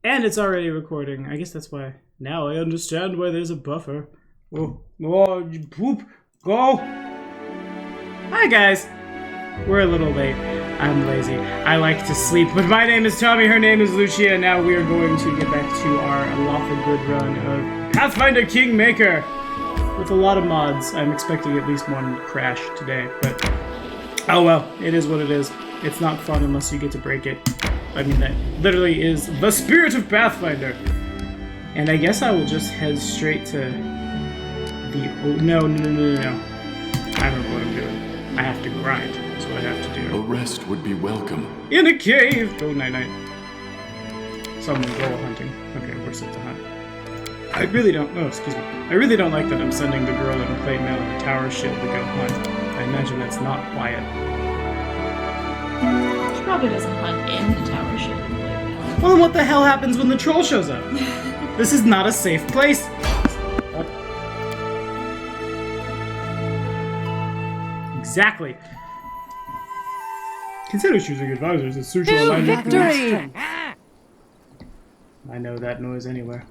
And it's already recording. I guess that's why. Now I understand why there's a buffer. Oh, poop. Go. Hi, guys. We're a little late. I'm lazy. I like to sleep. But my name is Tommy. Her name is Lucia. Now we are going to get back to our lawful good run of Pathfinder Kingmaker. With a lot of mods. I'm expecting at least one crash today. But, oh well. It is what it is. It's not fun unless you get to break it. I mean, that literally is the spirit of Pathfinder. And I guess I will just head straight to the... Oh, no. I remember what I'm doing. I have to grind. That's what I have to do. A rest would be welcome. In a cave! Go night-night. Someone go hunting. Okay, we're set to hunt. I really don't... Oh, excuse me. I really don't like that I'm sending the girl in plate mail and a tower shield to go hunt. I imagine that's not quiet. She probably doesn't hunt in the tower shield. Well, then what the hell happens when the troll shows up? This is not a safe place. What? Exactly. Consider choosing advisors as social alignment. Victory! I know that noise anywhere.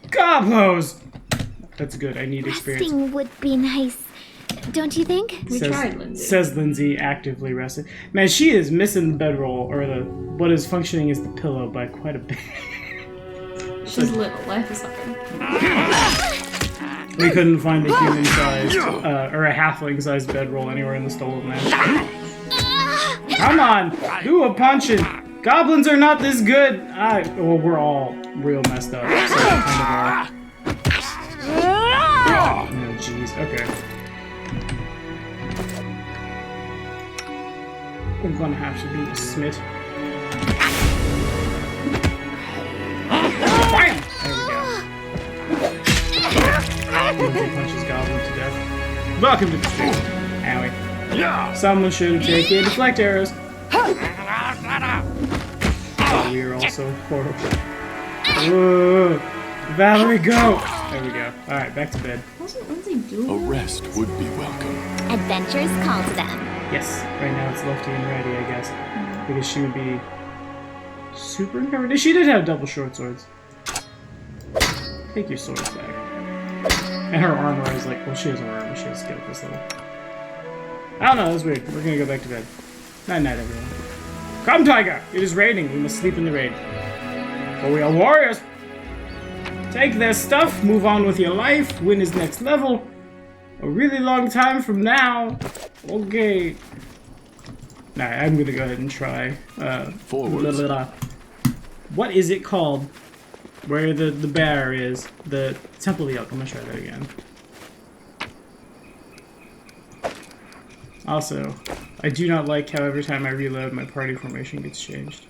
Gobos! That's good. I need experience. Resting would be nice, don't you think? We tried, Lindsay. Says Lindsay, actively resting. Man, she is missing the bedroll, or the what is functioning as the pillow by quite a bit. She's little. Life is hard. We couldn't find a human-sized, or a halfling-sized bedroll anywhere in the stolen land. Come on! Do a punching! Goblins are not this good! Well, we're all real messed up, so kind of oh, jeez. Okay. I'm gonna have to be Smith. Bam! There we go. He punches Goblin to death. Welcome to the street. Owie. Someone should have taken deflect arrows. Oh, we are also horrible. Whoa. Valerie, go! There we go. Alright, back to bed. Wasn't Lindsay doing A that? rest would be welcome. Adventures call to them. Yes, right now it's lefty and righty, I guess. Because she would be super encumbered. She did have double short swords. Take your swords back. And her armor is like, well, she has armor, she has skill at this level. I don't know, that's weird. We're gonna go back to bed. Night-night, everyone. Come, Tiger! It is raining. We must sleep in the rain. For we are warriors! Take their stuff, move on with your life, win his next level. A really long time from now. Okay. Alright, I'm gonna go ahead and try. Forwards. What is it called? Where the bear is. The Temple of the Elk. I'm gonna try that again. Also, I do not like how every time I reload, my party formation gets changed.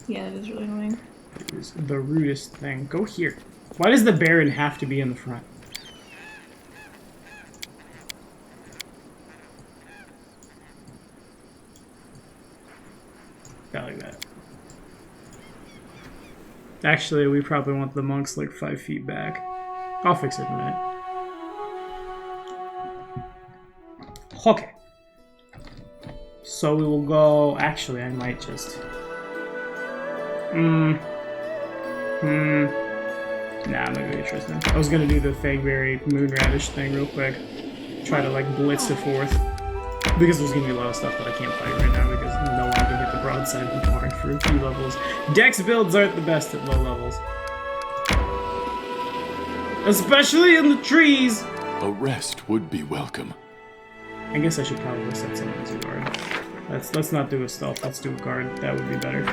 Yeah, it is really annoying. It is the rudest thing. Go here. Why does the Baron have to be in the front? Got like that. Actually, we probably want the monks like 5 feet back. I'll fix it in a minute. Okay. So we will go... Actually, I might just... Nah, I'm gonna go get Tristan. I was gonna do the Fangberry Moonradish thing real quick. Try to, like, blitz to 4th. Because there's gonna be a lot of stuff that I can't fight right now because no one can hit the broadside of the barn for a few levels. Dex builds aren't the best at low levels. Especially in the trees! A rest would be welcome. I guess I should probably set someone as a guard. Let's not do a stealth, let's do a guard. That would be better.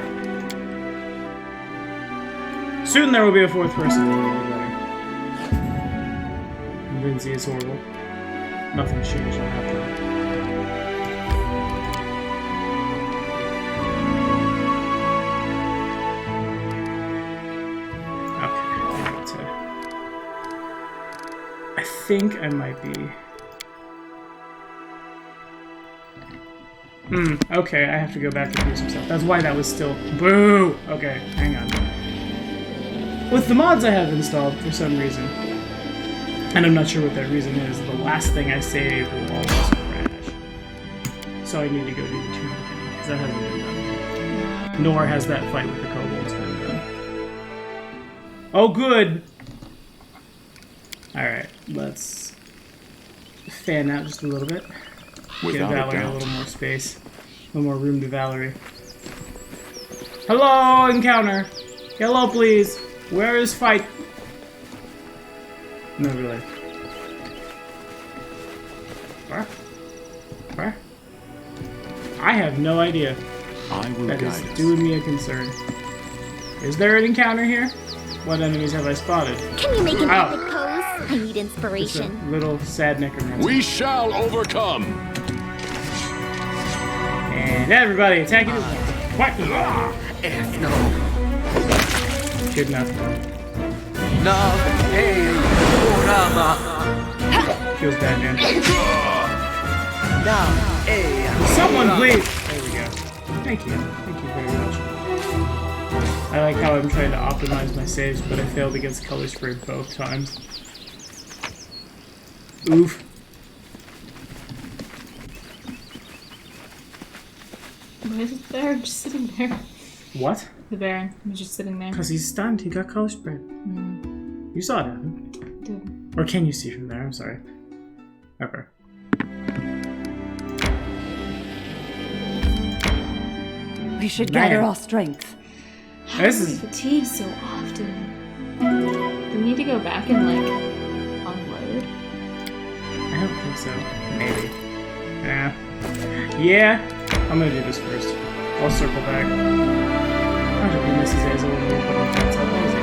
Soon there will be a 4th person. That will be better. Lindsay is horrible. Nothing's changed on that front. Okay, I think I might be... okay, I have to go back and do some stuff. That's why that was still... Boo! Okay, hang on. With the mods I have installed, for some reason, and I'm not sure what that reason is, the last thing I save will always crash. So I need to go do the tournament, because that hasn't been done. Nor has that fight with the kobold. Oh, good. Alright, let's fan out just a little bit. Give Without a Valerie a doubt. little more space. A little more room to Valerie. Hello, encounter. Hello, please. Where is fight? No, really. Where? Where? I have no idea. I will That guide is us. doing me a concern. Is there an encounter here? What enemies have I spotted? Can you make an Ow. epic pose? I need It's a inspiration. little sad necromancer. We shall overcome. And everybody attack it. What? No. Good enough. Feels bad, man. Someone please! There we go. Thank you. Thank you very much. I like how I'm trying to optimize my saves, but I failed against color spray both times. Oof. Why is the Baron just sitting there? What? The Baron was just sitting there. Because he's stunned. He got color sprayed. You saw it happen. Dude. Or can you see from there? I'm sorry. Okay. We should Man. gather our strength. How This do we is- fatigue so often? Do we need to go back and like unload? I don't think so. Maybe. Yeah. Yeah. I'm gonna do this first. I'll circle back. I don't think Mrs. Hazel will be putting pants on those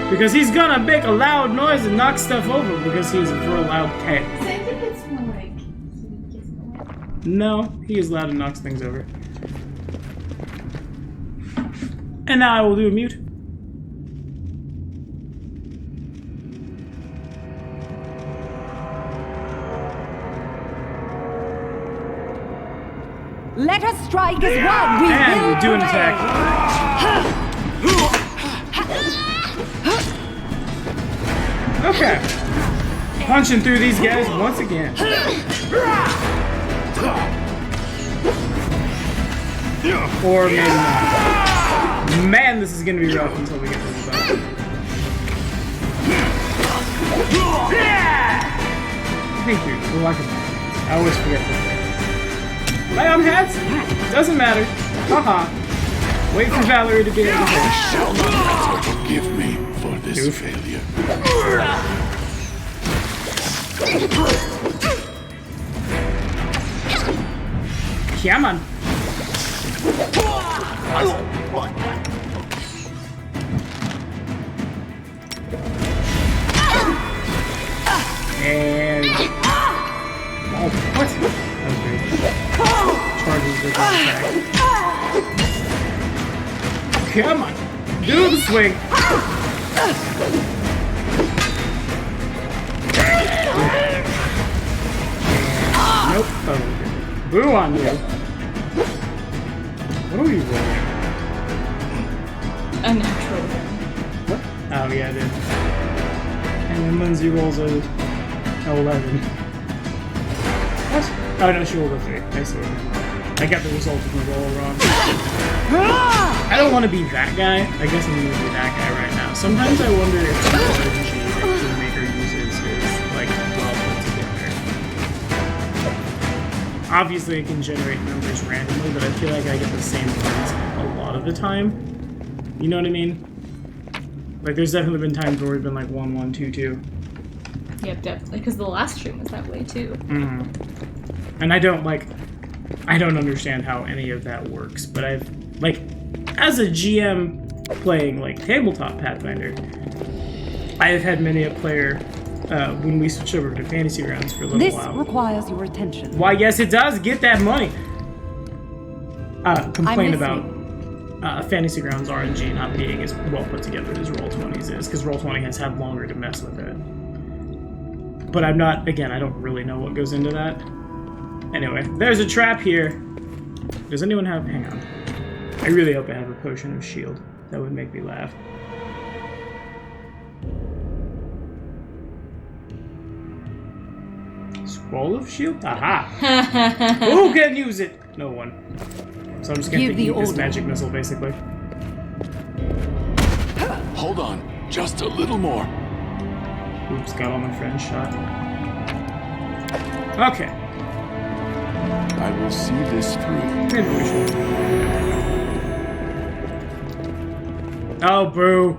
18. Because he's gonna make a loud noise and knock stuff over because he's a real loud cat. I think it's more like. No, he is loud and knocks things over. And now I will do a mute. Let us strike as one. We And will we do an prevail. attack. Okay. Punching through these guys once again. Or maybe not. Man, this is gonna be rough until we get to the battle. Thank you. We're like a I always forget this. Lay on hats? Doesn't matter. Haha. Wait for Valerie to be able to hit. Shall not let her forgive me for this Oof. failure. Come on. And oh, what? Okay. Charges with an attack. Come on, do the swing. Nope. Oh, okay. Boo on you. What are we rolling? A natural. What? Oh yeah, I did. And then Lindsay rolls a 11. What? Oh no, she rolled a 3. I see. I got the result of the roll wrong. I don't want to be that guy. I guess I'm going to be that guy right now. Sometimes I wonder if the RNG that Kingmaker uses is like well put together. Obviously, it can generate numbers randomly, but I feel like I get the same ones a lot of the time. You know what I mean? Like, there's definitely been times where we've been like 1, 1, 2, 2. Yep, definitely. Because the last stream was that way too. And I don't understand how any of that works, but I've, like, as a GM playing, like, tabletop Pathfinder, I have had many a player, when we switched over to Fantasy Grounds for a little This while. requires your attention. Why, yes, it does! Get that money! Complain I'm about Fantasy Grounds RNG not being as well put together as Roll20's is, because Roll20 has had longer to mess with it. But I'm not, again, I don't really know what goes into that. Anyway, there's a trap here. Does anyone have, hang on. I really hope I have a potion of shield. That would make me laugh. Scroll of shield? Aha! Who can use it? No one. So I'm just gonna Give the eat this order. magic missile, basically. Hold on. Just a little more. Oops, got all my friends shot. Okay. I will see this through. Maybe we should. Oh, boo!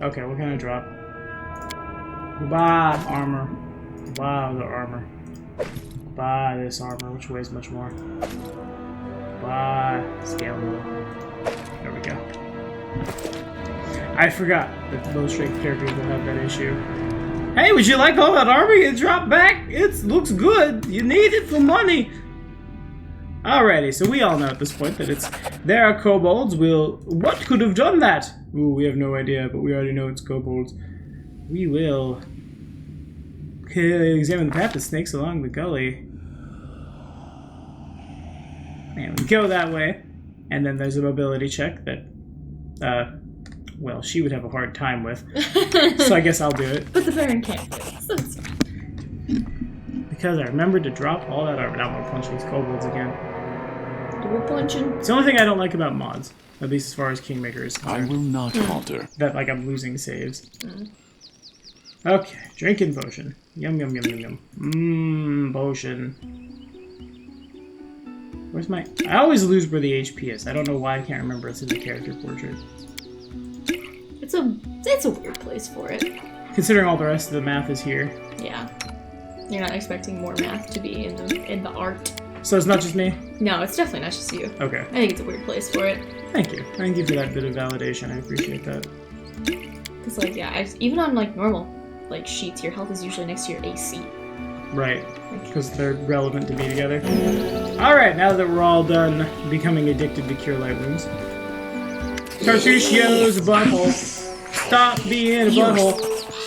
Okay, what can I drop? Goodbye, armor. Goodbye, the armor. Goodbye, this armor, which weighs much more. Goodbye, scalable. There we go. I forgot that low strength characters will have that issue. Hey, would you like all that armor you dropped back? It looks good. You need it for money. Alrighty, so we all know at this point that there are kobolds. What could have done that? Ooh, we have no idea, but we already know it's kobolds. We will examine the path of snakes along the gully. And we go that way, and then there's a mobility check that, well, she would have a hard time with. So I guess I'll do it. But the Baron can't do it, so it's fine. Because I remembered to drop all that armor. Now I'm gonna punch these kobolds again. Double punching. It's the only thing I don't like about mods, at least as far as Kingmaker is I concerned. will not falter. That, like, I'm losing saves. Okay, drinking potion. Yum, yum, yum, yum, yum. Mmm, potion. Where's my... I always lose where the HP is. I don't know why I can't remember it's in the character portrait. It's a weird place for it. Considering all the rest of the math is here. Yeah. You're not expecting more math to be in the art. So it's not just me? No, it's definitely not just you. Okay. I think it's a weird place for it. Thank you. Thank you for that bit of validation. I appreciate that. Because, like, yeah, even on, like, normal, like, sheets, your health is usually next to your AC. Right. Because they're relevant to be together. Alright, now that we're all done becoming addicted to Cure Light Wounds. Tartuccio's butthole. Stop being a butthole.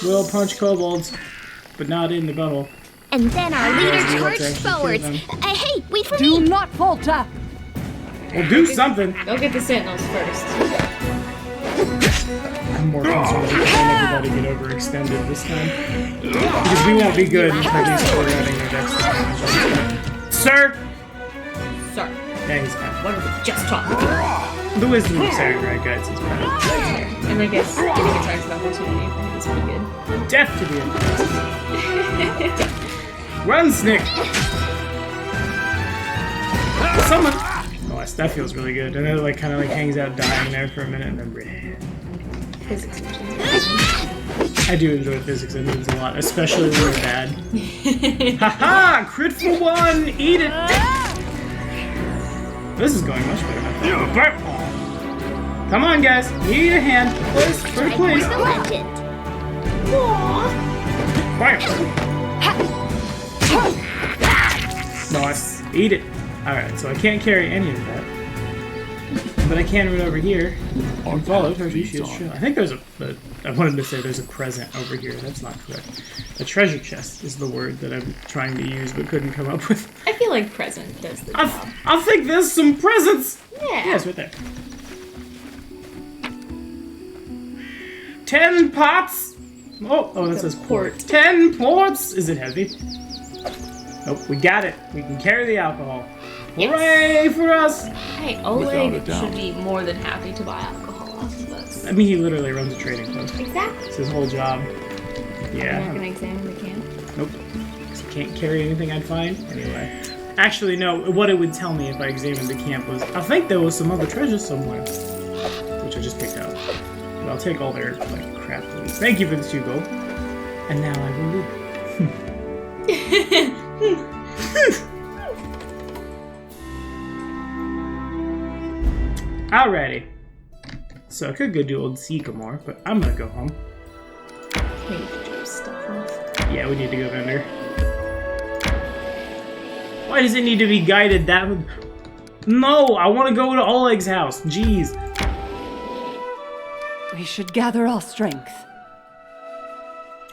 We'll punch kobolds, but not in the butthole. And then our leader Yeah, we have to charged actually kill forwards. them. Hey, wait for Do me! not falter! Well, do something. Go get the sentinels first. I'm more concerned with letting everybody get overextended this time. Because we won't be good until these four running their dex damage. Sir! Sorry. Yeah, he's bad. What are we just talking about? The wisdom of Samurai Guides is bad. And I guess getting attacks of opportunity for him is pretty good. Death to the enemy. Run, Snick! Someone... Oh, that feels really good. And then it, like, kind of like hangs out dying there for a minute and then... Physics machines. I do enjoy physics engines a lot, especially when they're bad. Haha! Crit for one! Eat it! This is going much better than I thought. Come on, guys. Need a hand. Please. Pretty please. The legend. Nice. Eat it. Alright, so I can't carry any of that. But I can run over here and follow Tartuccio's trail. I think there's I wanted to say there's a present over here. That's not correct. A treasure chest is the word that I'm trying to use but couldn't come up with. I feel like present does the job. I think there's some presents! Yeah. Yeah, it's right there. 10 pots! Oh, that says port. 10 ports! Is it heavy? Nope, we got it. We can carry the alcohol. Yes. Hooray for us! Hey, Without a Oleg doubt. should be more than happy to buy alcohol off of us. I mean, he literally runs a trading post. Exactly. It's his whole job. You're Yeah. not gonna examine the camp? Nope. 'Cause I can't carry anything I'd find. Anyway. Actually, no. What it would tell me if I examined the camp was, I think there was some other treasure somewhere. Which I just picked up. But I'll take all their, like, crap. Please. Thank you for the 2 gold. And now I will leave. Alrighty. So I could go do old Sycamore, but I'm gonna go home. We need to drop stuff off. Yeah, we need to go vendor. Why does it need to be guided that way? No, I want to go to Oleg's house. Jeez. We should gather our strength.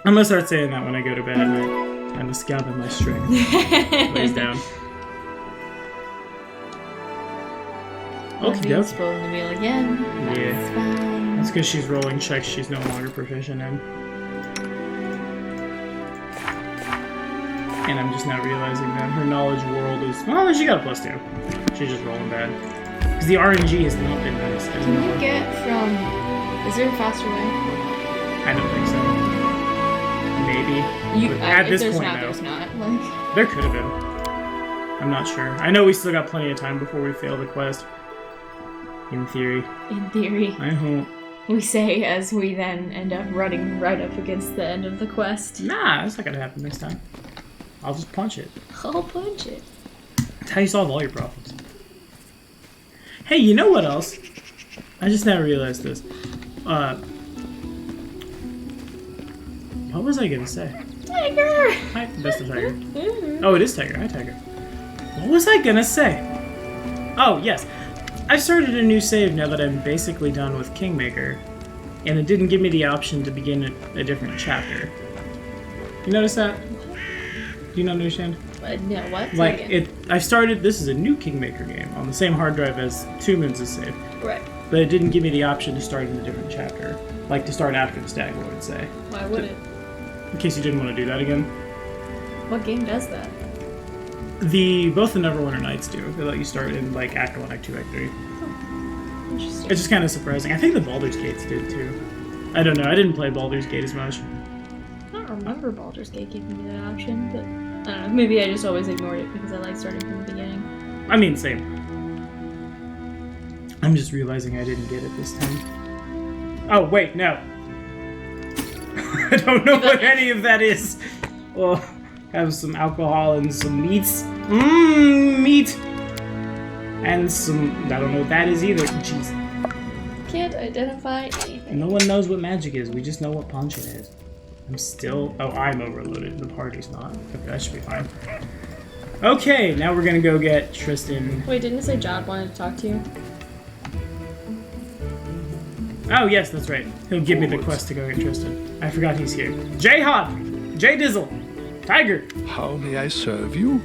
I'm gonna start saying that when I go to bed at night. I must gather my strength. Lays down. One's Okay, being doke. spoiled in the meal again. That's Yeah. fine. That's because she's rolling checks she's no longer proficient in. And I'm just now realizing that her knowledge world is... Well, she got a +2. She's just rolling bad. Because the RNG has not been nice. Can you get from... Is there a faster way? I don't think so. Maybe. But at this point, no. There's not. Like... There could have been. I'm not sure. I know we still got plenty of time before we fail the quest. In theory. In theory. I hope. We say as we then end up running right up against the end of the quest. Nah, that's not gonna happen next time. I'll just punch it. I'll punch it. That's how you solve all your problems. Hey, you know what else? I just now realized this. What was I gonna say? Tiger! Hi, that's the tiger. Oh, it is Tiger. Hi, Tiger. What was I gonna say? Oh, yes. I've started a new save now that I'm basically done with Kingmaker, and it didn't give me the option to begin a different chapter. You notice that? Do you not understand? No, what? Like, I started, this is a new Kingmaker game on the same hard drive as Two Moons' save. Right. But it didn't give me the option to start in a different chapter. Like, to start after the Stag Lord, say. Why would it? In case you didn't want to do that again. What game does that? Both the Neverwinter Nights do. They let you start in, like, Act 1, Act 2, Act 3. Interesting. It's just kind of surprising. I think the Baldur's Gates did, too. I don't know. I didn't play Baldur's Gate as much. I don't remember Baldur's Gate giving me that option, but I don't know. Maybe I just always ignored it because I like starting from the beginning. I mean, same. I'm just realizing I didn't get it this time. Oh, wait, no. I don't know what any of that is. Well, have some alcohol and some meats. Meat! And some... I don't know what that is either. Jeez. Can't identify anything. No one knows what magic is. We just know what punch it is. I'm still... Oh, I'm overloaded. The party's not. Okay, that should be fine. Okay, now we're gonna go get Tristan. Wait, didn't it say Jod wanted to talk to you? Oh, yes, that's right. He'll give me the quest to go get Tristan. I forgot he's here. J-Hop! J-Dizzle! Tiger! How may I serve you?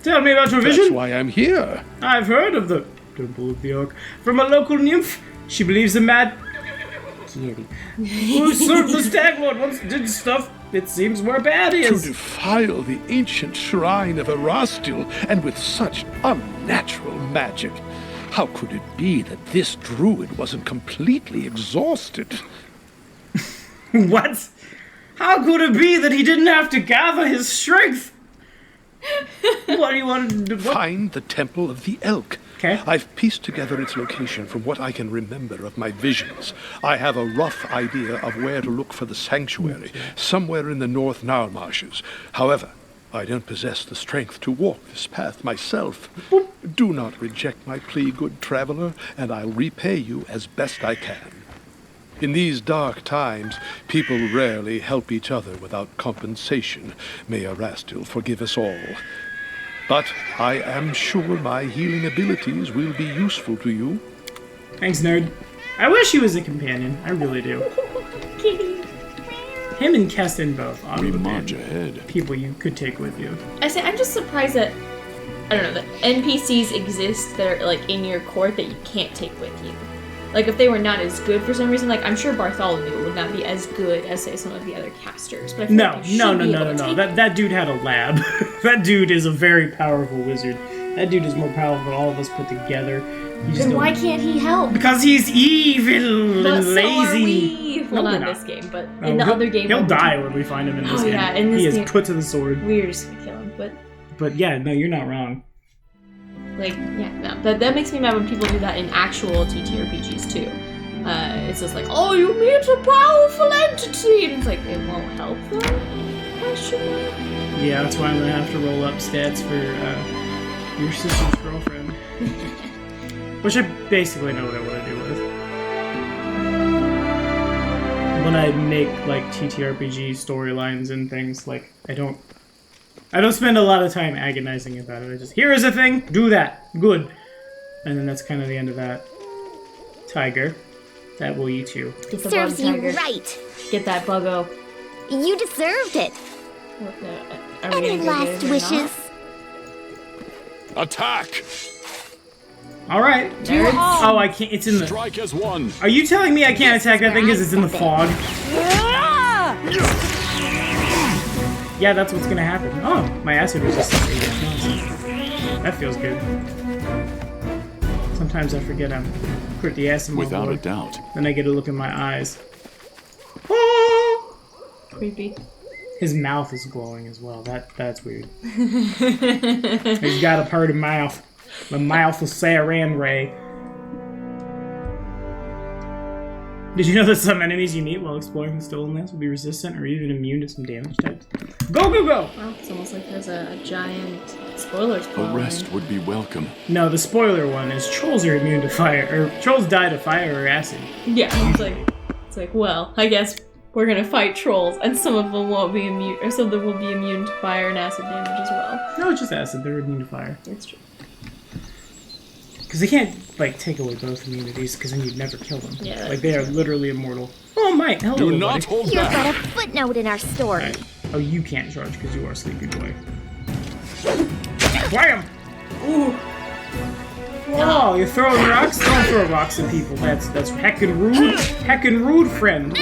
Tell me about your That's vision. why I'm here. I've heard of the Temple of the Ark from a local nymph. She believes a mad kitty who served the Stag Lord once did stuff it seems where bad To is. defile the ancient shrine of Erastil, and with such unnatural magic. How could it be that this druid wasn't completely exhausted? What? How could it be that he didn't have to gather his strength? What do you want to do? What? Find the Temple of the Elk. Okay. I've pieced together its location from what I can remember of my visions. I have a rough idea of where to look for the sanctuary, somewhere in the North Nile marshes. However, I don't possess the strength to walk this path myself. Do not reject my plea, good traveler, and I'll repay you as best I can. In these dark times, people rarely help each other without compensation. May Erastil forgive us all. But I am sure my healing abilities will be useful to you. Thanks, nerd. I wish he was a companion. I really do. Him and Keston both, We obviously, march ahead. people you could take with you. I'm just surprised that, I don't know, that NPCs exist that are, like, in your court that you can't take with you. Like, if they were not as good for some reason, like, I'm sure Bartholomew would not be as good as, say, some of the other casters. But I feel No, like you no, should no, be no, able no, to no. take That dude had a lab. That dude is a very powerful wizard. That dude is more powerful than all of us put together. You just Then don't- why can't he help? Because he's evil But and so lazy. are we. Well, No, not we're in this game, but No, in the he'll- other game. He'll when we- die when we find him in this Oh, game. yeah, in this he is game. put to the sword. We're just gonna kill him, But yeah, no, you're not wrong. like, yeah, no. That makes me mad when people do that in actual TTRPGs too. It's just like, oh, you meet a powerful entity, and it's like, it won't help them? Question mark? Yeah, that's why I'm gonna have to roll up stats for your sister's girlfriend. Which I basically know what I want to do with. When I make like TTRPG storylines and things, like I don't spend a lot of time agonizing about it. I just, here is a thing, do that, good, and then that's kind of the end of that. Tiger, that will eat you. Get the Serves bug, you tiger. right. Get that buggo. You deserved it. What the- are we Any gonna go get last it or wishes? not? Attack! All right. Nerds. Oh, I can't. It's in the. Strike as one. Are you telling me I can't attack that thing because it's in the fog? Yeah, that's what's gonna happen. Oh, my acid resistance. That feels good. Sometimes I forget I'm pretty ass in my Without boy. a doubt. Then I get a look in my eyes. Oh! Creepy. His mouth is glowing as well. That's weird. He's got a part of mouth. The mouth of Saran Ray. Did you know that some enemies you meet while exploring the stolen lands will be resistant or even immune to some damage types? Go, go, go! Wow, it's almost like there's a giant spoiler A spoiler. rest would be welcome. No, the spoiler one is trolls are immune to fire, or trolls die to fire or acid. Yeah, it's like, well, I guess we're gonna fight trolls, and some of them won't be immune, or some of them will be immune to fire and acid damage as well. No, it's just acid. They're immune to fire. That's true. Because they can't, like, take away both immunities, because then you'd never kill them. Yeah, Like, they are literally immortal. Oh, Mike, hello, Do everybody. not hold You're back. but a footnote in our story. Right. Oh, you can't charge because you are Sleepy Boy. Wham! Ooh. Oh, you're throwing rocks? Don't throw rocks at people. That's heckin' rude. Heckin' rude, friend.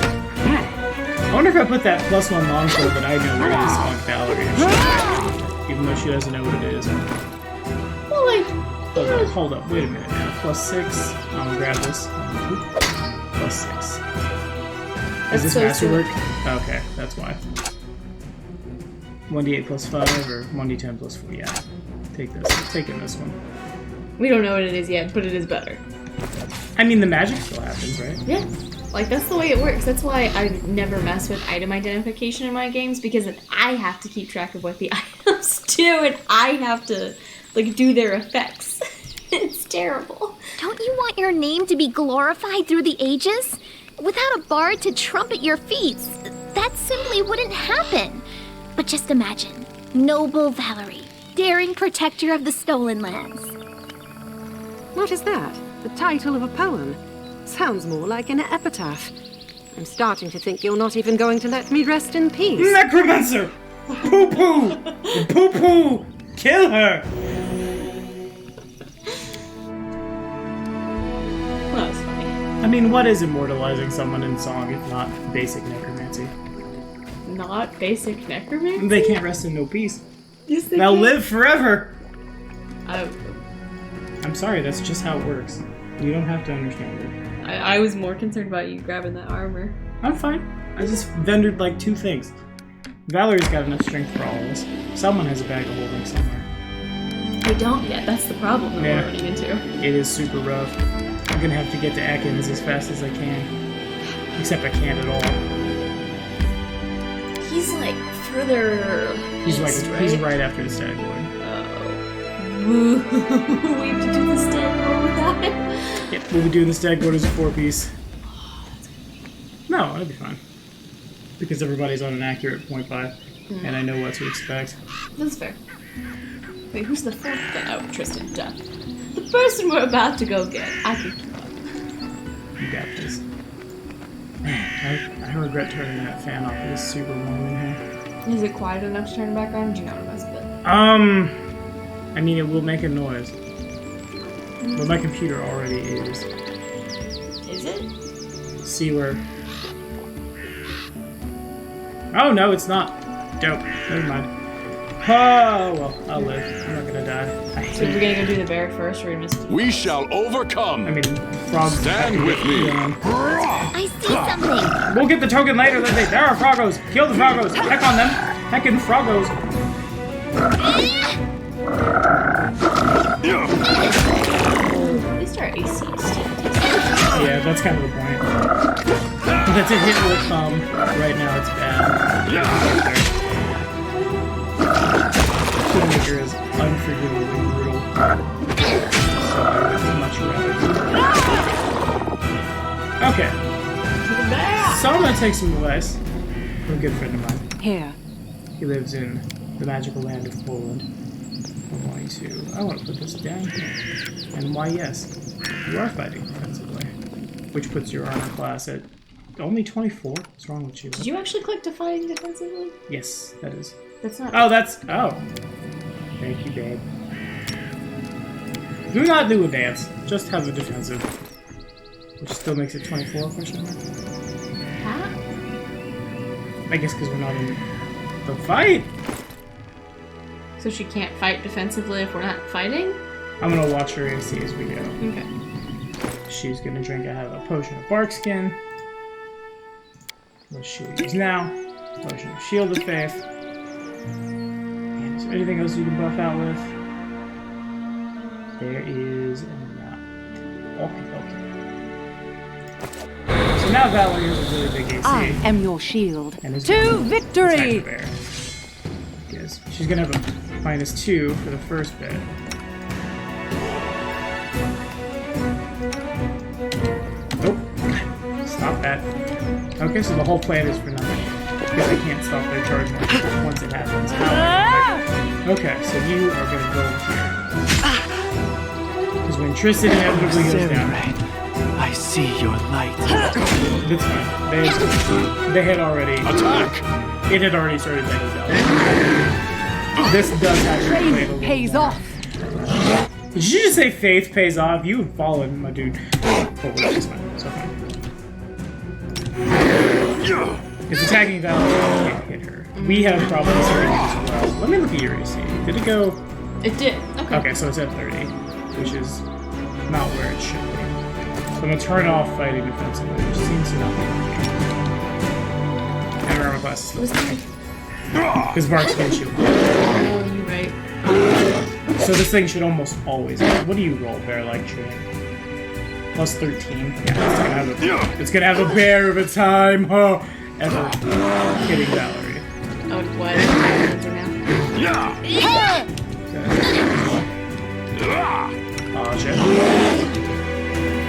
I wonder if I put that +1 longsword that I know where it is on Valerie. Even though she doesn't know what it is. Well, like, Hold up, wait a minute now. +6. I'm gonna grab this. +6. Is this so masterwork? Okay, that's why. 1d8 +5 or 1d10 +4. Yeah. Take this. Taking this one. we don't know what it is yet, but it is better. I mean, the magic still happens, right? Yeah. Like, that's the way it works. That's why I never mess with item identification in my games, because then I have to keep track of what the items do, and I have to, like, do their effects. It's terrible. Don't you want your name to be glorified through the ages? Without a bard to trumpet your feats, that simply wouldn't happen. But just imagine, noble Valerie, daring protector of the stolen lands. What is that? The title of a poem? Sounds more like an epitaph. I'm starting to think you're not even going to let me rest in peace. Necromancer! Poo-poo! Poo-poo! Kill her! Well, that's funny. I mean, what is immortalizing someone in song if not basic necromancy? Not basic necromancy? They can't rest in no peace. Yes, they They'll can. live forever! I, I'm sorry, that's just how it works. You don't have to understand it. I was more concerned about you grabbing that armor. I'm fine. I just vendored like 2 things. Valerie's got enough strength for all of us. Someone has a bag of holding somewhere. I don't yet. That's the problem that Yeah. we're running into. It is super rough. I'm gonna have to get to Atkins as fast as I can. Except I can't at all. He's like further. He's east, like he's right after the stag boy. Woo. We have to do the stand over that. Yep, we'll be doing the stag board as a 4-piece. No, it'll be fine. Because everybody's on an accurate 0.5, and I know what to expect. That's fair. Wait, who's the fourth guy? Oh, Tristan, duh. The person we're about to go get. I can keep up. You got this. Man, I regret turning that fan off. It is super warm in here. Is it quiet enough to turn the back on? Do you not mess with it? I mean, it will make a noise. But my computer already is. Is it? See where... Oh, no, it's not. Dope. Never mind. Oh, well, I'll live. I'm not gonna die. I So we're hate gonna go do the bear first, or we're gonna miss. We shall overcome. I mean, frogs... Stand with me. I see something. We'll get the token later, Lindsay. There are froggos. Kill the froggos. Heck on them. Heckin' froggos. At least our AC is still decent. Yeah, that's kind of the point. That's a hit with right now it's bad. Kingmaker is unforgivably brutal. So I would much rather. Okay. So I'm gonna take some advice from a good friend of mine. Here. He lives in the magical land of Poland. I want to put this down here. And why yes, you are fighting defensively. Which puts your armor class at only 24. What's wrong with you? Did you actually click to fighting defensively? Yes, that is. That's not. Oh, that's... Oh. Thank you, babe. Do not do a dance. Just have a defensive. Which still makes it 24, question mark? Huh? I guess because we're not in the fight. So she can't fight defensively if we're not fighting? I'm gonna watch her AC as we go. Okay. She's gonna drink out of a potion of bark skin, which she will use now. Potion of shield of faith. And is there anything else you can buff out with? There is not. Okay. So now Valerie has a really big AC. I am your shield. And is To gonna victory! attack the bear. Because she's gonna have a -2 for the first bit. Nope. Stop that. Okay, so the whole plan is for nothing. Because I can't stop their charge once it happens. Okay, so you are gonna go here. Because when Tristan inevitably goes down. I see your light. That's fine. They had already. Attack! It had already started taking down. This does actually play a little Pays more. off. Did you just say faith pays off? You have fallen, my dude. Oh, it's fine. It's fine. It's attacking Valerie. Can't hit her. We have problems here as well. Let me look at your AC. Did it go? It did. Okay. Okay, so it's at 30, which is not where it should be. So I'm gonna turn off fighting defensively, which seems to not be working. And armor class is still because Bark's gonna shoot. Oh, you're right. So this thing should almost always. What do you roll, bear-like champ? Plus 13. Yeah, it's gonna have a bear of a time, huh? Ever hitting Valerie. Oh, what? Oh shit.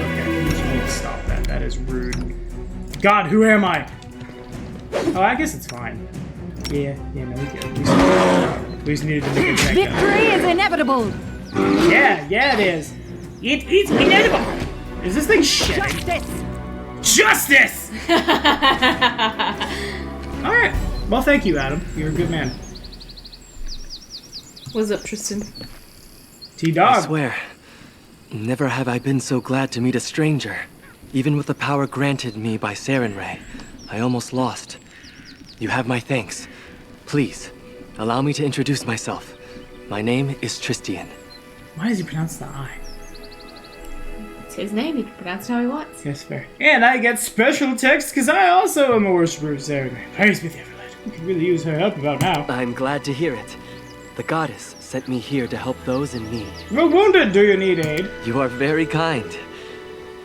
Okay, you just need to stop that. That is rude. God, who am I? Oh, I guess it's fine. Yeah, no, we good. We just needed to make it check. Victory is inevitable. Yeah, it is. It's inevitable. Is this thing shit? Justice! Alright. Well, thank you, Adam. You're a good man. What's up, Tristan? I T-Dog. swear, never have I been so glad to meet a stranger. Even with the power granted me by Sarenrae, I almost lost. You have my thanks. Please, allow me to introduce myself. My name is Tristian. Why does he pronounce the I? It's his name. He can pronounce it how he wants. Yes, fair. And I get special text because I also am a worshiper of Sarenrae. Praise be the Everlight. We could really use her help about now. I'm glad to hear it. The goddess sent me here to help those in need. We're wounded. Do you need aid? You are very kind.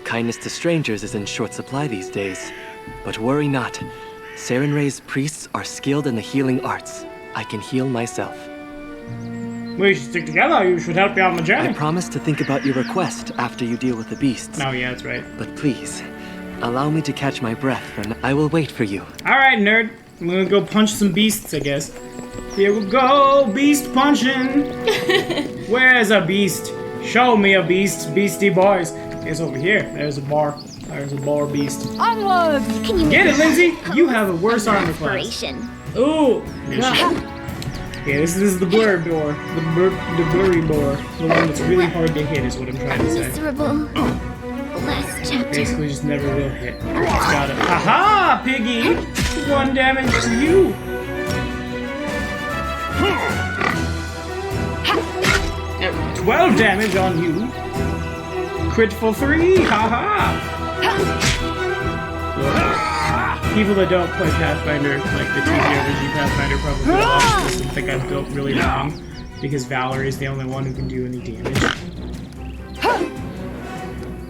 Kindness to strangers is in short supply these days. But worry not. Sarenrae's priests are skilled in the healing arts. I can heal myself. We should stick together. You should help me on the I journey. promise to think about your request after you deal with the beasts. Oh, yeah, that's right. But please, allow me to catch my breath, and I will wait for you. Alright, nerd. I'm gonna go punch some beasts, I guess. Here we go, beast punching. Where's a beast? Show me a beast, beastie boys. It's over here. There's a bar. There's a bar beast. Onward! Can you Get it, Lindsay? You have a worse armor class. Inspiration. Ooh. Yeah, this is the blurb door. The blurry door. The one that's really hard to hit is what I'm trying to say. Miserable. Last chapter. Basically just never will hit. It's got it. Haha, piggy! 1 damage to you. There we go. 12 damage on you. Crit for 3. Haha. People that don't play Pathfinder, like the TTRPG Pathfinder, probably watch this and think I've built really wrong because Valerie is the only one who can do any damage.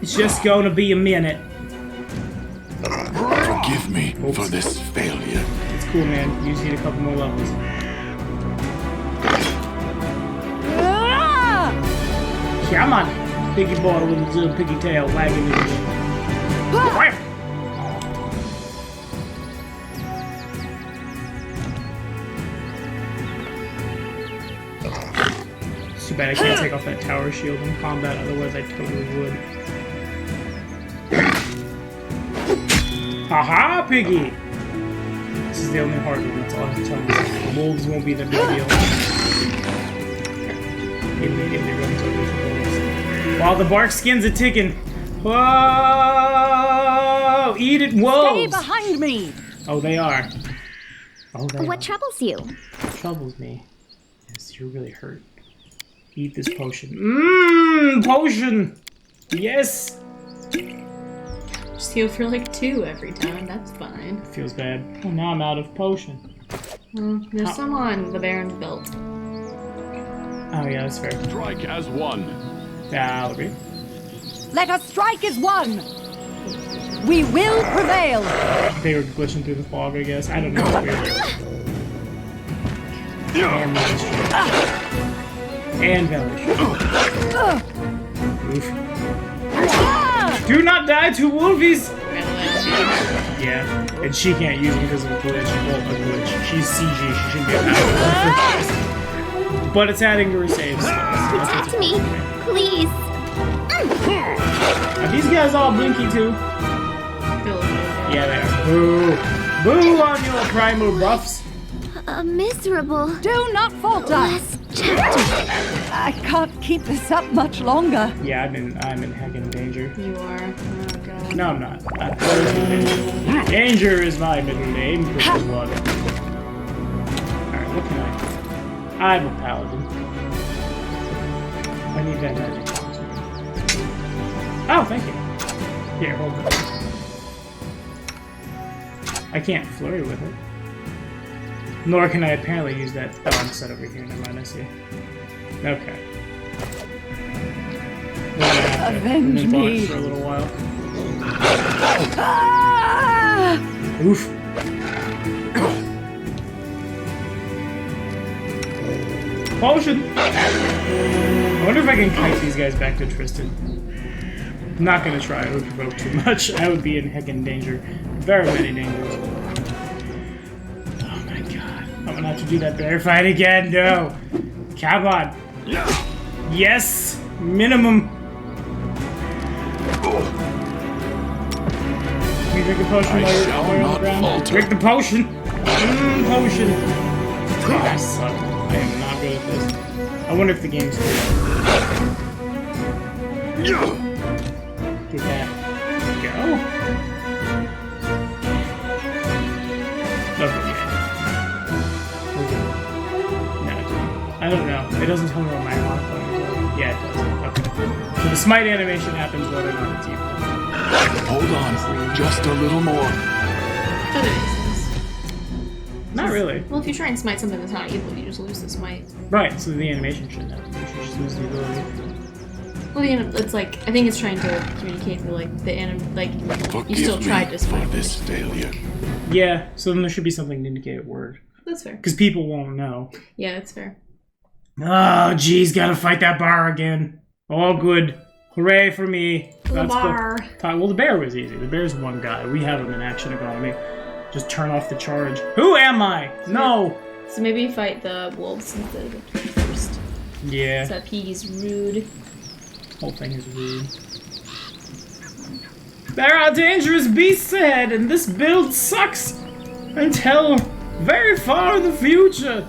It's just gonna be a minute. Forgive me for this failure. It's cool, man. You just need a couple more levels. Come on, piggy boy with his little piggy tail wagging his Wham! It's too bad I can't take off that tower shield in combat, otherwise I totally would. Haha, piggy! This is the only hard one, that's all I have to tell you. Wolves won't be the big deal. Immediately runs over to wolves. While the bark skin's a ticking. Whoa! Eat it, wolves! Stay behind me! Oh, they are. Oh, they What are. troubles you? Troubles me Goodness, you're really hurt. Eat this potion. Mmm, potion! Yes! Just heal for like 2 every time, that's fine. Feels bad. Oh, now I'm out of potion. Well, there's some on the Baron's belt. Oh yeah, that's fair. Strike as one. Valerie. Let us strike as one! We will prevail! They were glitching through the fog, I guess. I don't know. It's weird. And Valerie. Oof. Do not die to wolfies! Yeah, and she can't use it because of a glitch. Well, a glitch. She's CG, she shouldn't get that. But it's adding to her saves. Protect me, please. Are these guys all blinky too? Yeah, they are. Boo! Boo on your primal buffs! Miserable. Do not falter! Last chapter. I can't keep this up much longer. Yeah, I'm in heckin' danger. You are. Oh god. No, I'm not. I'm totally in danger. Danger is my middle name, Crystal Blood. Alright, what can I do? I'm a paladin. I need that magic. Oh, thank you. Here, hold on. I can't flurry with it. Nor can I apparently use that. Oh, I'm set over here. Never mind, I see. Okay. Avenge me. For a little while. Ah! Oof. Potion! I wonder if I can kite these guys back to Tristan. I'm not gonna try, it would provoke too much. I would be in heckin' danger. Very many dangers. Oh my god. I'm gonna have to do that bear fight again, no! Come on! Yes! Minimum! Can you drink a potion while you're on the ground? Drink the potion! Potion! Oh, I suck. I am not good at this. I wonder if the game's good. Get that. Go. Okay. No, I don't know. It doesn't tell me what my modifier is. Yeah, it does. Okay. So the smite animation happens whether or not it's evil. Hold on, just a little more. That makes sense. Not really. Well, if you try and smite something that's not evil, you just lose the smite. Right, so the animation shouldn't have to. You should just lose the ability. Well, it's like, I think it's trying to communicate through, like, the you still tried to smite for this failure. Yeah, so then there should be something to indicate a word. That's fair. Because people won't know. Yeah, that's fair. Oh, geez, gotta fight that bar again. All good. Hooray for me. The bar. Well, the bear was easy. The bear's one guy. We have him in action economy. Just turn off the charge. Who am I? No! So maybe you fight the wolves instead of the tree first. Yeah. So that piggy's rude. Whole thing is rude. There are dangerous beasts ahead, and this build sucks until very far in the future.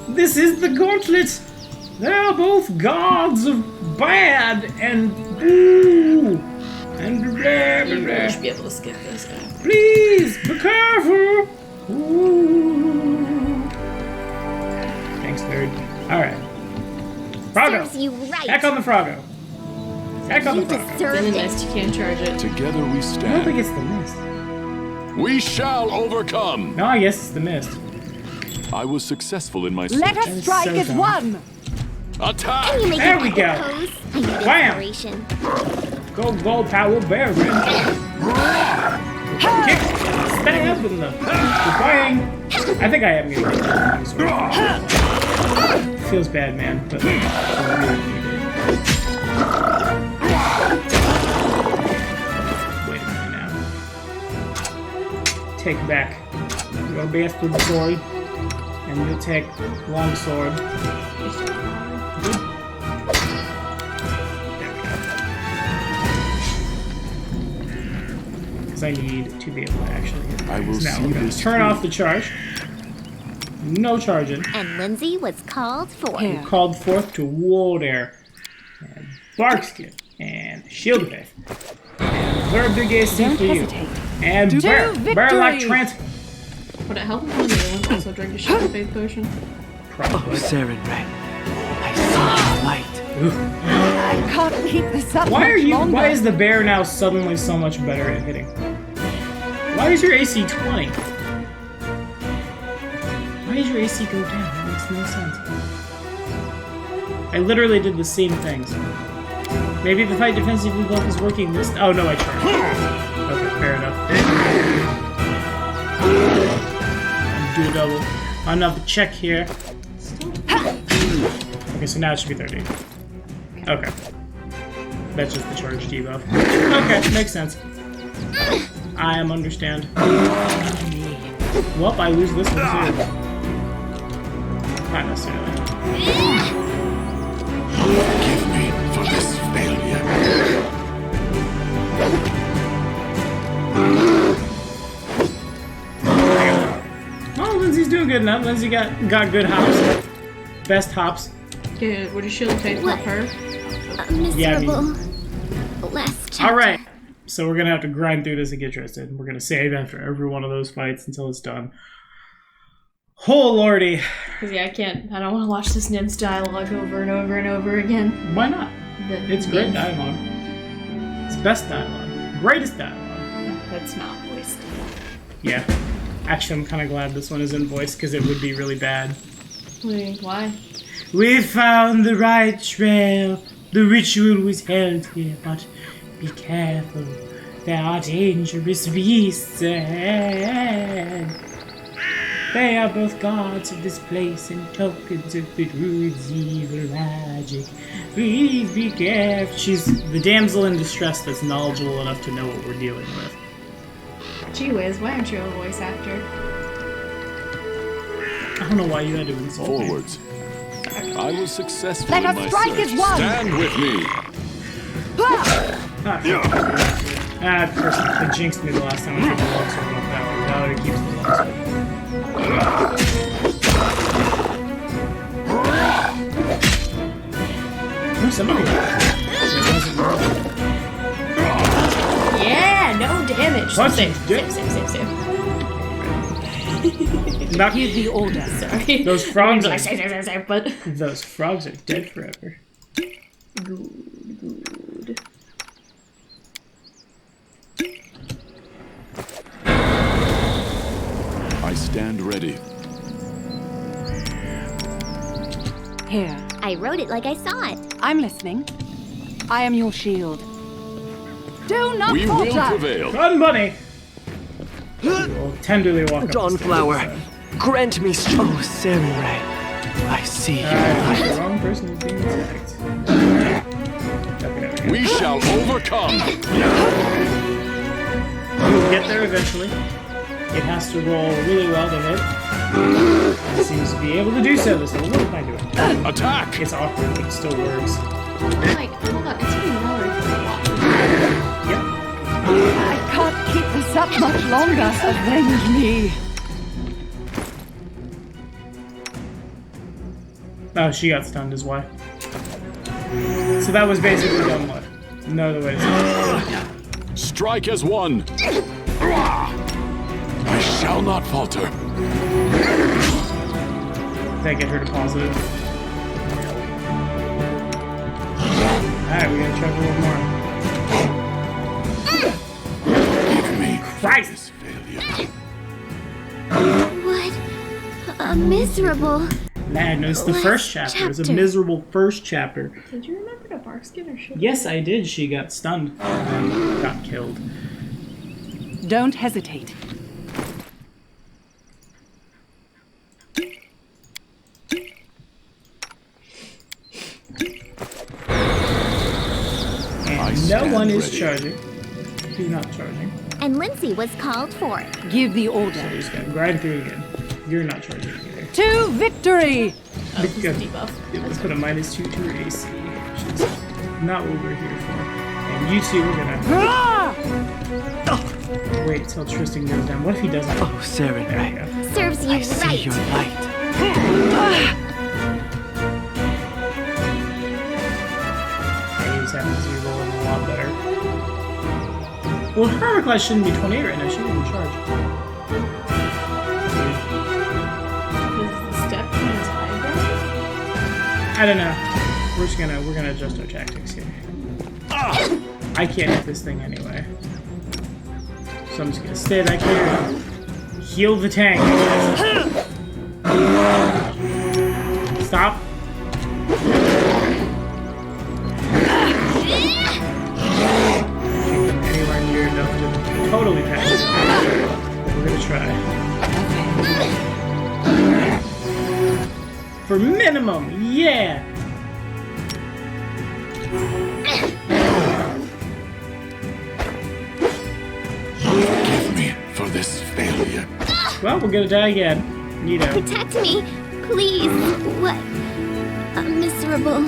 This is the gauntlet. They are both gods of bad and boo and blah blah You blah. really should be able to skip this guy. Please be careful. Ooh. Thanks, nerd. All right. Froggo. Serves you right. Back on the Froggo. Back on You the Froggo. It's in deserved the it. mist, you can't charge it. Together we I don't stand. think it's the mist. We shall overcome. No, I guess it's the mist. I was successful in my Let search. us strike so as dumb. one! Attack! Can you make There an we epic go. pose? I need Wham. inspiration. Go, power bear, man. Kick, stab, and the bang. I think I am gonna get that. Feels bad, man, but I really need it. Wait a minute now. Take back your bastard sword, and you take long sword. Because I need to be able to actually hit I will things. Now see we're gonna this turn through. off the charge. No charging. And Lindsay was called for. Here. Called forth to water. And Barkskin. And Shield Faith. And Verb Big AC Don't for you. hesitate. And To Bear. Bear like victory! Trent. Would it help if one of the other ones also drank a shield faith potion? Oh, Sarenrae, I see your light. I can't keep this up Why much are you? longer. Why is the bear now suddenly so much better at hitting? Why is your AC 20? Why did your AC go down? That makes no sense. I literally did the same things. Maybe the fight defensively buff is working this. Oh no, I charged. Okay, fair enough. Do a double. Another check here. Okay, so now it should be 30. Okay. That's just the charge debuff. Okay, makes sense. I am understand. Well, I lose this one too. Not necessarily. Forgive me for this failure. Oh, Lindsay's doing good enough. Lindsay got good hops. Best hops. Yeah, what does she look like for her? A miserable last chapter. Alright. So we're gonna have to grind through this and get interested. We're gonna save after every one of those fights until it's done. Oh lordy. Because yeah, I don't want to watch this Nymph's dialogue over and over and over again. Why not? It's great Nymph. dialogue. It's best dialogue. Greatest dialogue. That's not voiced. Yeah. Actually, I'm kind of glad this one isn't voiced because it would be really bad. Wait, why? We found the right trail. The ritual was held here, but be careful. There are dangerous beasts ahead. They are both gods of this place and tokens of the druid's evil magic. Please be careful. She's the damsel in distress that's knowledgeable enough to know what we're dealing with. Gee whiz, why aren't you a voice actor? I don't know why you had to insult me. Forwards. I was successful Let in us my strike search. as one. Stand with me. Of course, they jinxed me the last time I took the longsword off Valerie. Valerie keeps the longsword. Ooh, somebody. Yeah, no damage. Punch Save, him, save. Not Give the order. Sorry. those frogs. Like, save, but... Those frogs are dead forever. Good. I stand ready. Here, I wrote it like I saw it. I'm listening. I am your shield. Do not We will falter. prevail. Run, bunny! We'll tenderly walk up the Dawnflower, stairs. grant me Oh, Sarenrae, I see your light. The wrong person is being attacked. Okay, there we go. We shall overcome. We'll get there eventually. It has to roll really well to hit. It seems to be able to do so. There's a little kind to it. Attack! It's awkward, but it still works. Like, hold on, it's getting lower. Yep. I can't keep this up much longer. Avenge me. Oh, she got stunned is why. So that was basically done what? No other way to say it. Strike as one. I shall not falter. Did I get her to positive? Alright, we gotta try for one more. Give me Christ! this failure. What a miserable. Man, it's the Last first chapter. It was a chapter. miserable first chapter. Did you remember to bark skin or shit? Yes, I did. She got stunned and got killed. Don't hesitate. And no one is ready. charging. Who's not charging? And Lindsay was called for. Give the So order. we just gotta grind through again. You're not charging either. To victory! Oh, this is Good. debuff. Let's put a -2 to her AC, which is not what we're here for. And you two, we're gonna Ah! wait till Tristan goes down. What if he doesn't? Oh, There we Sarenrae, go. Serves you I see right. your light. And he just happens to be rolling a lot better. Well, her armor class shouldn't be 28 right now. She wouldn't charge. Is the step in his high ground? I don't know. We're gonna adjust our tactics here. I can't hit this thing anyway. So I'm just gonna stay back here and heal the tank. Stop. Anywhere near enough to totally pass it. We're gonna try. For minimum, yeah! Forgive me for this failure. Well, we're gonna die again. Neato. Protect me, please. What a miserable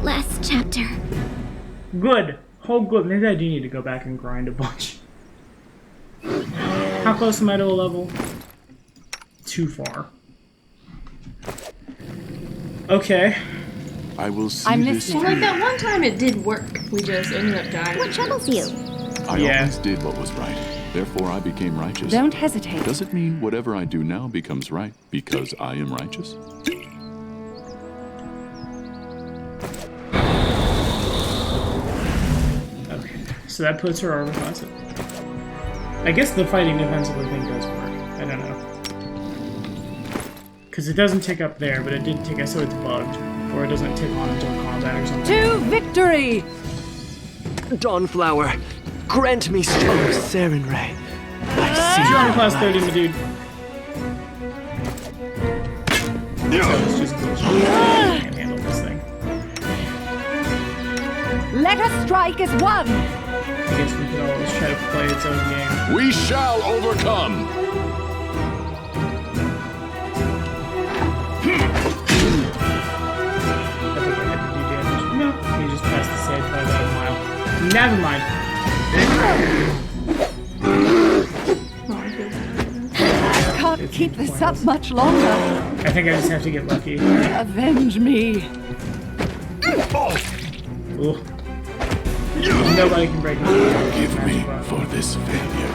last chapter. Good. Oh, good. Maybe I do need to go back and grind a bunch. How close am I to a level? Too far. Okay. I will see I'm this listening. Well, like through. that one time it did work. We just ended up dying. What troubles you? I Yeah. always did what was right. Therefore, I became righteous. Don't hesitate. Does it mean whatever I do now becomes right because I am righteous? Okay. So that puts her armor class up. I guess the fighting defensively thing does work. I don't know. Because it doesn't tick up there, but it did tick up, so it's bugged. Or it doesn't tick on until combat or something. To victory! Dawnflower, grant me strong Saren Ray. I see She's armor your class light. 30, my dude. So it's just glitched. I can't handle this thing. Let us strike as one! I guess we could always try to play its own game. We shall overcome! I think I had to do damage. No, you just passed the save by about a mile. Never mind. Can't keep this up much longer. I think I just have to get lucky. Avenge me. Ooh. Nobody can break me. Forgive me for this failure.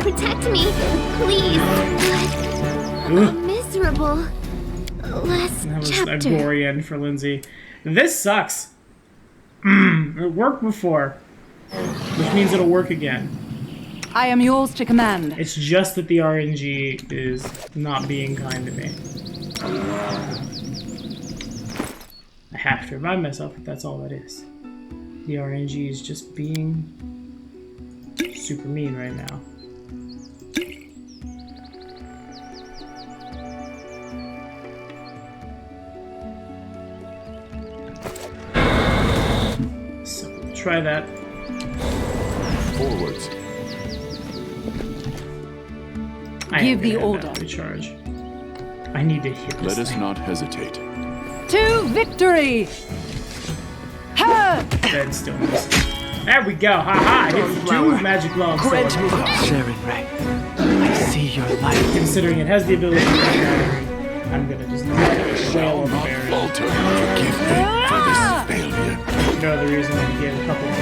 Protect me, please. What a Ooh. miserable last That was a chapter. gory end for Lindsay. This sucks. It worked before, which means it'll work again. I am yours to command. It's just that the RNG is not being kind to me. I have to remind myself that that's all that is. The RNG is just being super mean right now. So we'll try that. Forwards. I am Give the gonna have order. that recharge. I need to hit this Let us thing. not hesitate. To victory! Ha! Dead stillness. There we go. Ha ha. Hit for Flower. 2 magic long Grant sword. me Saren Ray. I see your light. Considering it has the ability to use battery, I'm gonna just wail on the Not barrier. falter. Forgive me for this failure. No other reason than to get a couple of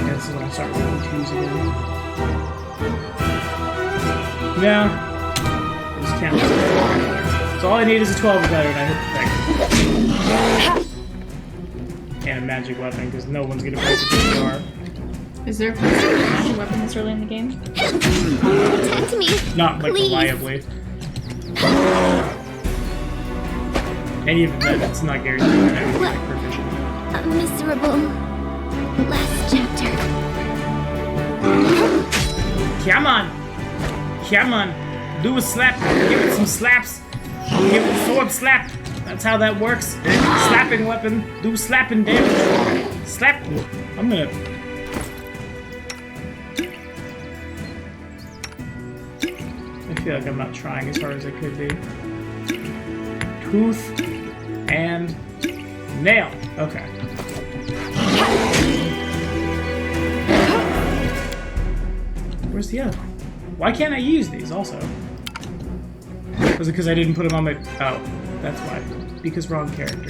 this is when I start rolling 2s again. No. I just can't. So all I need is a 12 or better and I hit the thing. And a magic weapon, because no one's gonna break the PDR. Is there a magic weapon this early in the game? Protect me, Not like please. reliably. And even then, it's not guaranteed that I would be like proficient. A miserable last chapter. Come on! Come on! Do a slap! Give it some slaps! Give it a sword slap! That's how that works. Slapping weapon. Do slapping damage. Slap! I'm gonna... I feel like I'm not trying as hard as I could be. Tooth and nail. Okay. Where's the other one? Why can't I use these also? Was it because I didn't put them on my... Oh, that's why. Because wrong character.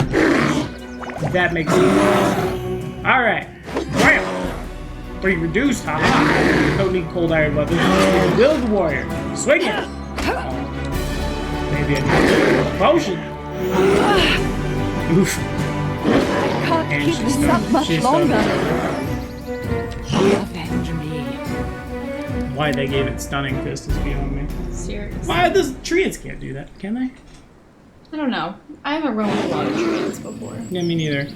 That makes sense. Alright. Wow. Pretty reduced, haha. Don't need cold iron weapons. Need a willed warrior. Swing it! Oh. Maybe I need a potion. Oof. I can't And keep she's this up much she's longer. stunned. Avenge me. Why they gave it stunning fist is beyond me. Seriously. Why the treants can't do that, can they? I don't know. I haven't run with a lot of treants before. Yeah, me neither.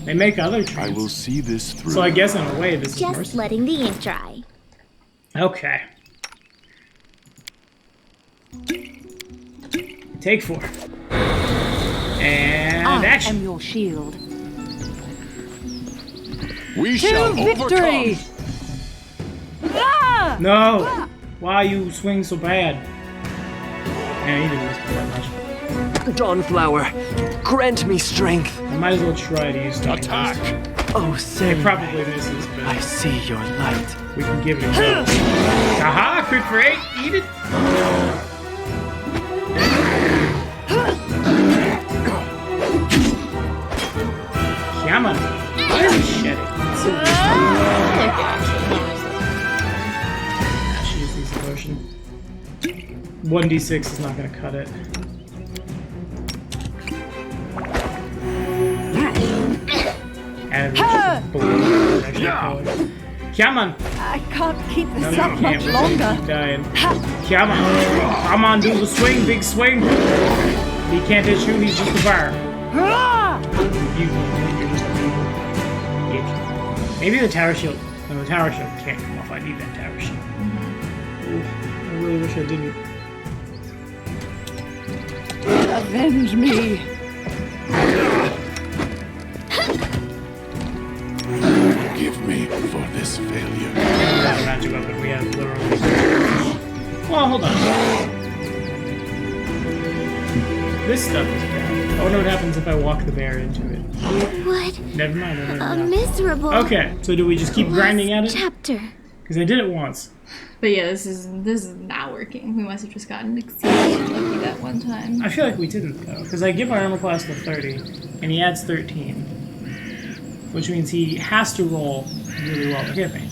They make other treants. I will see this through. So I guess in a way this is Just merciful. letting the ink dry. Okay. Take 4. And I am action. your shield. We To shall victory! overcome. Ah! No! Why you swing so bad? Yeah, he didn't miss by that much. Dawnflower, grant me strength. I might as well try to use stunning Attack! fist. Oh, It Sarenrae, probably misses, I but see your light. we can give it a go. Aha! Crit for 8! Eat it! Come on! Why is he shedding? She just needs a potion. 1d6 is not gonna cut it. And it's just blue. Actually, color. Come on! I can't keep No, this no, up you can't. much We're gonna longer. keep dying. Come on! Come on, do the swing, big swing! He can't hit you, he's just a bar. Ah! You're just a people. Ick. Maybe the tower shield. No, the tower shield can't come off. I need that tower shield. Ooh, I really wish I didn't. Avenge me. Forgive me for this failure. Not a magic weapon. We have literally. Well, hold on. This stuff is bad. I wonder what happens if I walk the bear into it. What Never mind. a Never mind. miserable Okay, so do we just keep grinding at last it? chapter. Because I did it once. But yeah, this is not working. We must have just gotten exceedingly lucky that one time. I feel like we didn't though, because I give my armor class to 30, and he adds 13, which means he has to roll really well to hit me.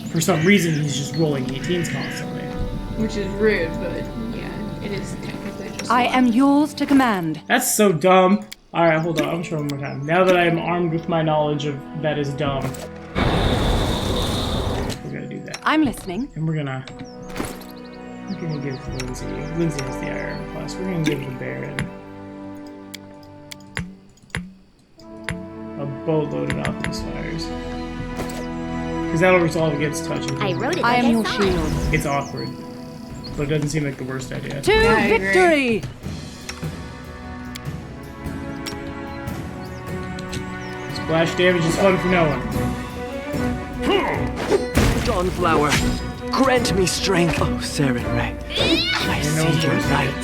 For some reason, he's just rolling 18s constantly. Which is rude, but yeah, it is technically just I luck. am yours to command. That's so dumb. All right, hold on. I'm sure one more time. Now that I am armed with my knowledge of that is dumb, we're gonna do that, I'm listening. and we're gonna give Lindsay. Lindsay has the armor class. We're gonna give the Baron a boatload of alchemist fires. Because that'll resolve against touch. I wrote it I like am your saw it. shield. It's awkward, but it doesn't seem like the worst idea. To I agree. victory! Splash damage is fun for no one. Dawnflower, grant me strength. Oh, Sarenrae, I know see your worse. light.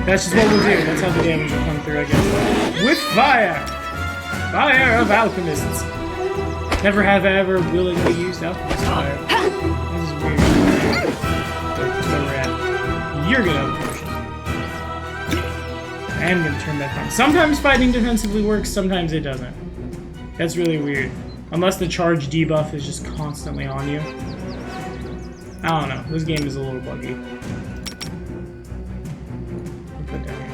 That's just what we'll do. That's how the damage will come through, I guess. With fire! Fire of alchemists! Never have I ever willingly used alchemist fire. This is weird. But that's where we're at. You're gonna have a potion. I am gonna turn back on. Sometimes fighting defensively works, sometimes it doesn't. That's really weird. Unless the charge debuff is just constantly on you. I don't know. This game is a little buggy. Put that here.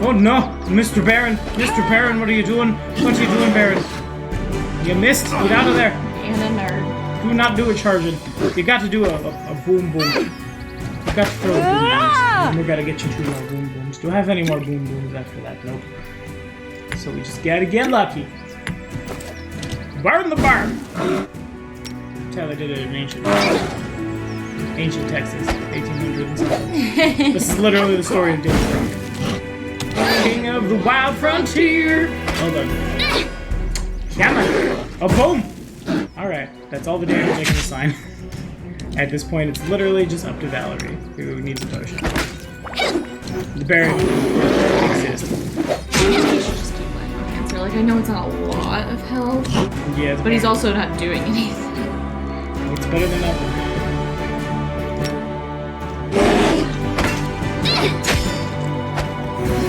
Oh no! Mr. Baron! Mr. Baron, what are you doing? What are you doing, Baron? You missed! Get out of there! And a nerd. Do not do a charging. You got to do a boom boom. You got to throw boom booms. And we gotta get you 2 more boom booms. Do I have any more boom booms after that? Nope. So we just gotta get lucky. Burn the barn! That's how they did it in ancient Texas, 1800s. This is literally the story of David Crockett. King of the wild frontier! Hold on. Come on! A boom! Alright, that's all the damage I can assign. At this point, it's literally just up to Valerie, who needs a potion. The Baron exists. He should just keep letting him answer. Like, I know it's not a lot of health, Yeah, but he's also not doing anything. It's better than nothing.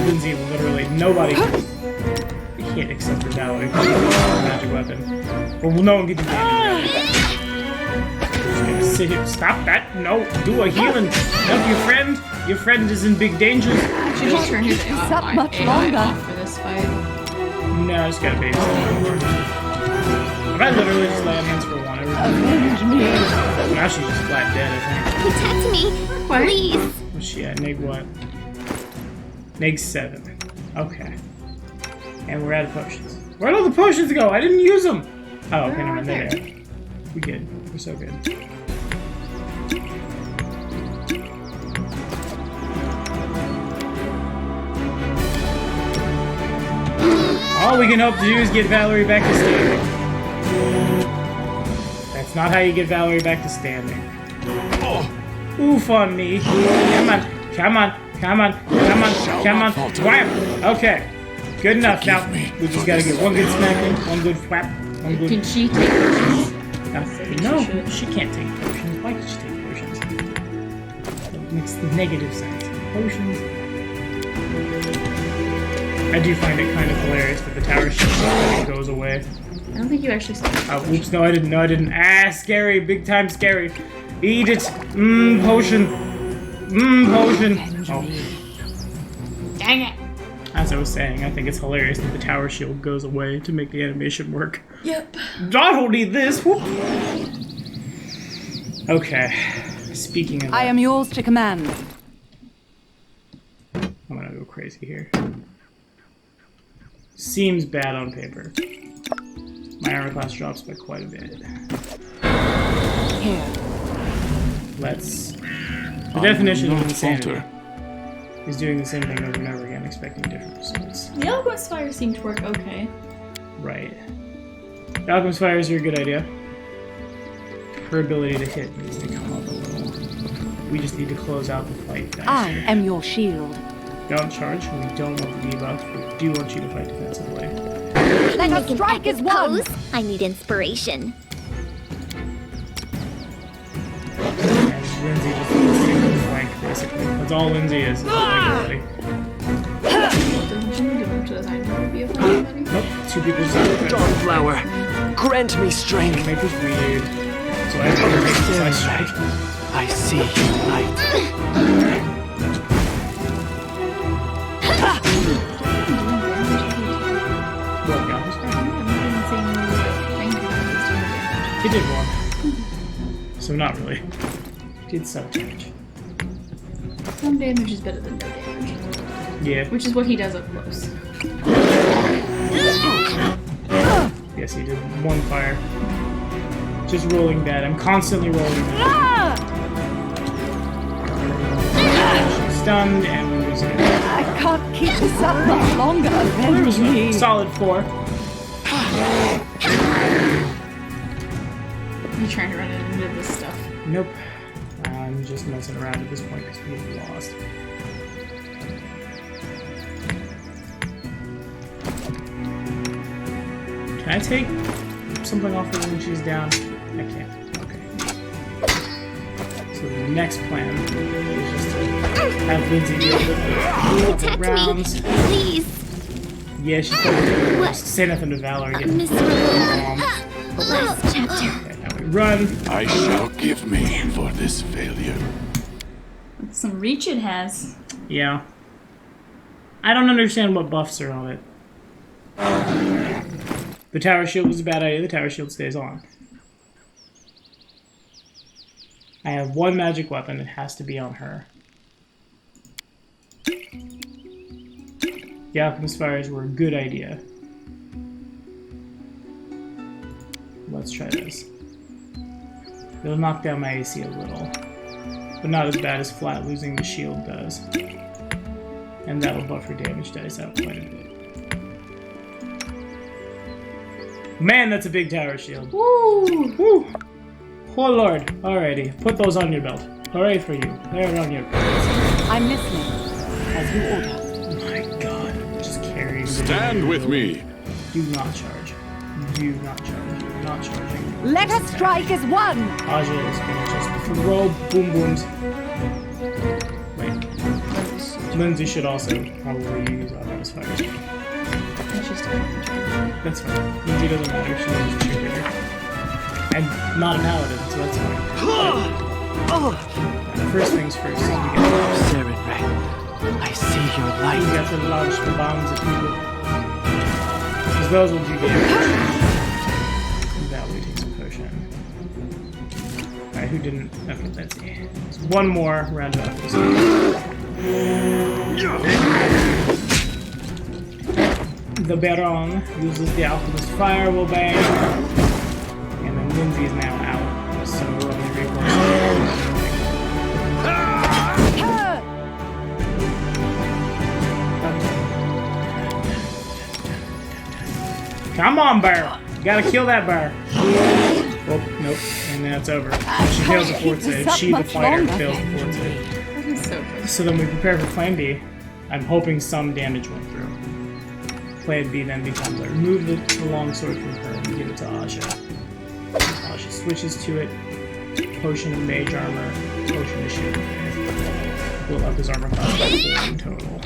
Lindsay, literally nobody. hit except for Valerie. Magic weapon. Well, no one can do damage. Just gonna sit here. Stop that! No, do a healing. Help your friend. Your friend is in big danger. Should just turn his That much AI longer. off for this fight. No, I just gotta babysit more. If I literally just lay on hands for one, Avenge me. now she's just flat dead, I Protect me, please. think. What's she at? Neg what? Neg 7. Okay. And we're out of potions. Where'd all the potions go? I didn't use them! Oh, okay, never mind. They're there. We good. We're so good. All we can hope to do is get Valerie back to standing. That's not how you get Valerie back to standing. Oof on me. Come on. Come on. Come on. Come on. Come on. Wham! Okay. Good enough. Now, we just gotta get one good smack in, one good whap, one good... Can she take potions? No, she can't take potions. Why could she take potions? That makes the negative sense. Potions... I do find it kind of hilarious that the tower shield goes away. I don't think you actually saw it. Oh, oops, no, I didn't. No, I didn't. Ah, scary. Big time scary. Eat it. Mmm, potion. Mmm, potion. Oh. Dang it. As I was saying, I think it's hilarious that the tower shield goes away to make the animation work. Yep. I don't need this. Whoop. Okay. Speaking of that, I am yours to command. I'm gonna go crazy here. Seems bad on paper. My armor class drops by quite a bit. Here. Let's... The definition of not insanity falter. is doing the same thing over and over again, expecting different results. The Eloquence Fire seemed to work okay. Right. Alchemist fires are a good idea. Her ability to hit needs to come up a little. We just need to close out the fight I faster. am your shield. Don't charge, we don't want the debuff. We do want you to fight defensively. Let us Make an strike as epic one. pose. I need inspiration. And Lindsay just sticks with flank, basically. That's all Lindsay is a flank ability. Doesn't she do much of the time to be a flank ability? Nope, two people just have to Dawnflower, grant me strength. Kingmaker's weird. So I have to make this ice strike. I see light. What, got this one? He did one. So not really. Did some damage. Some damage is better than no damage. Yeah. Which is what he does up close. Yes, he did one fire. Just rolling bad. I'm constantly rolling bad. She's stunned and we're losing it. I can't keep this up much longer. Avenge me. Solid 4. I'm trying to run into this stuff. Nope. I'm just messing around at this point because we've lost. Can I take something off her when she's down? I can't. Okay. So the next plan is just to have Lindsay deal with Protect rounds. me, please. Yeah, she's probably What? say nothing to Valerie. Get Miserable. calm. The last chapter. Okay, now we run. I shall give me for this failure. Some reach it has. Yeah. I don't understand what buffs are on it. The tower shield was a bad idea. The tower shield stays on. I have one magic weapon. It has to be on her. The Alchemist Fires were a good idea. Let's try this. It'll knock down my AC a little. But not as bad as flat losing the shield does. And that'll buff her damage dice out quite a bit. Man, that's a big tower shield. Woo! Woo! Oh lord. Alrighty, put those on your belt. Hooray for you. They're on your belt. I'm listening. As you order. Oh my god. Just carrying the Stand with me. Do not charge. Do not charge. You're not charging. Let us strike as one. Aja is gonna just throw boom booms. Wait. Lindsay should also probably use Alchemist Fire. It's just That's fine. Lindsay doesn't matter. She's just a cheerleader. And not a paladin, so that's fine. First things first. You Sarenrae, I see your light. have to launch the bombs at people. Because those will do damage. Valley takes a potion. Alright, who didn't? Okay, that's me. So one more round of this. The Baron uses the Alchemist Fireball Bang. And then Lindsay's now out. So we'll only reinforce Come on, bear! You gotta kill that bear! Oh, nope. And that's over. She fails the fourth save. She, the fighter, fails the fourth save. So then we prepare for Plan B. I'm hoping some damage went through. Plan B then becomes I remove the longsword from her and give it to Asha. Asha switches to it. Potion of mage armor. Potion of shield. We'll up his armor class by 4 in total.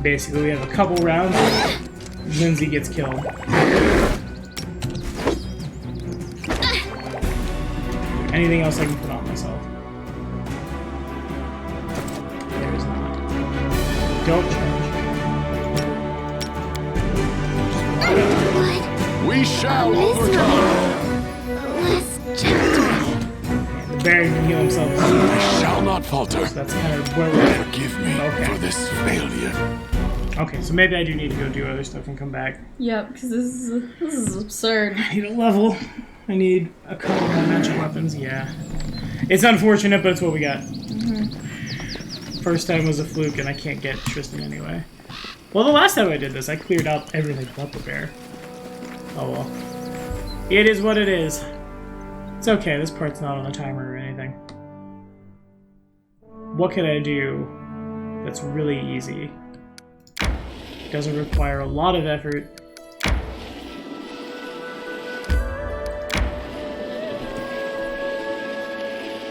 Basically, we have a couple rounds. Lindsay gets killed. Anything else I can put on myself? There is not. Don't charge. We shall overcome. Less gentle. The bear can heal himself. I shall not falter. So that's kind of where we're at. Forgive me for this failure. Okay, so maybe I do need to go do other stuff and come back. Yep, because this is absurd. I need a level. I need a couple of magic weapons. Yeah. It's unfortunate, but it's what we got. First time was a fluke, and I can't get Tristan anyway. Well, the last time I did this, I cleared out everything but the bear. Oh well. It is what it is. It's okay, this part's not on a timer or anything. What can I do that's really easy? Doesn't require a lot of effort.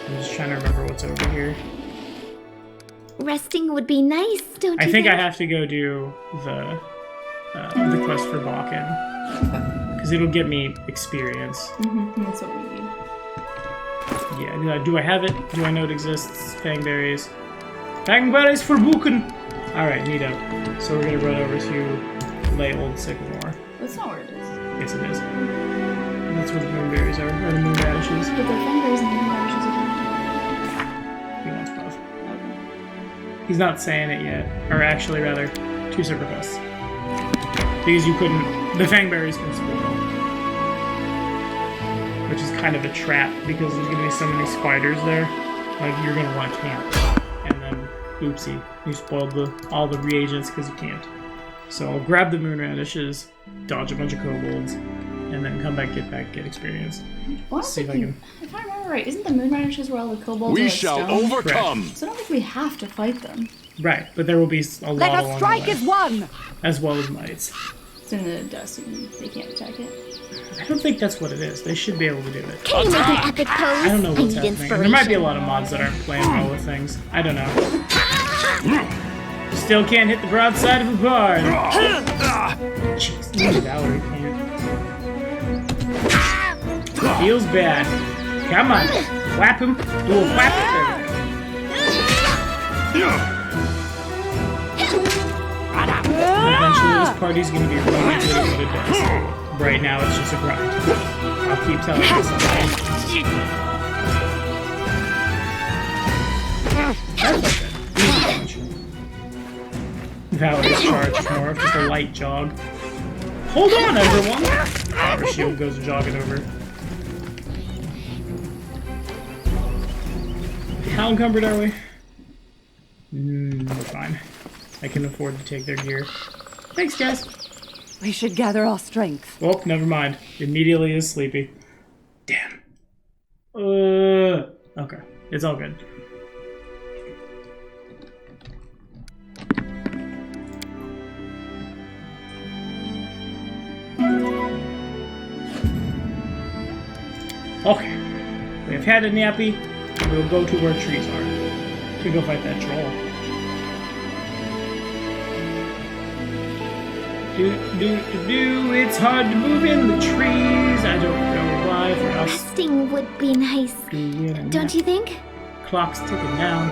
I'm just trying to remember what's over here. Resting would be nice, don't you I think I think? have to go do the quest for Balkan. Because it'll get me experience. That's what we need. Yeah, do I have it? Do I know it exists? Fangberries. Fangberries for Balkan! Alright, neato. So we're gonna run over to Lay Old Sycamore. That's not where it is. Yes, it is. That's where the moonberries are, or the moon radishes. But the fingers and the radishes He wants both. He's not saying it yet. Or actually, rather, 2 separate quests. Because you couldn't... The fangberries can spoil. Which is kind of a trap, because there's gonna be so many spiders there. Like, you're gonna want to camp. And then, oopsie, you spoiled all the reagents because you can't. So I'll grab the moon radishes, dodge a bunch of kobolds, and then come back, get experience. Well, See if I can... If I remember right, isn't the moon radishes where all the kobolds are We like shall stone? overcome. So I don't think we have to fight them. Right, but there will be a lot Let us along strike the way, as one! as well as mites. It's in the dust and they can't attack it. I don't think that's what it is. They should be able to do it. Can you make an epic pose? I don't know what's need happening. And there might be a inspiration. lot of mods that aren't playing well with things. I don't know. Still can't hit the broadside of a bard. Jeez, even Valerie can't. Feels bad. Come on. Whap him. Do a whap. Eventually this party's gonna be really good at what it does. Right now it's just a grind. I'll keep telling you something. Valerie's charge is more of just a light jog. Hold on, everyone! Her shield goes jogging over. How encumbered are we? We're fine. I can afford to take their gear. Thanks, guys. We should gather our strength. Oh, never mind. Immediately is sleepy. Damn. Okay. It's all good. Okay. We have had a nappy. We'll go to where trees are. To go fight that troll. It's hard to move in the trees. I don't know why. For us, Resting would be nice. Don't you think? Clock's ticking down.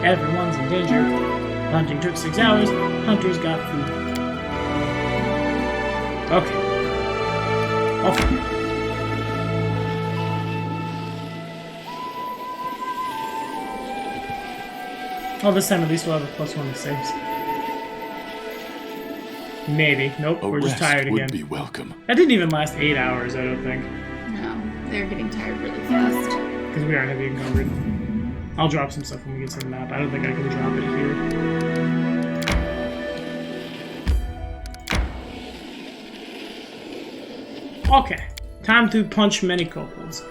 Everyone's in danger. Hunting took 6 hours. Hunters got food. Okay. Off. Oh, this time at least we'll have a +1 to saves. Maybe. Nope, we're just tired again. Would be welcome. That didn't even last 8 hours, I don't think. No, they're getting tired really fast. Because we are heavy encumbered. I'll drop some stuff when we get to the map. I don't think I can drop it here. Okay. Time to punch many kobolds.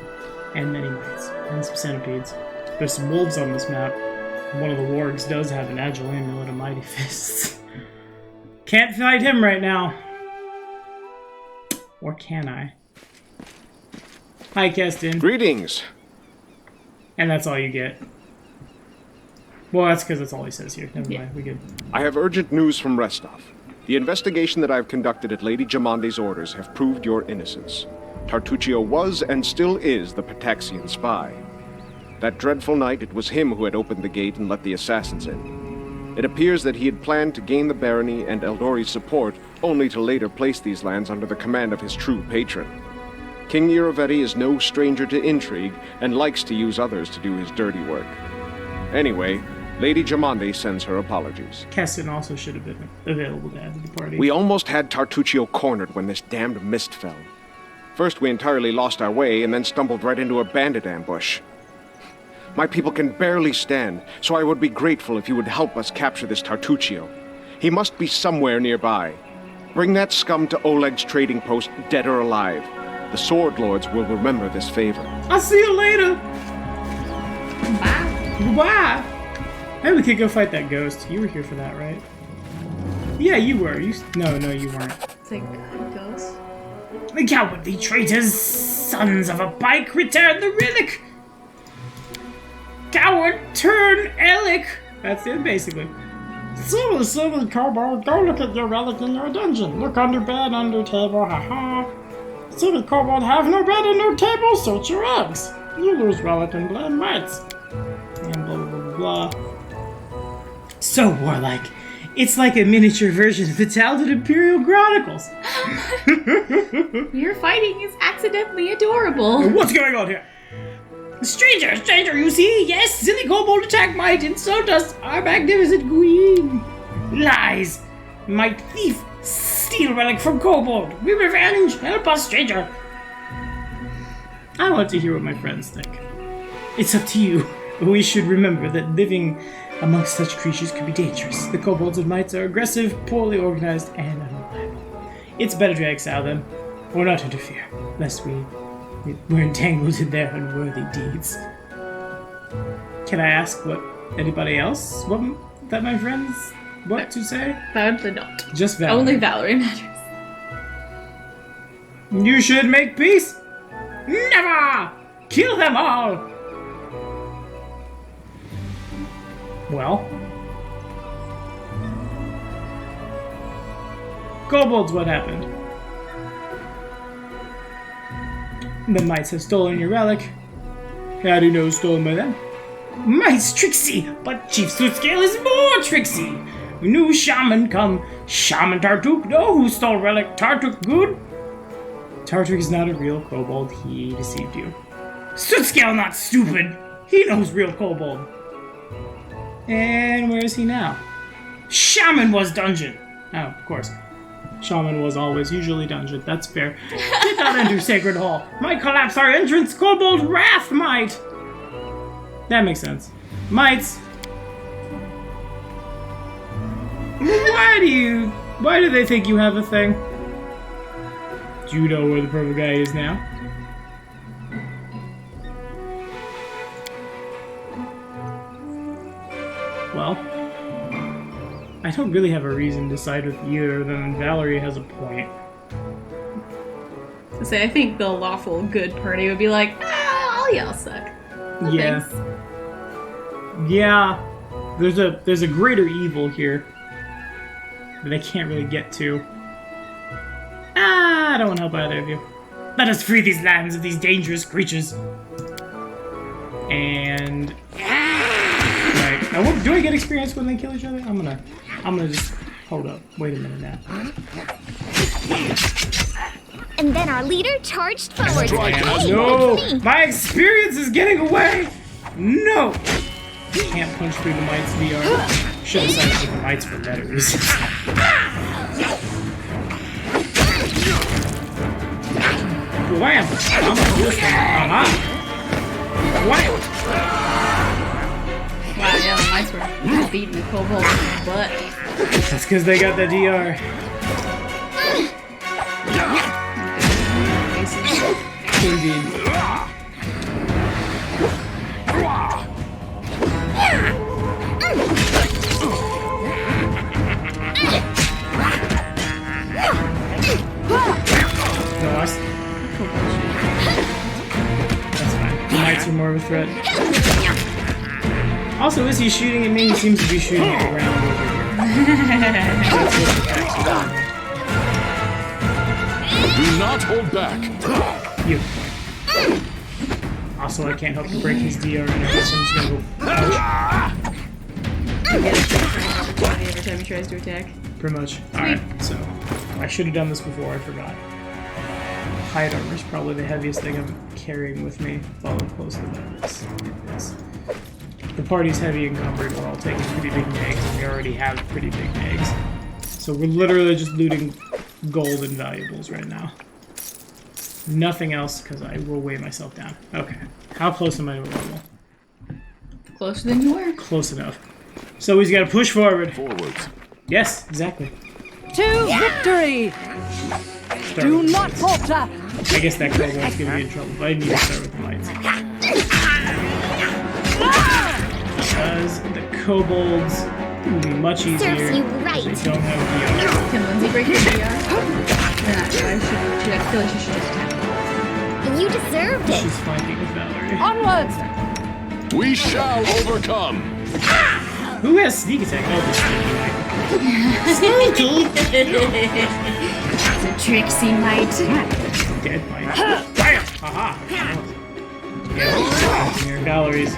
And many mites. And some centipedes. There's some wolves on this map. One of the wargs does have an agile amulet of mighty fists. Can't fight him right now. Or can I? Hi, Keston. Greetings. And that's all you get. Well, that's because that's all he says here. Never mind, we good. I have urgent news from Restov. The investigation that I have conducted at Lady Jamande's orders have proved your innocence. Tartuccio was and still is the Pataxian spy. That dreadful night, it was him who had opened the gate and let the assassins in. It appears that he had planned to gain the barony and Eldori's support, only to later place these lands under the command of his true patron. King Iravetti is no stranger to intrigue, and likes to use others to do his dirty work. Anyway, Lady Jamande sends her apologies. Keston also should have been available to add to the party. We almost had Tartuccio cornered when this damned mist fell. First we entirely lost our way, and then stumbled right into a bandit ambush. My people can barely stand, so I would be grateful if you would help us capture this Tartuccio. He must be somewhere nearby. Bring that scum to Oleg's trading post, dead or alive. The Sword Lords will remember this favor. I'll see you later! Bye. Bye! Maybe we could go fight that ghost. You were here for that, right? Yeah, you were. No, you weren't. It's like ghost. The cowardly traitors! Sons of a bike, return the relic! Coward, turn Alec! That's it, basically. Silly kobold, go look at your relic in your dungeon. Look under bed, under table, haha. Silly kobold, have no bed and no table, search your eggs. You lose relic and blame mites. And blah blah blah. So warlike. It's like a miniature version of the talented Imperial Chronicles. Your fighting is accidentally adorable. What's going on here? Stranger, you see? Yes, silly kobold attack might insult us, our magnificent queen. Lies. Might thief, steal relic from kobold. We revenge. Help us, stranger. I want to hear what my friends think. It's up to you. We should remember that living amongst such creatures could be dangerous. The kobolds and mites are aggressive, poorly organized, and unreliable. It's better to exile them, or not interfere, lest we're entangled in their unworthy deeds. Can I ask what anybody else that my friends want to say? Apparently not. Just Valerie. Only Valerie matters. You should make peace? Never! Kill them all! Well. Kobolds, what happened? The mites have stolen your relic. How do you know it was stolen by them? Mites tricksy, but Chief Sootscale is more tricksy. New shaman come. Shaman Tartuk know who stole relic. Tartuk good? Tartuk is not a real kobold. He deceived you. Sootscale not stupid. He knows real kobold. And where is he now? Shaman was dungeon. Oh, of course. Shaman was always usually dungeon. That's fair. Did not enter Sacred Hall. Might collapse our entrance. Kobold wrath might. That makes sense. Mites. Why do they think you have a thing? Do you know where the purple guy is now? Well, I don't really have a reason to side with either of them, and Valerie has a point. I say, I think the lawful good party would be like, all y'all suck. No yeah. thanks. Yeah. There's a greater evil here that I can't really get to. I don't want to help either of you. Let us free these lands of these dangerous creatures. And right, now do I get experience when they kill each other? I'm gonna just hold up. Wait a minute now. And then our leader charged forward. No, my experience is getting away. No, can't punch through the Mites VR. Should have signed with the Mites for letters. Wham! I'm gonna do this thing. Wham! Wow, yeah, the mice were beating the kobold butt. That's because they got the DR. Indeed. Nice. That's fine. The Mites are more of a threat. Also, is he shooting at me? He seems to be shooting at the ground over here. Do not hold back. You. Also, I can't help but break his DR and everything, so I'm just gonna go punch. Every time he tries to attack. Pretty much. Alright, so I should have done this before, I forgot. Hide armor is probably the heaviest thing I'm carrying with me. Follow closely by this. The party's heavy encumbered, we're all taking pretty big nags, and we already have pretty big nags. So we're literally just looting gold and valuables right now. Nothing else, because I will weigh myself down. Okay. How close am I to a level? Closer than you were. Close enough. So he's got to push forward. Forwards. Yes, exactly. To victory! Do not falter! I guess that kobold's gonna be in trouble, but I need to start with the lights. Because the kobolds will be much easier. Serves you right. They don't have VR. Can Lindsay break the VR? I feel like she should just attack. You deserved it. She's flanking with Valerie. Onwards! We shall overcome. Who has sneak attack? Oh, the sneaky. Sneaky! It's a tricksy mite. Dead mite. Bam! Haha! Yeah, here, Valerie's.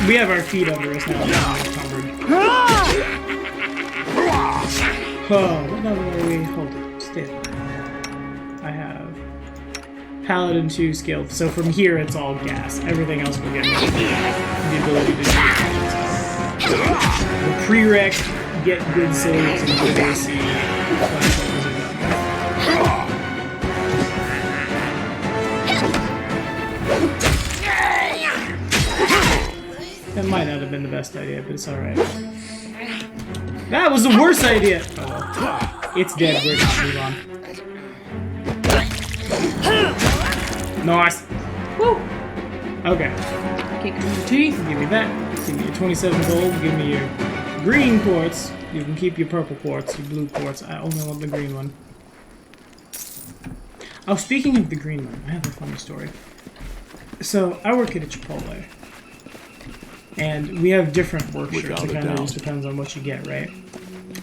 We have our feet under us now. Encumbered. Oh, what level are we? Hold on. Stay. I have Paladin 2 skill. So from here, it's all gas. Everything else will get the ability to do it. The prereq, get good saves and good AC. That might not have been the best idea, but it's alright. That was the worst idea! Oh well. It's dead, we're gonna move on. Nice! Woo! Okay. Kick in the teeth. Give me that. Give me your 27 gold. Give me your green quartz. You can keep your purple quartz, your blue quartz. I only want the green one. Oh, speaking of the green one, I have a funny story. So, I work at a Chipotle. And we have different work shirts. It kind of just depends on what you get, right?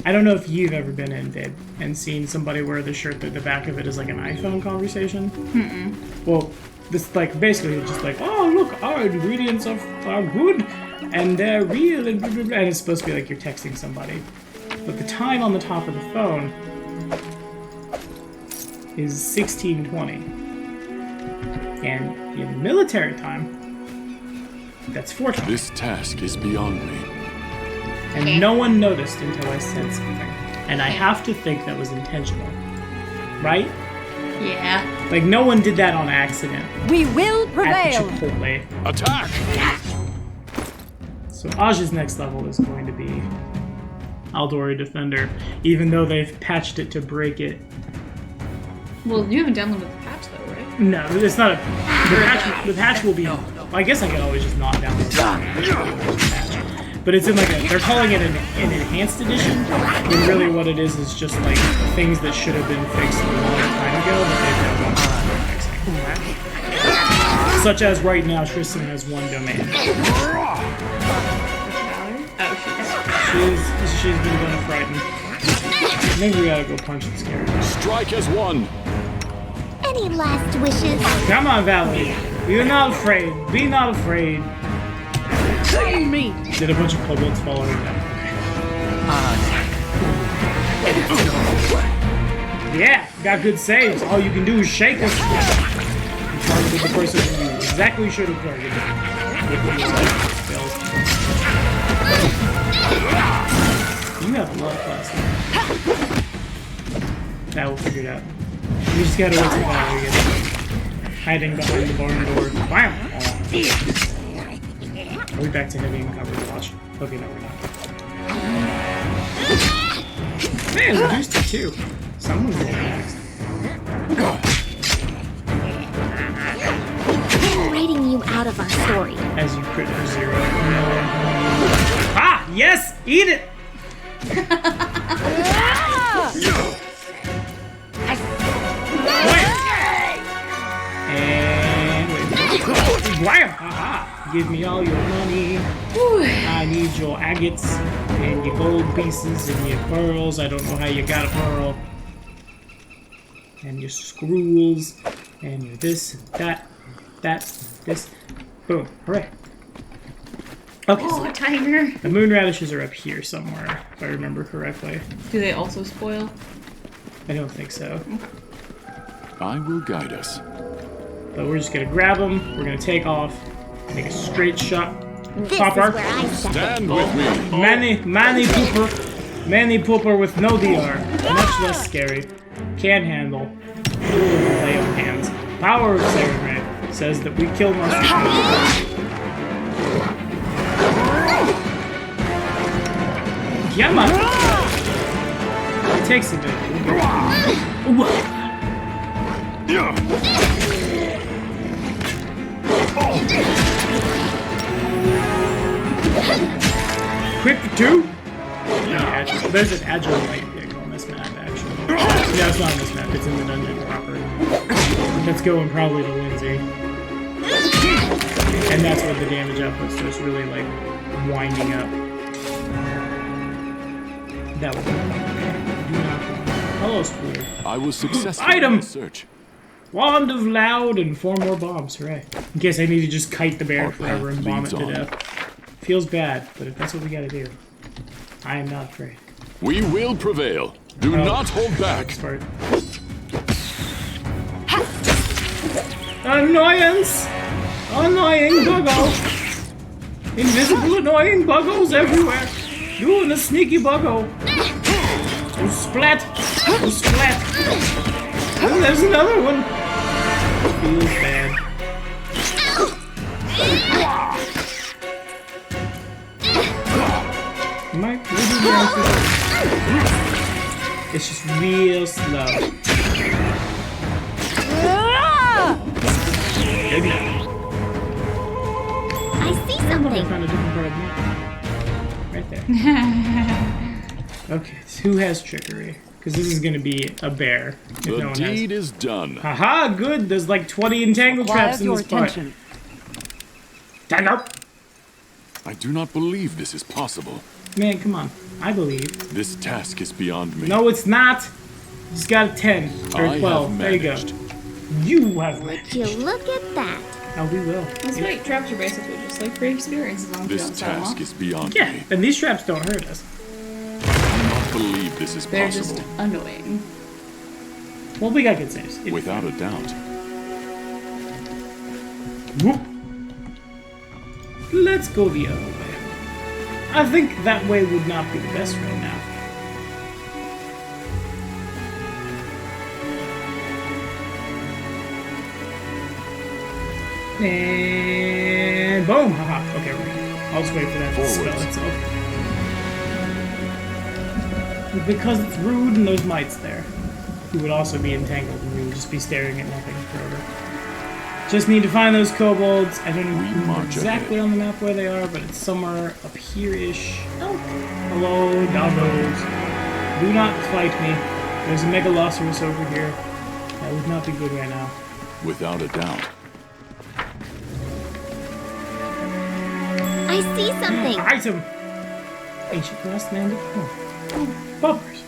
I don't know if you've ever been in, babe, and seen somebody wear the shirt that the back of it is like an iPhone conversation. Well, this like basically just like, oh look, our ingredients are good and they're real and blah, blah, blah. And it's supposed to be like you're texting somebody. But the time on the top of the phone is 16:20. And in military time, that's 4:20. This task is beyond me. And no one noticed until I said something. And I have to think that was intentional. Right? Yeah. Like, no one did that on accident. We will At prevail! the Chipotle. Attack! So Aj's next level is going to be Aldori Defender, even though they've patched it to break it. Well, you haven't downloaded the patch though, right? No, it's not a... The patch will be... Well, I guess I could always just not download the patch. But it's in like a... They're calling it an enhanced edition, when really what it is just like things that should have been fixed a long time ago, but they've no longer fixing. Such as right now, Tristan has one domain. She's been gonna frighten. Maybe we gotta go punch this character. Strike as one. Any last wishes? Come on, Valerie. You're not afraid. Be not afraid. Me. Did a bunch of kobolds fall over them? Yeah, got good saves. All you can do is shake us. You targeted the person you exactly should have targeted. You have a lot of class. That will figure it out. We just gotta wait till Valerie gets hiding behind the barn door. Wham! Are we back to heavy and cover the watch? Okay, no, we're not. Man, reduced to 2. Someone's going next. I'm writing you out of our story. As you crit for 0. No. Ah! Yes! Eat it! And wait. Wham! Aha! Give me all your money. I need your agates and your gold pieces and your pearls. I don't know how you got a pearl. And your scrolls and your this, that, this. Boom. Hooray. Okay, so timer. the moon radishes are up here somewhere, if I remember correctly. Do they also spoil? I don't think so. I will guide us. But we're just gonna grab them, we're gonna take off, make a straight shot. This Popper. is where I step in. Stand with me. Manny pooper with no DR. Much less scary. Can handle. Lay on hands. Power of Siren Ray says that we kill monsters. Yeah, man. It takes a bit. Quick for 2. There's an agile light pick on this map, actually. Yeah, it's not on this map. It's in the dungeon proper. That's going probably to Lindsay. And that's where the damage output starts really, like, winding up. That would be Hello, Squealer. I was successful Item! in the search. Wand of Loud and 4 more bombs. Hooray. In case I need to just kite the bear Our forever and path bomb it leads to on. death. Feels bad, but if that's what we gotta do, I am not afraid. We will prevail. Do not hold back. Start. Annoyance! Annoying buggo! Invisible annoying buggos everywhere! You and a sneaky buggo! Oh, splat! Oh, splat! And there's another one! Feels bad. Am I really down for this? It's just real slow. Maybe. I see I something. found a different part of the map. Right there. Okay, so who has trickery? Because this is going to be a bear. If The no one deed has. is done. Haha, good. There's like 20 entangle traps Quiet in your this part. attention. Tangle! I do not believe this is possible. Man, come on. I believe. This task is beyond me. No, it's not. You just got a 10 or I 12. have There you go. managed. You have Would managed. you look at that? Oh, we will. That's right, traps are basically just like free experience as long as you This don't sell them task off. is beyond Yeah, me. and these traps don't hurt us. I do not believe this is They're possible. just annoying. Well, we got good saves. Without a doubt. Whoop. Let's go the other way. I think that way would not be the best right now. And boom! Haha. Okay, we're good. I'll just wait for that to spell Forwards. itself. Because it's rude and there's mites there, who would also be entangled and we would just be staring at nothing forever. Just need to find those kobolds. I don't know march exactly ahead. on the map where they are, but it's somewhere up here-ish. Oh, hello, doggos. Do not fight me. There's a megalosaurus over here. That would not be good right now. Without a doubt. I see something. Item! Ancient grassland of home. Bumpers.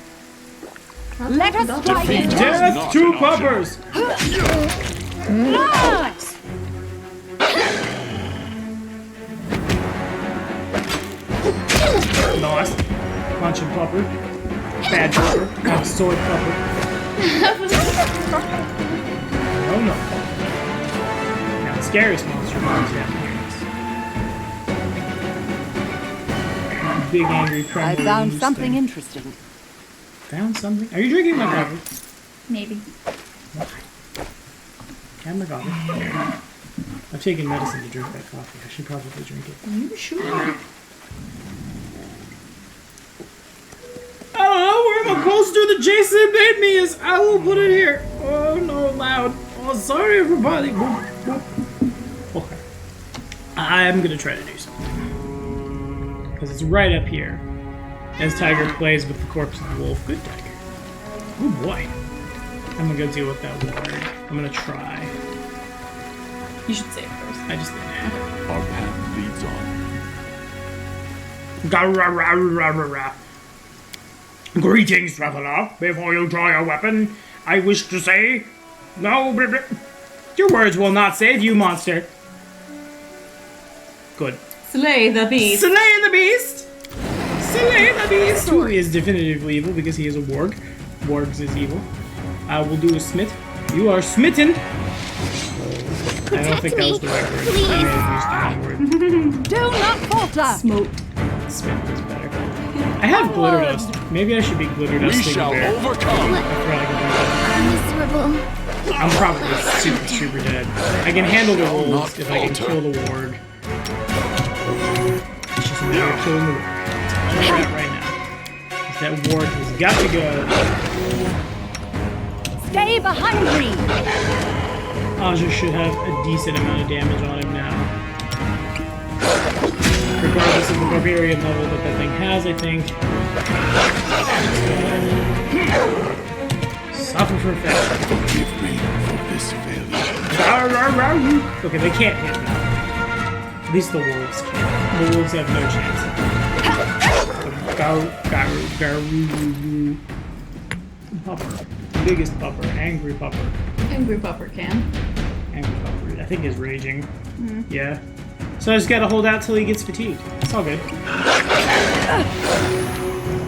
Let us strike as one. Death not to an puppers! Lost. Punching pupper. Bad pupper. Got a sword pupper. Oh no. Now the scariest monster moves down here. Big angry I crumbling. found something interesting. Found something? Are you drinking my coffee? Maybe. Have my coffee. I've taken medicine to drink that coffee. I should probably drink it. You sure? I don't know where my poster that Jason made me is. I will put it here. Oh no, loud. Oh, sorry everybody. Boop, boop. Okay. I'm gonna try to do something. Because it's right up here. As Tiger plays with the corpse of the wolf. Good Tiger. Oh boy. I'm gonna go deal with that ward. I'm gonna try. You should say it first. I just did. Our path leads on. Ga-ra-ra-ra-ra-ra. Greetings, traveler. Before you draw your weapon, I wish to say... No, blah, blah. Your words will not save you, monster. Good. Slay the beast. Slay the beast! Slay the beast! Who is definitively evil because he is a warg. Wargs is evil. I will do a smith. You are smitten! I don't think that was the right word. I may have used the wrong word. Do not falter. Smoke. Smith is better. I have glitter dust. Maybe I should be glitter dust. We shall overcome. Miserable. I'm probably super dead. I can handle the wolves if I can kill the ward. It's just a matter of killing the ward. That's where I'm at right now. 'Cause that ward has got to go. Stay behind me. Aja should have a decent amount of damage on him now. Regardless of the barbarian level that that thing has, I think. Suffer for failure. Forgive me for this failure. Okay, they can't hit me. At least the wolves can. The wolves have no chance. Pupper. Biggest pupper. Angry pupper. Angry pupper can. Angry pupper. I think is raging. Yeah. So I just gotta hold out till he gets fatigued. It's all good.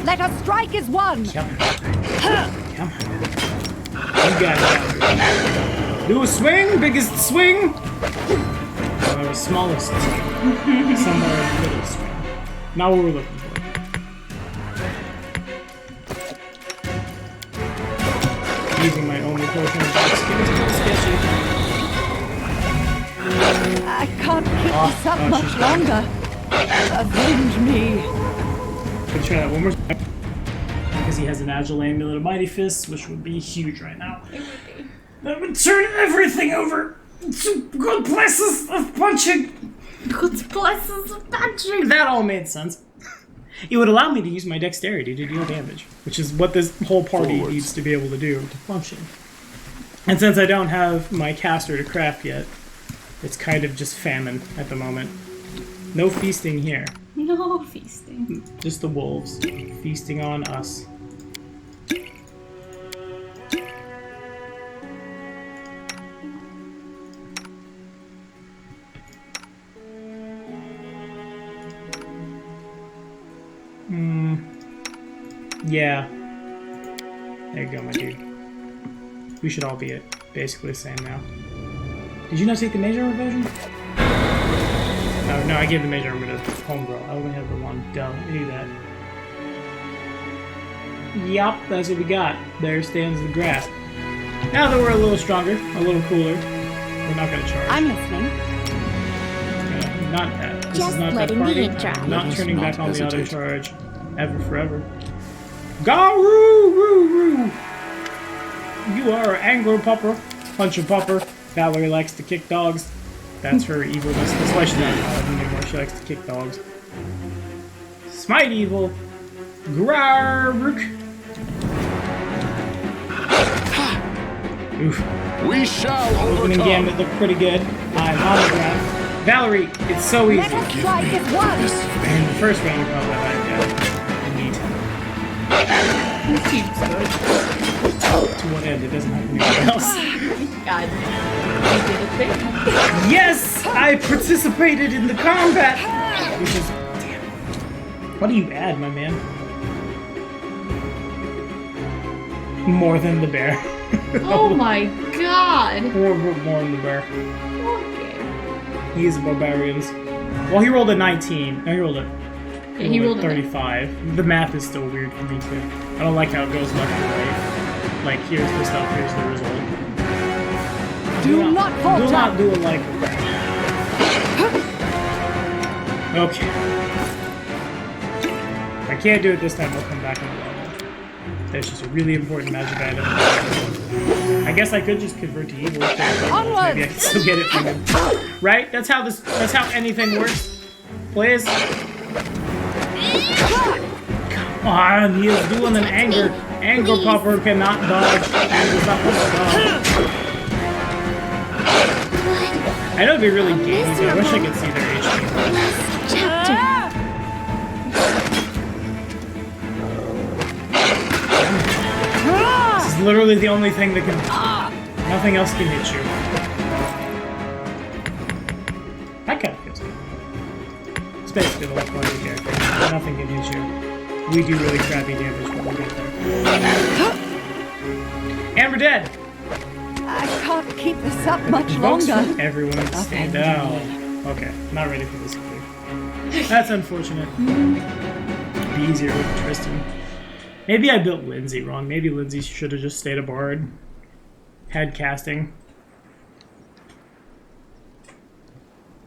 Let us strike as one. Come on. Come on. You got it. Do a swing, biggest swing. Or smallest swing. Somewhere in the middle swing. Not what we're looking for. Using my only potion of dark skin is a little sketchy. I can't keep this up much longer. Avenge me. Let's try that one more time. Because he has an agile amulet of mighty fists, which would be huge right now. It would be. That would turn everything over to good places of punching. Good places of punching. That all made sense. It would allow me to use my dexterity to deal damage, which is what this whole party needs to be able to do to function. And since I don't have my caster to craft yet, it's kind of just famine at the moment. No feasting here. No feasting. Just the wolves feasting on us. Yeah. There you go, my dude. We should all be basically the same now. Did you not take the Mage Armor version? No, I gave the Mage Armor to Homegirl. I only have the one. Duh, I knew that. Yup, that's what we got. There stands the grasp. Now that we're a little stronger, a little cooler, we're not gonna charge. I'm listening. Not that. This Just is not that letting the party. ink dry. I'm not Let us turning not back on the auto hesitate. charge. Ever forever. Garoo! You are an angler pupper. Punch a pupper. Valerie likes to kick dogs. That's her evilness. That's why she's not paladin anymore. She likes to kick dogs. Smite evil. Grark. Oof. We shall Opening overcome. gambit looked pretty good. I'm on the ground. Valerie, it's so easy. Let us strike as one. In the first round, you probably have neat. This seems good. To what end? It doesn't have anything else. God. You did a thing. Yes! I participated in the combat! Which is... Damn. What do you add, my man? More than the bear. Oh my god. More than the bear. Okay. He's a barbarian. Well, he rolled a 19. No, he rolled a... Yeah, he rolled a 35. The math is still weird for me, too. I don't like how it goes left and right. Like, here's the stuff, here's the result. Do not falter. Do not do it like that. Okay. If I can't do it this time, I'll come back and do it. That's just a really important magic item. I guess I could just convert to evil. Maybe I can still get it from him. Right? That's how anything works. Please. Come on, he is doing an anger. Anger popper cannot dodge. Anger's not supposed to dodge. I know it'd be really gamey, but I wish I could see their HP. This is literally the only thing that can... Nothing else can hit you. That kind of feels good. It's basically the whole point of the character. Nothing can hit you. We do really crappy damage when we get there. And we're dead! I can't keep this up much longer. Everyone stay down. Okay, not ready for this either. That's unfortunate. Be easier with Tristan. Maybe I built Lindsay wrong. Maybe Lindsay should have just stayed a bard. Had casting.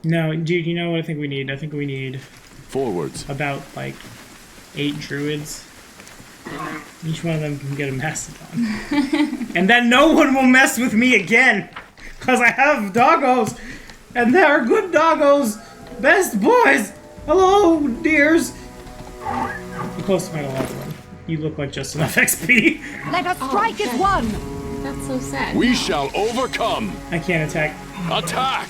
No, dude, you know what I think we need? I think we need... Forwards. About, like, 8 druids. Each one of them can get a mastodon. And then no one will mess with me again! Because I have doggos! And they are good doggos! Best boys! Hello, dears! You're close to my level 1. You look like just enough XP. Let us strike as one! That's so sad. We shall overcome! I can't attack. Attack!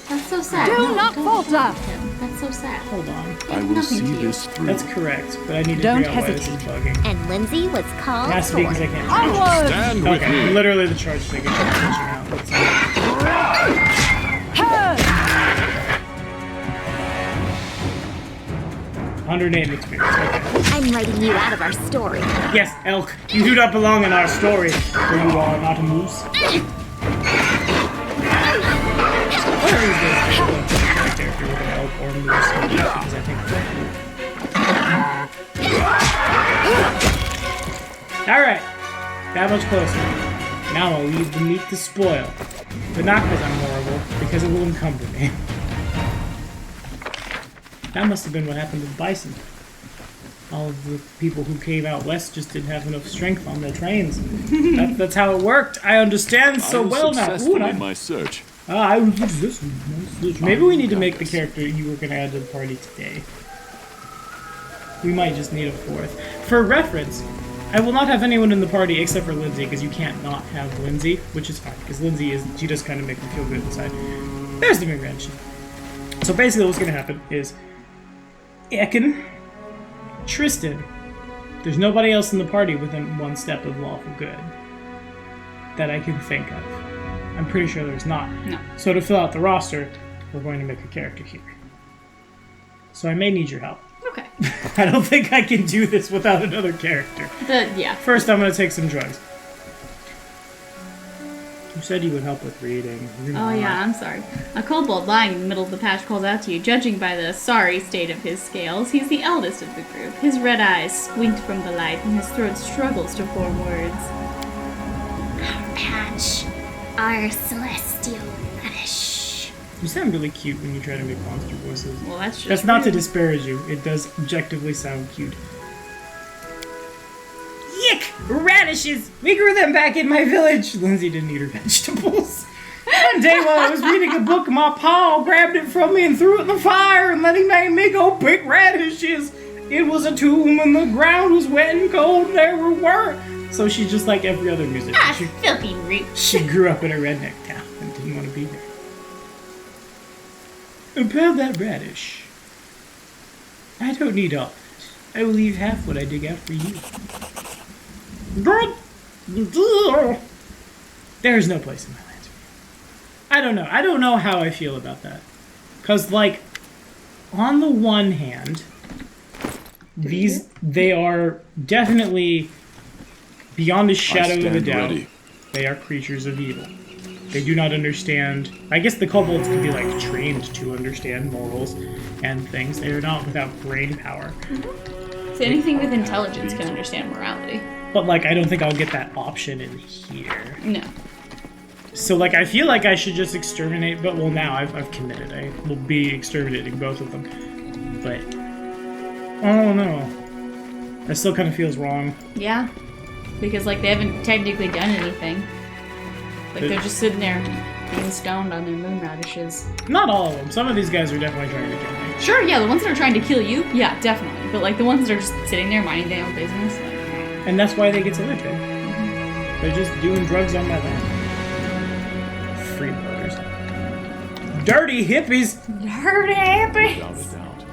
That's so sad. Do No, not don't falter! attack him. That's so sad. Hold on. I will see this through. That's correct, but I need to Don't figure out why this is bugging. And Lindsay was It called has to be because I forward. can't. Onward! Stand with Okay, me. literally the charge thing is just glitching out. Let's see. Turn! 108 experience. Okay. I'm writing you out of our story. Yes, elk, you do not belong in our story, for you are not a moose. What are these days? I don't pick my character with an elk or a moose because I think they're cool. Alright, that much closer. Now I'll leave the meat to spoil. But not because I'm horrible, because it will encumber me. That must have been what happened to the bison. All of the people who came out west just didn't have enough strength on their trains. That's how it worked. I understand so well now. Successful in my search. I was successful in my search. Maybe we need to make the character you were going to add to the party today. We might just need a 4th. For reference, I will not have anyone in the party except for Lindsay, because you can't not have Lindsay, which is fine, because Lindsay she does kind of make me feel good inside. There's the MacLeod. So basically what's going to happen is Ekin, Tristan. There's nobody else in the party within 1 step of lawful good that I can think of. I'm pretty sure there's not. No. So to fill out the roster, we're going to make a character here. So I may need your help. Okay. I don't think I can do this without another character. Yeah. First, I'm going to take some drugs. You said you would help with reading. Oh yeah, I'm sorry. A kobold lying in the middle of the patch calls out to you. Judging by the sorry state of his scales, he's the eldest of the group. His red eyes squint from the light, and his throat struggles to form words. Our patch. Our celestial radish. You sound really cute when you try to make monster voices. Well, that's just That's not to rude. disparage you. It does objectively sound cute. Yick! Radishes! We grew them back in my village! Lindsay didn't eat her vegetables. One day while I was reading a book, my pa grabbed it from me and threw it in the fire, and then he made me go pick radishes. It was a tomb, and the ground was wet and cold, and there were. So she's just like every other musician. Ah, filthy root. She grew up in a redneck town and didn't want to be there. About that radish. I don't need all of it. I will leave half what I dig out for you. There's no place in my lands for you. I don't know. I don't know how I feel about that. Because, like, on the one hand, they are definitely, beyond a shadow of a doubt, they are creatures of evil. They do not understand. I guess the kobolds could be, like, trained to understand morals and things. They are not without brain power. So anything with intelligence can understand morality. But, like, I don't think I'll get that option in here. No. So, like, I feel like I should just exterminate, but, well, now I've committed. I will be exterminating both of them. But, oh no. That still kind of feels wrong. Yeah. Because, like, they haven't technically done anything. Like, they're just sitting there being stoned on their moon radishes. Not all of them. Some of these guys are definitely trying to kill me. Sure, yeah, the ones that are trying to kill you, yeah, definitely. But, like, the ones that are just sitting there minding their own business, like... And that's why they get to live here. They're just doing drugs on my land. Freeloaders. Dirty hippies! Dirty hippies! Without a doubt.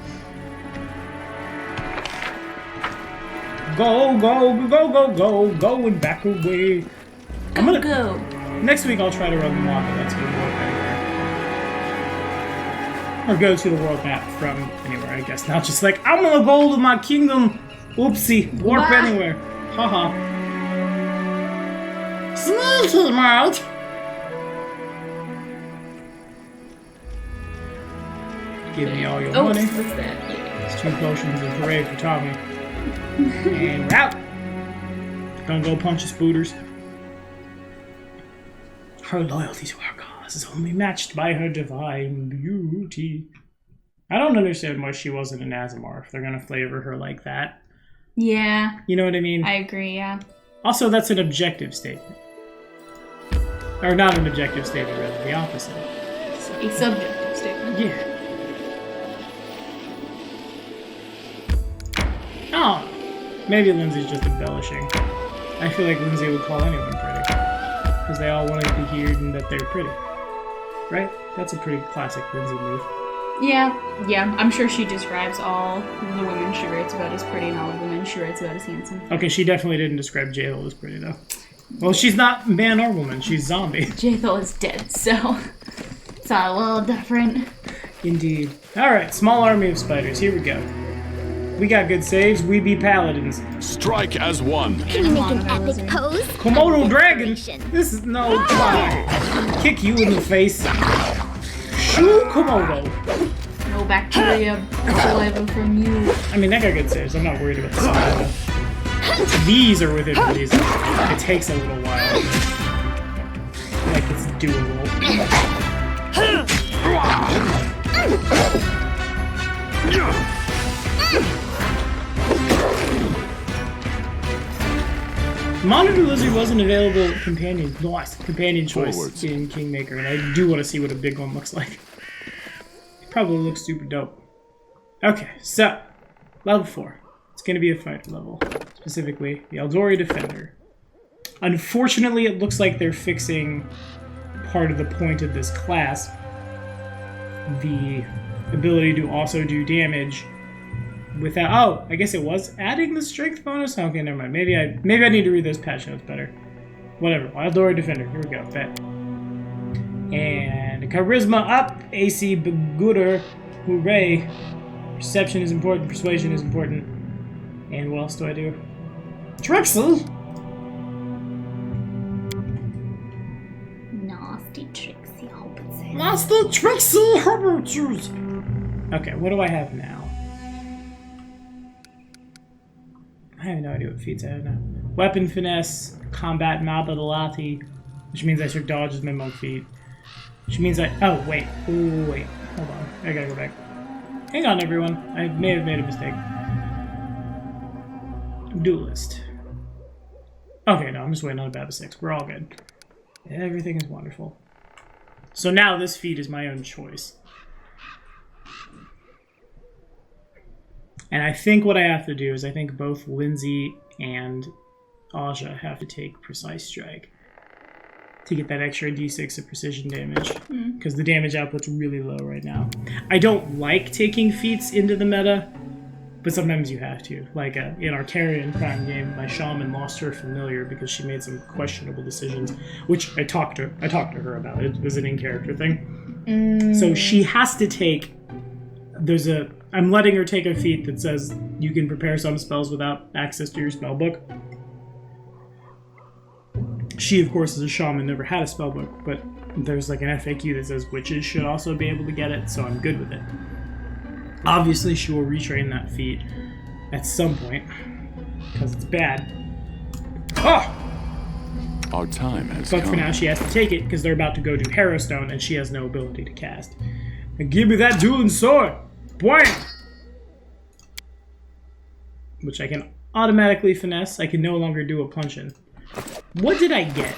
Go, go, go, go, go, go and back away. I'm gonna go. Next week I'll try to run the mod that's going to work anywhere. Or go to the world map from anywhere, I guess. Not just like, I'm gonna go to my kingdom. Oopsie. Warp anywhere. Haha. Sneak him out. Give me all your money. What's that? It's 2 potions of parade for Tommy. And we're out. Gonna go punch the spooters. Her loyalty to our cause is only matched by her divine beauty. I don't understand why she wasn't an Azamar if they're gonna flavor her like that. Yeah. You know what I mean? I agree, yeah. Also, that's an objective statement. Or not an objective statement, rather, the opposite. A subjective statement. Yeah. Oh, maybe Lindsay's just embellishing. I feel like Lindsay would call anyone pretty. Because they all want to be heard and that they're pretty. Right? That's a pretty classic Lindsay move. Yeah, I'm sure she describes all the women she writes about as pretty and all the women she writes about as handsome. Okay, she definitely didn't describe J-Hole as pretty, though. Well, she's not man or woman, she's zombie. J-Hole is dead, so it's a little different. Indeed. Alright, small army of spiders, here we go. We got good saves, we be paladins. Strike as one. Can you make an epic pose? Komodo dragon! This is no try. Kick you in the face. Shoo Komodo. No bacteria saliva from you. I mean, that got good saves. I'm not worried about the saliva. These are within reason. It takes a little while. Like it's doable. Monitor Lizard wasn't available companion choice Forwards. in Kingmaker, and I do want to see what a big one looks like. It probably looks super dope. Okay, so level 4. It's going to be a fighter level, specifically the Eldori Defender. Unfortunately, it looks like they're fixing part of the point of this class, the ability to also do damage without. Oh, I guess it was adding the strength bonus. Okay, never mind. Maybe I need to read those patch notes better. Whatever. Eldori Defender. Here we go. Bet. And charisma up. AC gooder. Hooray. Perception is important. Persuasion is important. And what else do I do? Trixie. Nasty Trixie Hobbitses. Nasty Trixie Hobbitses. Okay, what do I have now? I have no idea what feats I have now. Weapon finesse, combat mobility, which means I should dodge as my monk feat. Which means I. Oh wait, wait, hold on. I gotta go back. Hang on, everyone. I may have made a mistake. Duelist. Okay, no, I'm just waiting on a Baba 6. We're all good. Everything is wonderful. So now this feat is my own choice. And I think what I have to do is I think both Lindsay and Aja have to take Precise Strike to get that extra d6 of precision damage. Because the damage output's really low right now. I don't like taking feats into the meta But sometimes you have to. Like in our Carrion Prime game, my shaman lost her familiar because she made some questionable decisions, which I talked to her about. It was an in-character thing. So she has to take... I'm letting her take a feat that says you can prepare some spells without access to your spell book. She, of course, is a shaman, never had a spell book, but there's like an FAQ that says witches should also be able to get it, so I'm good with it. Obviously, she will retrain that feat at some point, because it's bad. Oh! Our time has But come. for now, she has to take it, because they're about to go do Harrowstone, and she has no ability to cast. And give me that dueling sword! Bwang! Which I can automatically finesse. I can no longer do a punch-in. What did I get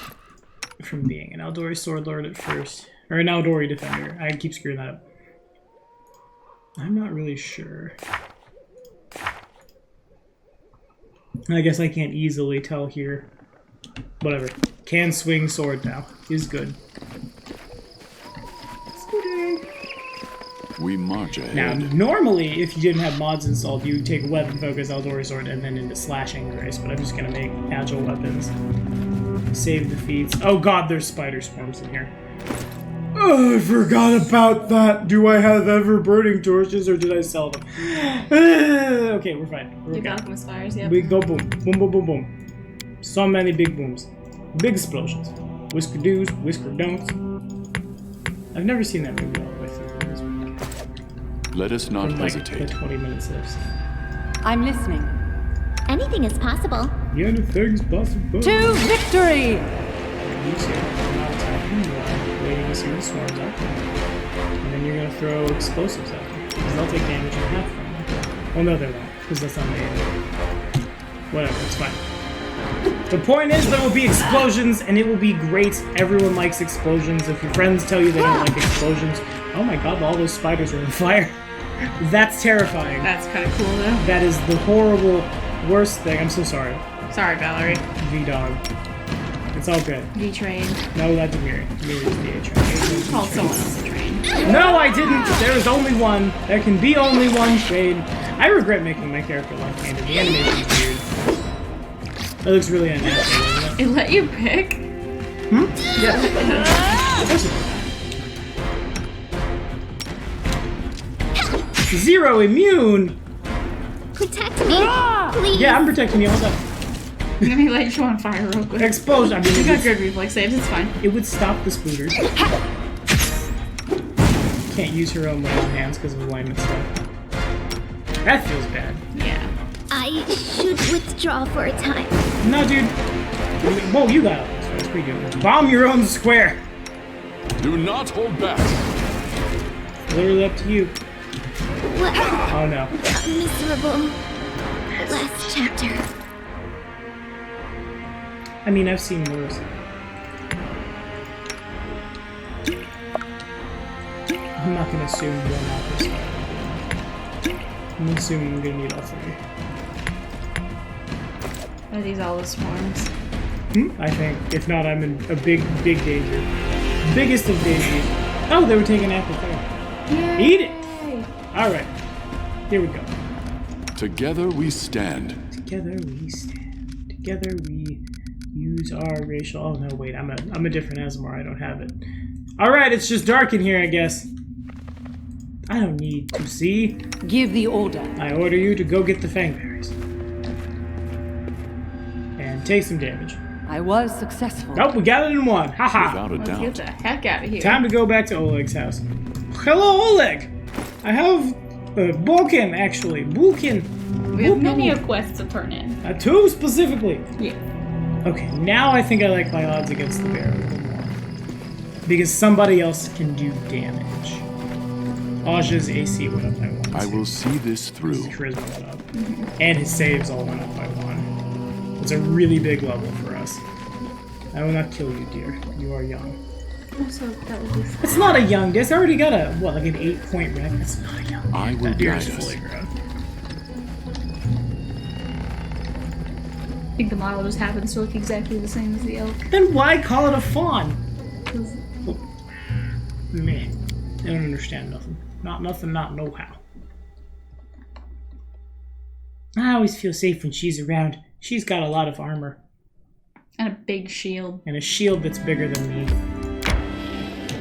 from being an Eldori Sword Lord at first? Or an Eldori Defender? I keep screwing that up. I'm not really sure. I guess I can't easily tell here. Whatever. Can swing sword now. Is good. We march ahead. Now, normally, if you didn't have mods installed, you would take Weapon Focus, Eldori Sword, and then into Slashing Grace, but I'm just gonna make Agile Weapons. Save the feats. Oh god, there's spider swarms in here. Oh, I forgot about that. Do I have ever burning torches, or did I sell them? Okay, we're fine. We're Big okay. alchemist fires, yep. We go boom. Boom, boom, boom, boom. So many big booms. Big explosions. Whisker do's, whisker don'ts. I've never seen that movie all the way through. Let us not From, like, hesitate. the 20 minutes that I've seen. I'm listening. Anything is possible. Yeah, anything's possible. To victory! You see, I'm not attacking. You're waiting to see the swarms out. And then you're gonna throw explosives at them. Because they'll take damage in half from them. Well, no, they won't. Because that's not made. Whatever, it's fine. The point is, there will be explosions, and it will be great. Everyone likes explosions. If your friends tell you they don't like explosions, oh my god, all those spiders are on fire. That's terrifying. That's kind of cool, though. That is the horrible, worst thing. I'm so sorry. Sorry, Valerie. V-Dog. It's all good. V-Train. No, that's Miri. Miri's the A-Train. Called someone else a train. No, I didn't! There is only one. There can be only one train. I regret making my character left-handed. The animation's weird. It looks really unnatural, doesn't it? It let you pick? Hmm? Yeah. Of course it does. Zero immune! Protect me, please. Yeah, I'm protecting you all the time. Let me light you on fire real quick. Explosion! I mean, You it got would, good reflex saves, it's fine. it would stop the spooters. Can't use her own lay on hands because of alignment stuff. That feels bad. Yeah. I should withdraw for a time. No, dude. Whoa, you got it. That's pretty good. Bomb your own square. Do not hold back. Literally up to you. What Oh no. a miserable last chapter. I mean, I've seen worse. I'm not gonna assume you're not this far. I'm assuming I'm gonna need all three. Are these all the swarms? I think. If not, I'm in a big, big danger. Biggest of dangers. Oh, they were taking apple pie. Yay! Eat it! Alright. Here we go. Together we stand. Together we stand. Together we use our racial... Oh no, wait. I'm a different Asmar. I don't have it. Alright, it's just dark in here, I guess. I don't need to see. Give the order. I order you to go get the fangberries. And take some damage. I was successful. Nope, we got it in one. Haha. Without a Let's doubt. get the heck out of here. Time to go back to Oleg's house. Hello, Oleg! I have Bulkin, actually. Bulkin. We have many quests to turn in. Two specifically. Yeah. Okay, now I think I like my odds against the bear a little more. Because somebody else can do damage. Aj's AC went up by 1. I will see this through. His charisma went up. And his saves all went up by 1. It's a really big level for us. I will not kill you, dear. You are young. Also, that would be fun. It's not a young death. It's already got a, what, like an 8-point rank? That's not a young death. I will That deer guide is us. fully grown. I think the model just happens to look exactly the same as the elk. Then why call it a fawn? Meh. I don't understand nothing. Not nothing, not know how. I always feel safe when she's around. She's got a lot of armor. And a big shield. And a shield that's bigger than me.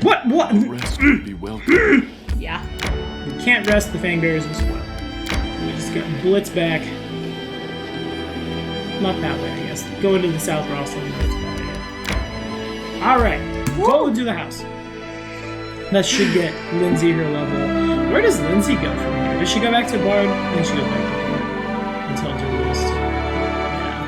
What? What? Rest would be welcome. Yeah. You can't rest the Fangbearers as well. We just got blitz back. Not that way, I guess. Go into the south Rosslyn. Alright. Go into the house. That should get Lindsay her level. Where does Lindsay go from here? Does she go back to Bard? Then she goes back to Bard. Until Duelist. Yeah.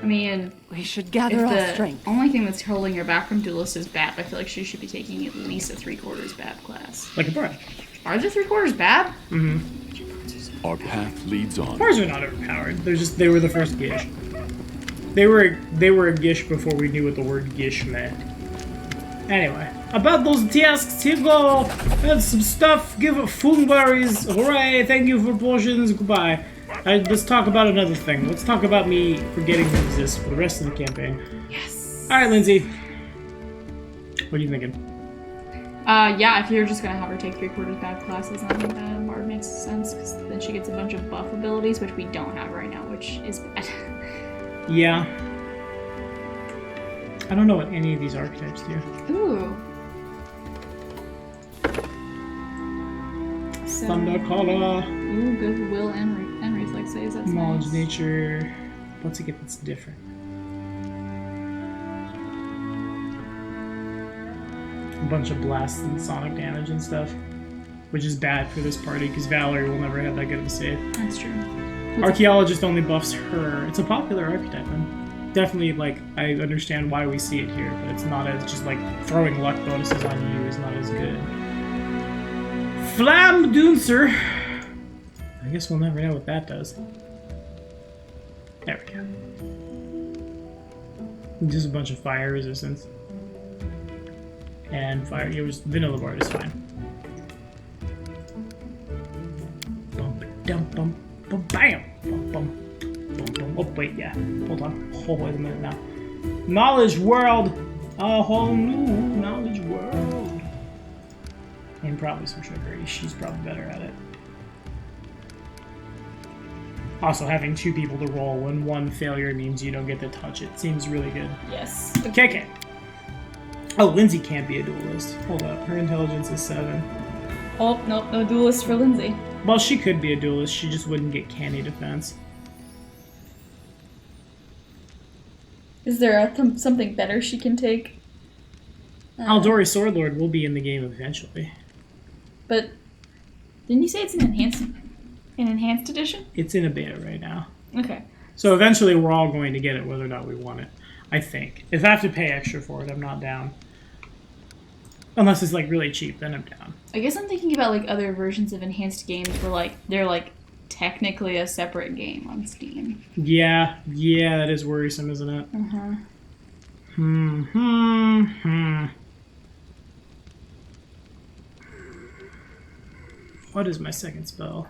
I mean, We should gather our strength. The only thing that's holding her back from Duelist is Bab. I feel like she should be taking at least a 3/4 Bab class. Like a Bard. Are the 3/4 Bab? Mm-hmm. Our path leads on. Bards are not overpowered. They were the first Gish. They were a Gish before we knew what the word Gish meant. Anyway, about those tasks, here go. Add some stuff. Give Foonberries. Hooray! Thank you for portions. Goodbye. Let's talk about another thing. Let's talk about me forgetting to exist for the rest of the campaign. Yes. All right, Lindsay. What are you thinking? Yeah, if you're just gonna have her take 3/4 Bab classes, I think that Bard makes sense, because then she gets a bunch of buff abilities, which we don't have right now, which is bad. Yeah. I don't know what any of these archetypes do. Ooh. Thundercaller. Ooh, goodwill and reflex saves. That's Knowledge, nice. nature. What's it get that's different? A bunch of blasts and sonic damage and stuff, which is bad for this party because Valerie will never have that good of a save. That's true. Archaeologist only buffs her. It's a popular archetype, and definitely, like, I understand why we see it here, but it's not as just like throwing luck bonuses on you is not as good. Flam Doonser. I guess we'll never know what that does. There we go. Just a bunch of fire resistance. And fire. It was vanilla Bard is fine. Bump, dump, bump, bump, bam, bump, bump, bump, bump. Oh wait, yeah. Hold on. Oh wait a minute now. Knowledge world. A whole new knowledge world. And probably some trickery. She's probably better at it. Also, having 2 people to roll when 1 failure means you don't get to touch it seems really good. Yes. KK. Oh, Lindsay can't be a duelist. Hold up. Her intelligence is 7. Oh, nope, no duelist for Lindsay. Well, she could be a duelist. She just wouldn't get canny defense. Is there something better she can take? Aldori Swordlord will be in the game eventually. But didn't you say it's an enhanced edition? It's in a beta right now. Okay. So eventually we're all going to get it whether or not we want it. I think. If I have to pay extra for it, I'm not down. Unless it's like really cheap, then I'm down. I guess I'm thinking about like other versions of enhanced games where like they're like technically a separate game on Steam. Yeah, that is worrisome, isn't it? Uh-huh. What is my second spell?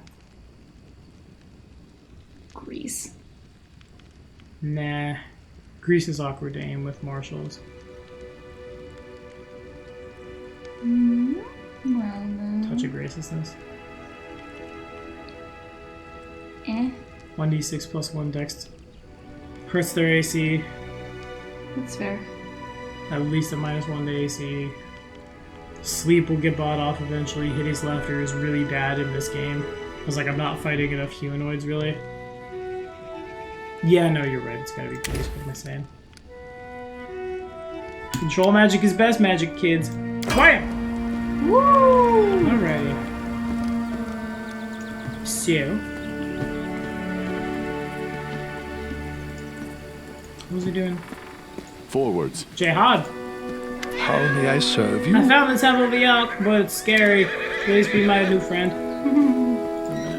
Grease. Nah. Grease is awkward to aim with marshals. Well then. Touch of graciousness. 1d6 plus 1 dex. Hurts their AC. That's fair. At least a -1 to AC. Sleep will get bought off eventually. Hideous Laughter is really bad in this game. I was like, I'm not fighting enough humanoids, really. Yeah, no, you're right. It's gotta be Grease. What am I saying? Control magic is best magic, kids. Wham! Woo! Alrighty. So. What was he doing? Forwards. Jihad! How may I serve you? I found the Temple of the Elk, but it's scary. Please be my new friend.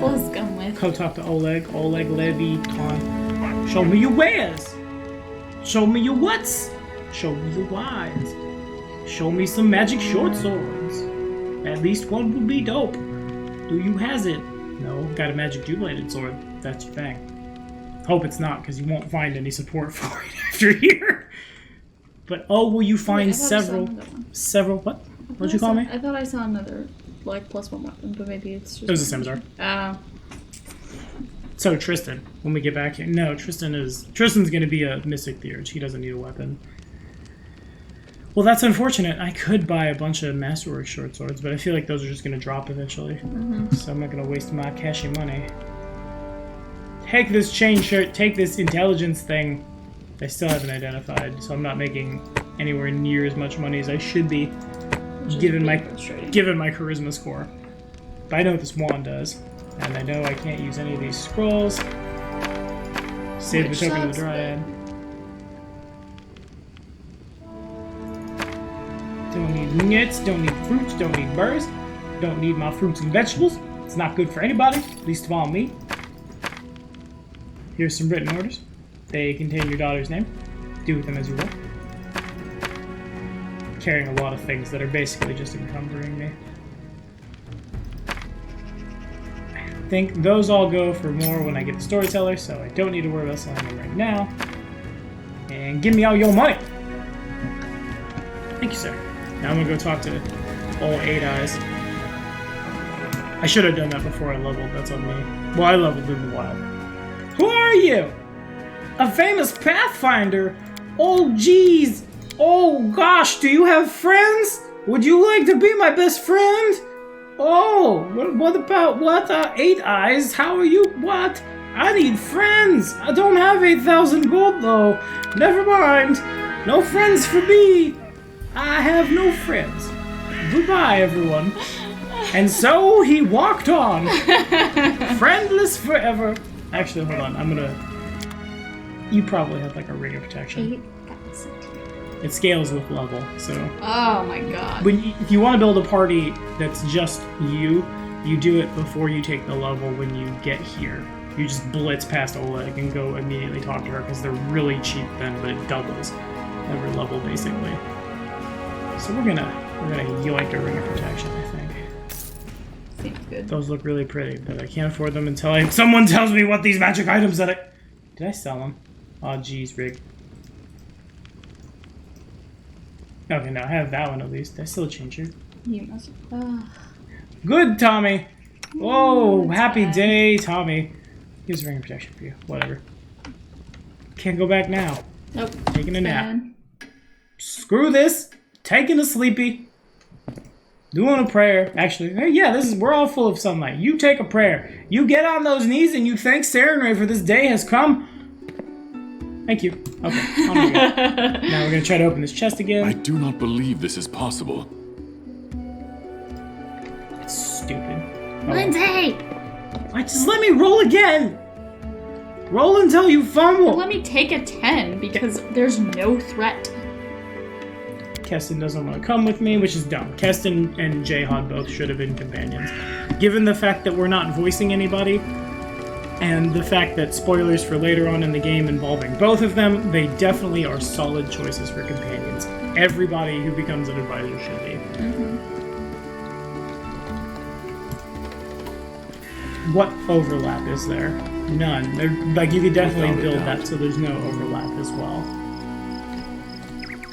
What was going with? Go talk to Oleg. Oleg Leviton. Show me your wares. Show me your whats. Show me your whys. Show me some magic short swords. At least one would be dope. Do you has it? No, got a magic two-bladed sword. That's your thing. Hope it's not, because you won't find any support for it after here. But oh, will you find several what? What'd you call me? I thought I saw another like +1 weapon, but maybe it's just. It was a scimitar. So Tristan, when we get back here. No, Tristan's gonna be a Mystic Theurge. He doesn't need a weapon. Well, that's unfortunate. I could buy a bunch of Masterwork short swords, but I feel like those are just gonna drop eventually. So I'm not gonna waste my cashy money. Take this chain shirt, take this intelligence thing. I still haven't identified, so I'm not making anywhere near as much money as I should be, given my charisma score. But I know what this wand does, and I know I can't use any of these scrolls. Save the token of the Dryad. Don't need nuts, don't need fruits, don't need berries, don't need my fruits and vegetables. It's not good for anybody, least of all me. Here's some written orders. They contain your daughter's name. Do with them as you will. Carrying a lot of things that are basically just encumbering me. I think those all go for more when I get the storyteller, so I don't need to worry about selling them right now. And give me all your money! Thank you, sir. Now I'm gonna go talk to old Eight Eyes. I should have done that before I leveled, that's on me. Well, I leveled in the wild. Who are you? A famous Pathfinder? Oh, geez. Oh, gosh, do you have friends? Would you like to be my best friend? Oh, what about, what, Eight Eyes? How are you? What? I need friends. I don't have 8,000 gold, though. Never mind. No friends for me. I have no friends. Goodbye, everyone. And so he walked on. Friendless forever. Actually, hold on. I'm gonna... You probably have like a ring of protection. 8,000. It scales with level, so... Oh my god. If you want to build a party that's just you do it before you take the level when you get here. You just blitz past Oleg and go immediately talk to her because they're really cheap then, but it doubles every level basically. So we're gonna yoink a ring of protection, I think. Seems good. Those look really pretty, but I can't afford them until someone tells me what these magic items that I... Did I sell them? Oh, jeez, Rick. Okay, no, I have that one at least. Did I still change it? You must have... Good, Tommy! Oh, happy day, Tommy. Here's a ring of protection for you. Whatever. Can't go back now. Nope. Taking a nap. Screw this. Taking a sleepy. Doing a prayer. Actually, hey, yeah, we're all full of sunlight. You take a prayer. You get on those knees and you thank Sarenrae for this day has come. Thank you. Okay, on we go. Now we're gonna try to open this chest again. I do not believe this is possible. It's stupid. Lindsay! Just let me roll again! Roll until you fumble! Let me take a 10 because there's no threat. Keston doesn't want to come with me, which is dumb. Keston and Jayhod both should have been companions. Given the fact that we're not voicing anybody, and the fact that spoilers for later on in the game involving both of them, they definitely are solid choices for companions. Everybody who becomes an advisor should be. What overlap is there? None. Like, you could definitely build that so there's no overlap as well.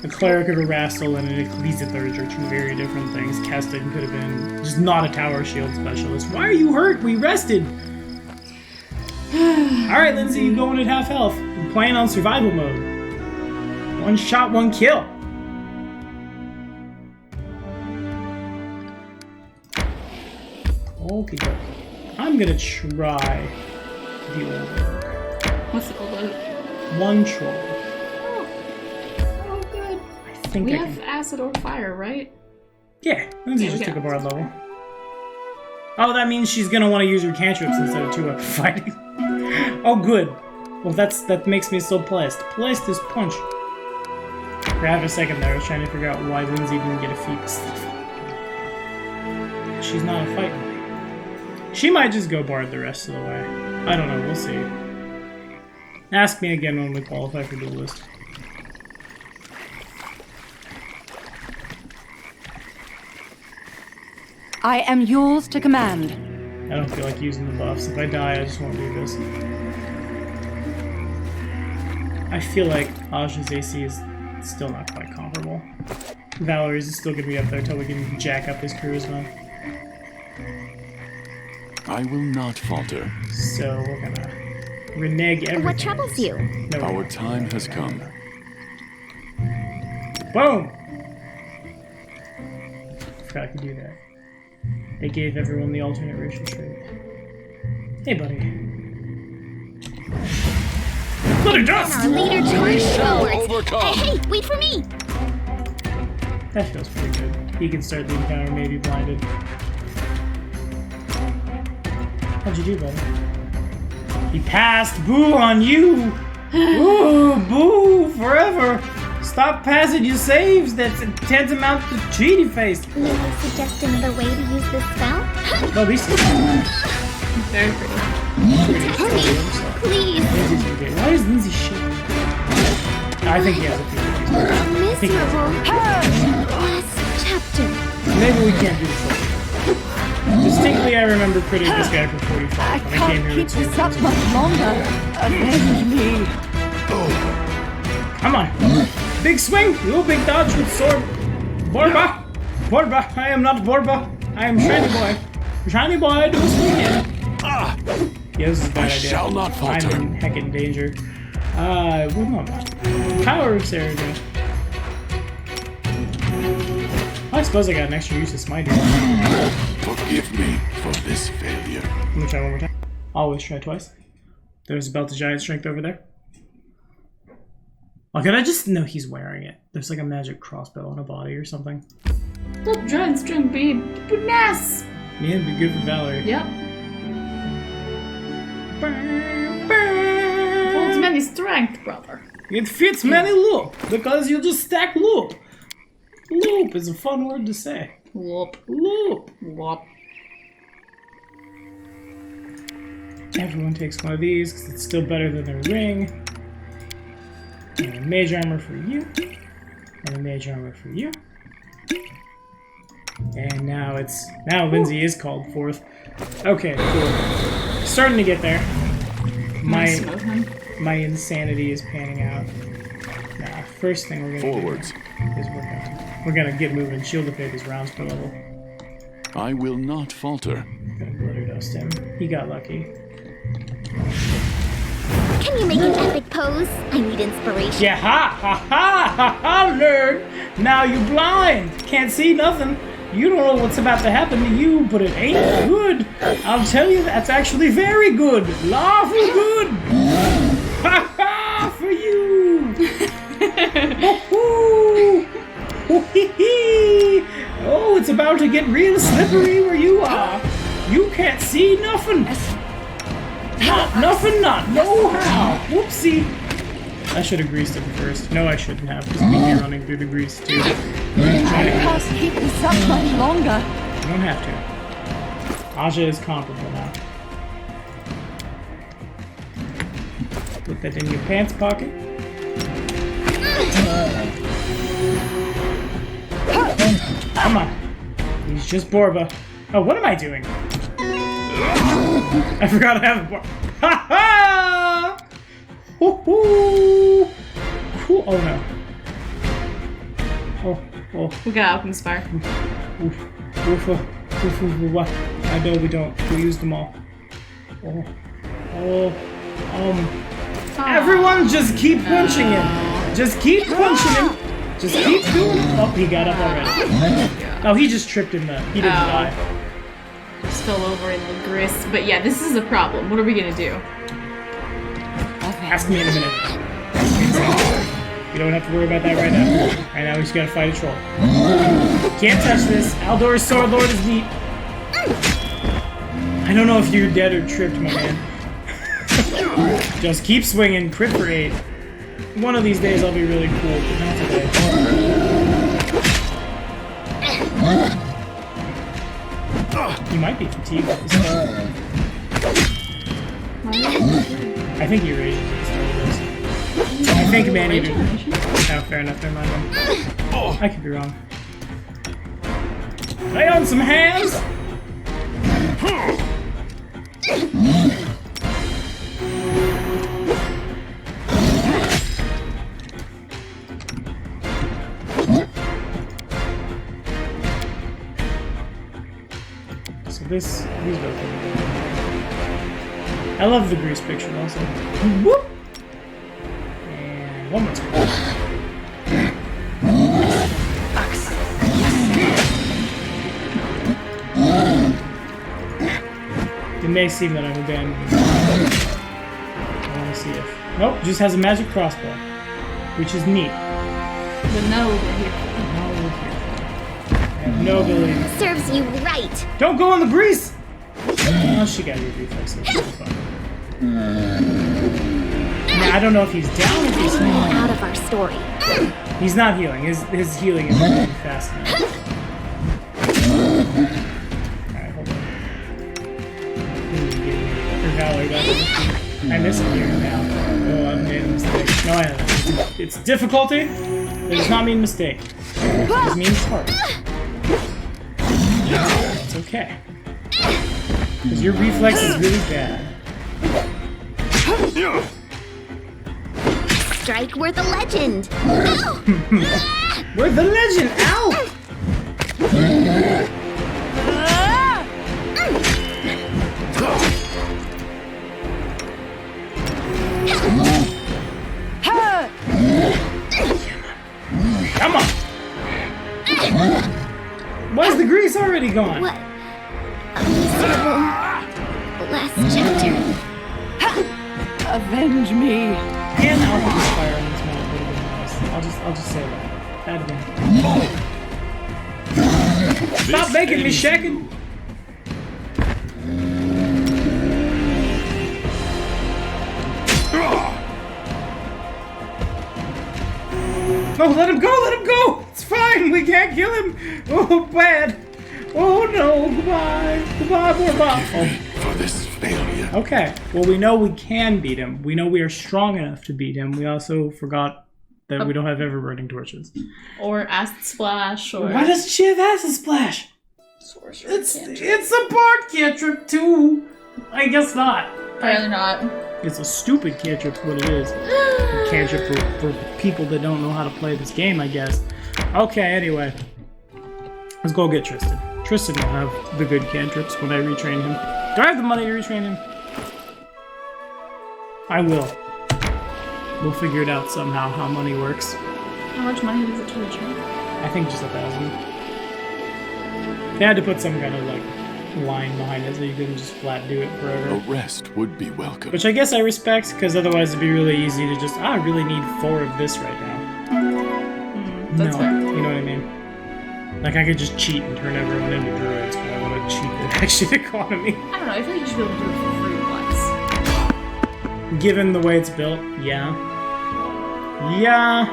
A Cleric of Erastil and an Achilles are two very different things. Keston could have been just not a tower shield specialist. Why are you hurt? We rested! Alright, Lindsay, you going at half health. You're playing on survival mode. One shot, one kill. Okay, doke. I'm gonna try the old oak. What's the old oak? One troll. Oh, good. I think We I have can... acid or fire, right? Yeah, Lindsay just took a bard level. Oh, that means she's gonna want to use her cantrips instead of 2-weapon fighting. Oh, good. Well, that makes me so pleased. Pleased is punch. For half a second there, I was trying to figure out why Lindsay didn't get a feat this level. She's not a fighting. She might just go bard the rest of the way. I don't know, we'll see. Ask me again when we qualify for duelist. I am yours to command. I don't feel like using the buffs. If I die, I just won't do this. I feel like Aj's AC is still not quite comparable. Valerie's is still gonna be up there until we can jack up his charisma. I will not falter. So we're gonna renege everything. What troubles you? No, Our time has come. Boom! Forgot I could do that. They gave everyone the alternate racial trait. Hey, buddy. Bloody dust! Our leader charged forward. overcome. Hey, wait for me! That feels pretty good. He can start the encounter, maybe blinded. How'd you do, buddy? He passed! Boo on you! Boo! Boo! Forever! Stop passing your saves! That's tantamount to cheaty face! May I suggest another way to use this spell? No, these two. Very pretty. Please! Why is Lindsay shit? I think he has a few. Miserable. Last chapter. Maybe we can't do this one. Distinctly, I remember quitting this guy for 45 I when I came can't here keep with this up much longer. Avenge me. Come on. Big swing. You big dodge with sword. Borba. Borba. I am not Borba. I am Shiny Boy. Shiny Boy, do a swing. Yeah, this is a bad idea. Shall not falter. I'm in heckin' danger. What am I? Power of Serenade. I suppose I got an extra use of Smite here. Forgive me for this failure. Let me try one more time. Always try twice. There's a belt of giant strength over there. Oh, can I just... No, he's wearing it. There's like a magic crossbow on a body or something. Look, giant string, babe. Goodness. Yeah, it'd be good for Valerie. Yep. Holds many strength, brother. It fits many loop, because you just stack loop. Loop is a fun word to say. Whoop. Loop. Whoop. Everyone takes one of these, because it's still better than their ring. And a mage armor for you. And a mage armor for you. And now it's... Now Lindsay is called forth. Okay, cool. Starting to get there. My insanity is panning out. Nah, first thing we're gonna Forwards. do is we're gonna get moving. Shield of Faith is rounds per level. I will not falter. Gonna glitter dust him. He got lucky. Can you make an epic pose? I need inspiration. Yeah, ha ha ha ha ha, nerd! Now you blind! Can't see nothing. You don't know what's about to happen to you, but it ain't good. I'll tell you, that's actually very good. Lawful good. Ha ha for you. Oh, it's about to get real slippery where you are. You can't see nothing. Nothing, no how. Whoopsie. I should have greased him first. No, I shouldn't have, because we'd be running through the grease too. I can't keep this up much longer. You don't have to. Aja is comparable now. Put that in your pants pocket. Come on. He's just Borba. Oh, what am I doing? I forgot I have a Borba. Ha ha! Hoo-hoo! Oh no. Oh. We got Alchemist Fire. What? I know we don't. We used them all. Everyone just keep punching him. Just keep punching him. Just keep doing it. Oh, he got up already. Oh, he just tripped in the... He didn't die. Still over in the grist. But yeah, this is a problem. What are we gonna do? Ask me in a minute. You don't have to worry about that right now. Right now, we just gotta fight a troll. Can't touch this. Aldor's Sword Lord is deep. I don't know if you're dead or tripped, my man. Just keep swinging. Crit for 8. One of these days, I'll be really cool, but not today. He might be fatigued at this point. I think he rages at the start of this. I think Man-Eater... Oh, fair enough, never mind then. I could be wrong. Lay on some hands! So So these both. I love the grease picture also. Whoop! And one more time. It may seem that I'm abandoning it. I want to see if... Nope, just has a magic crossbow. Which is neat. But no, we're here. I have no ability. Serves you right. Don't go in the grease! Oh, she got your reflexes. Now, I don't know if he's down or if he's healing. Out of our story. He's not healing. His healing is really fast now. Alright, hold on. I miss it here now. Oh, I've made a mistake. No, I haven't. It's difficulty. It does not mean mistake. It just means hard. It's okay. Because your reflex is really bad. Strike worth a legend. We're the legend! Ow! Come on! Why is the grease already gone? What? A miserable last chapter. Avenge me. And Alchemist Fire on this map would have been nice. I'll just say that. That'd have been. Stop making me shaking! No, let him go! Let him go! It's fine! We can't kill him! Oh, bad! Oh no! Goodbye! Goodbye, poor Bob! For this failure. Okay. Well, we know we can beat him. We know we are strong enough to beat him. We also forgot that we don't have ever burning torches. Or acid splash, or... Why doesn't she have acid splash? Sorcerer It's cantrip. a bard cantrip too. I guess not. Apparently not. It's a stupid cantrip, what it is. A cantrip for people that don't know how to play this game, I guess. Okay, anyway. Let's go get Tristan. Tristan will have the good cantrips when I retrain him. Do I have the money to retrain him? I will. We'll figure it out somehow, how money works. How much money does it to retrain? I think just 1,000. They had to put some kind of, like, line behind it so you couldn't just flat do it forever. A rest would be welcome. Which I guess I respect, because otherwise it'd be really easy to just, I really need 4 of this right now. That's fair. You know what I mean? Like, I could just cheat and turn everyone into druids, but I want to cheat the action economy. I don't know, I feel like you should be able to do it for free once. Given the way it's built, yeah. Yeah.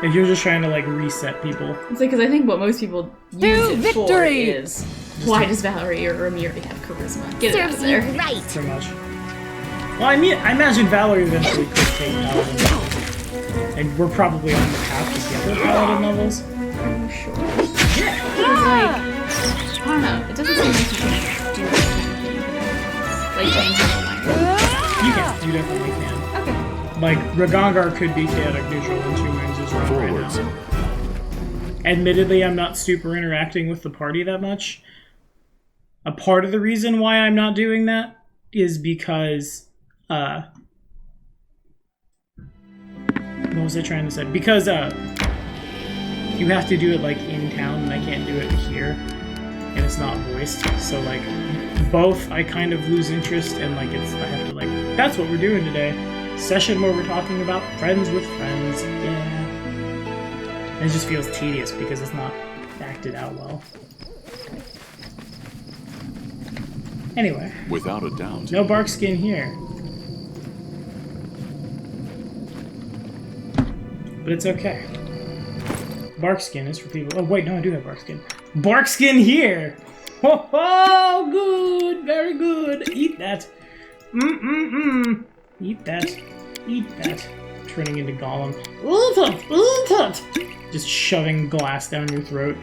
If you're just trying to, like, reset people. It's like, because I think what most people use it victory! for is, why does Valerie or Ramir have charisma? Get it out of Serves you there. right. So much. Well, I imagine Valerie eventually could take Paladin levels. And we're probably on the path to get the Paladin levels. Are you sure? Yeah. Because, like, I don't know, it doesn't seem like you can do anything. Like, change your mind. You can. You definitely can. Okay. Like, Ragongar could be chaotic neutral in 2 wings as well right Forwards. now. Admittedly, I'm not super interacting with the party that much. A part of the reason why I'm not doing that is because, what was I trying to say? Because, you have to do it, like, in town, and I can't do it here, and it's not voiced, so, like, both I kind of lose interest, and, like, I have to, like, that's what we're doing today. Session where we're talking about friends with friends, yeah. And it just feels tedious because it's not acted out well. Anyway. Without a doubt. No bark skin here. But it's okay. Bark skin is for people. Oh, wait, no, I do have bark skin. Bark skin here! Oh, good! Very good! Eat that! Eat that. Eat that. Turning into Gollum. Eat it! Just shoving glass down your throat.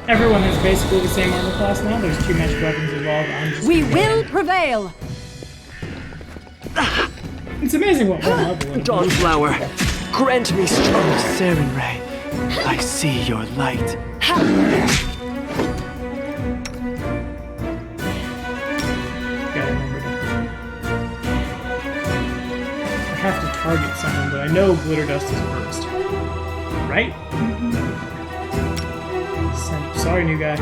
Everyone has basically the same armor class now. There's 2 magic weapons involved. I'm just We will prevail. It's amazing what one level is. Dawnflower, grant me strong Sarenrae. I see your light. target someone, but I know glitter dust is first. Right? Sorry, new guy.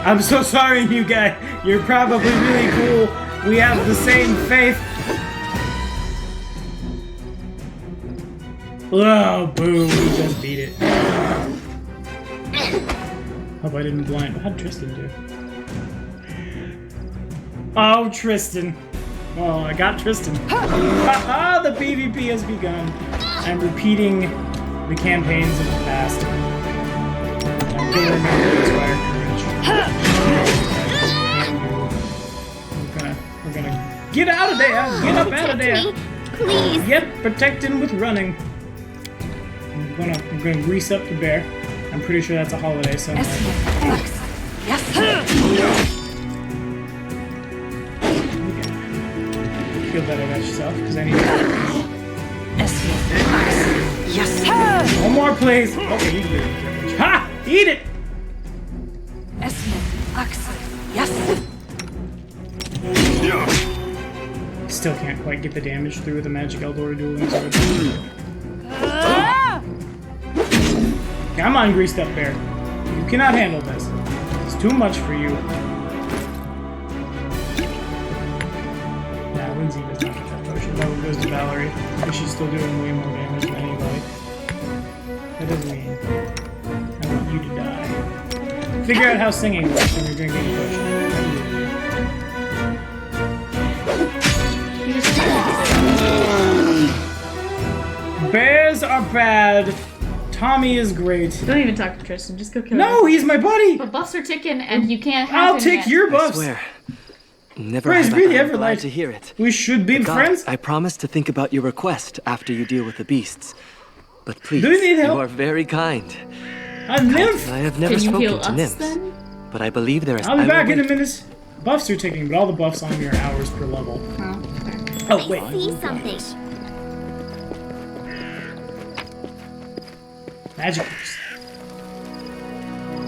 I'm so sorry, new guy. You're probably really cool. We have the same faith. Oh, boom. We just beat it. Hope I didn't blind. How'd Tristan do? Oh, Tristan. Oh, I got Tristan. Haha, the PvP has begun. I'm repeating the campaigns of the past. I'm gonna remember Inspire Courage. We're gonna get out of there! Get up out of there! Please! Get protected with running. I'm gonna grease up the bear. I'm pretty sure that's a holiday somewhere. Yes. Feel better about yourself, because I need Yes. one more, please. Okay, you can do it. Ha! Eat it! Yes. Still can't quite get the damage through with the magic Eldor dueling sword. Come on, greased up bear. You cannot handle this. It's too much for you. Nah, Lindsay does not get that potion. That one goes to Valerie, but she's still doing way more damage than anybody. That doesn't mean I want you to die. Figure out how singing works when you're drinking a potion. Bears are bad. Tommy is great. Don't even talk to Tristan. Just go kill him. No, he's my buddy. But buffs are ticking, and you can't have I'll him take yet. your I buffs. swear. Never Praise have be I the been Everlight. glad to hear it. We should be God, friends. I promise to think about your request after you deal with the beasts. But please, Do you need help? you are very kind. A nymph. I have never Can you heal spoken to us, nymphs, then? but I believe there is. I'll be I back will in a wait. minute. Buffs are ticking, but all the buffs on me are hours per level. Oh, wait. I see something. Magic curse.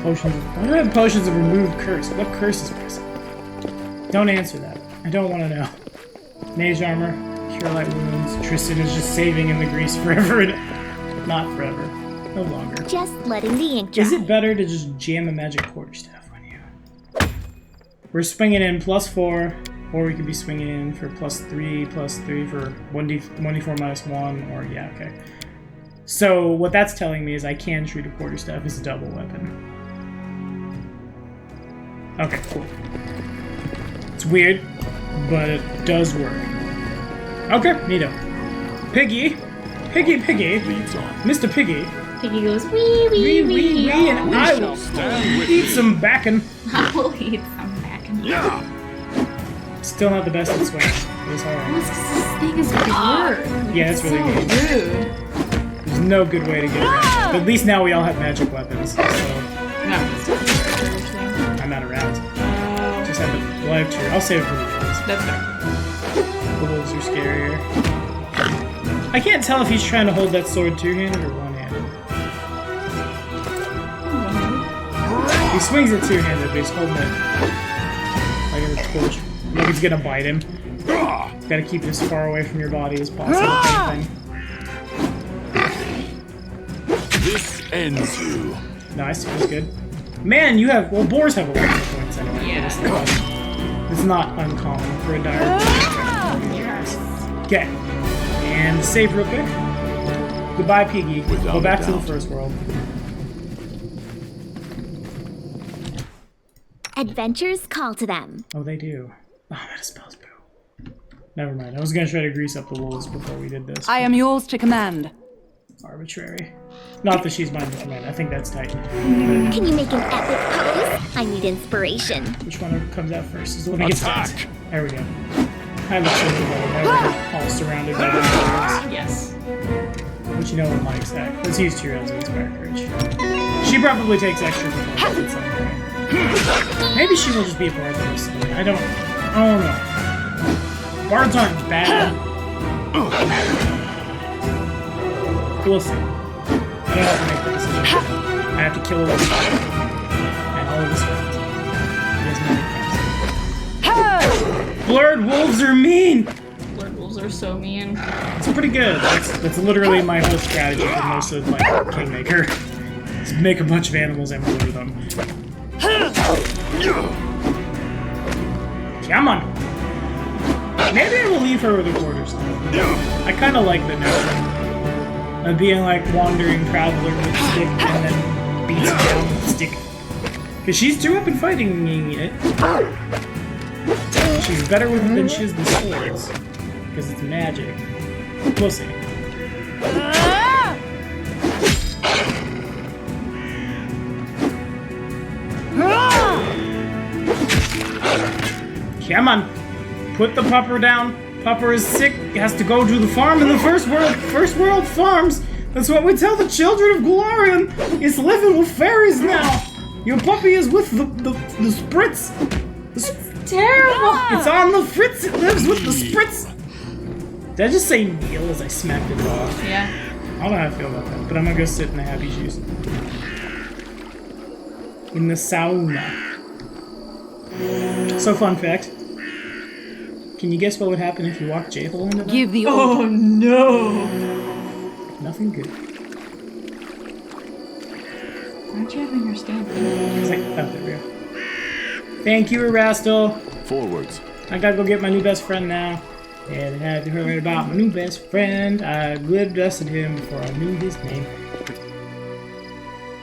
Potions. Why do I have potions of removed curse? What curse is present? Don't answer that. I don't want to know. Mage armor, cure light wounds. Tristan is just saving in the grease forever. Not forever. No longer. Just letting the ink dry. Is it better to just jam a magic quarterstaff on you? We're swinging in +4, or we could be swinging in for +3 for 1d4 -1, or yeah, okay. So what that's telling me is I can treat a quarterstaff as a double weapon. Okay, cool. It's weird, but it does work. Okay, neato. Piggy, Mr. Piggy. Piggy goes wee wee wee, and I will eat some bacon. I will eat some bacon. Yeah. Still not the best at swinging. It's alright. This thing is weird. Yeah, it's really so mean. rude. There's no good way to get around it. But at least now we all have magic weapons, so I'm not around. Just have it. Well, I have 2. I'll save it for the wolves. That's fair. The wolves are scarier. I can't tell if he's trying to hold that sword two-handed or one-handed. He swings it two-handed, but he's holding it like a torch. Like it's gonna bite him. Gotta keep it as far away from your body as possible. Kind of thing. This ends you. Nice, feels good. Man, you have... Well, boars have 11 points anyway. Yeah. It's not uncommon for a dire. Okay. And save real quick. Goodbye, Piggy. Without Go back a to the doubt. first world. Adventures call to them. Oh, they do. Oh, I'm out of spells, boo. Never mind. I was gonna try to grease up the wolves before we did this. I am yours to command. Arbitrary. Not that she's mine to command. I think that's tight. Can you make an epic pose? I need inspiration. Which one comes out first? Is the one that gets Attack! hit. There we go. I look so good. Now we're all surrounded by the Yes. But you know one likes that. Let's use 2 rounds of Inspire Courage. She probably takes extra performance in some way. Maybe she will just be a bard though. So I don't know. Bards aren't bad. We'll see. I don't have to make the decision. I have to kill a wolf. And all of his friends. He has many friends. Blurred wolves are mean! Blurred wolves are are so mean. It's pretty good. That's literally my whole strategy for most of like Kingmaker. Is make a bunch of animals and murder them. Come on. Maybe I will leave her with the quarters. I kind of like the notion of being like wandering traveler with a stick and then beats it down with a stick. Because she's too up in fighting it. She's better with it than she is the swords. Because it's magic. We'll see. Come on. Put the pupper down. Pupper is sick. He has to go to the farm in the first world farms. That's what we tell the children of Golarion. It's living with fairies now. Your puppy is with the spritz. Terrible! It's on the fritz. It lives with the spritz. Did I just say kneel as I smacked it off? Yeah. I don't know how I feel about that, but I'm gonna go sit in the happy shoes. In the sauna. So, fun fact. Can you guess what would happen if you walked Jaethal into that? Give the Oh no! Nothing good. Aren't you having her stand? It's like, oh, there we go. Thank you, Erastil. Forwards. I gotta go get my new best friend now. And I had heard about my new best friend. I good dusted him before I knew his name.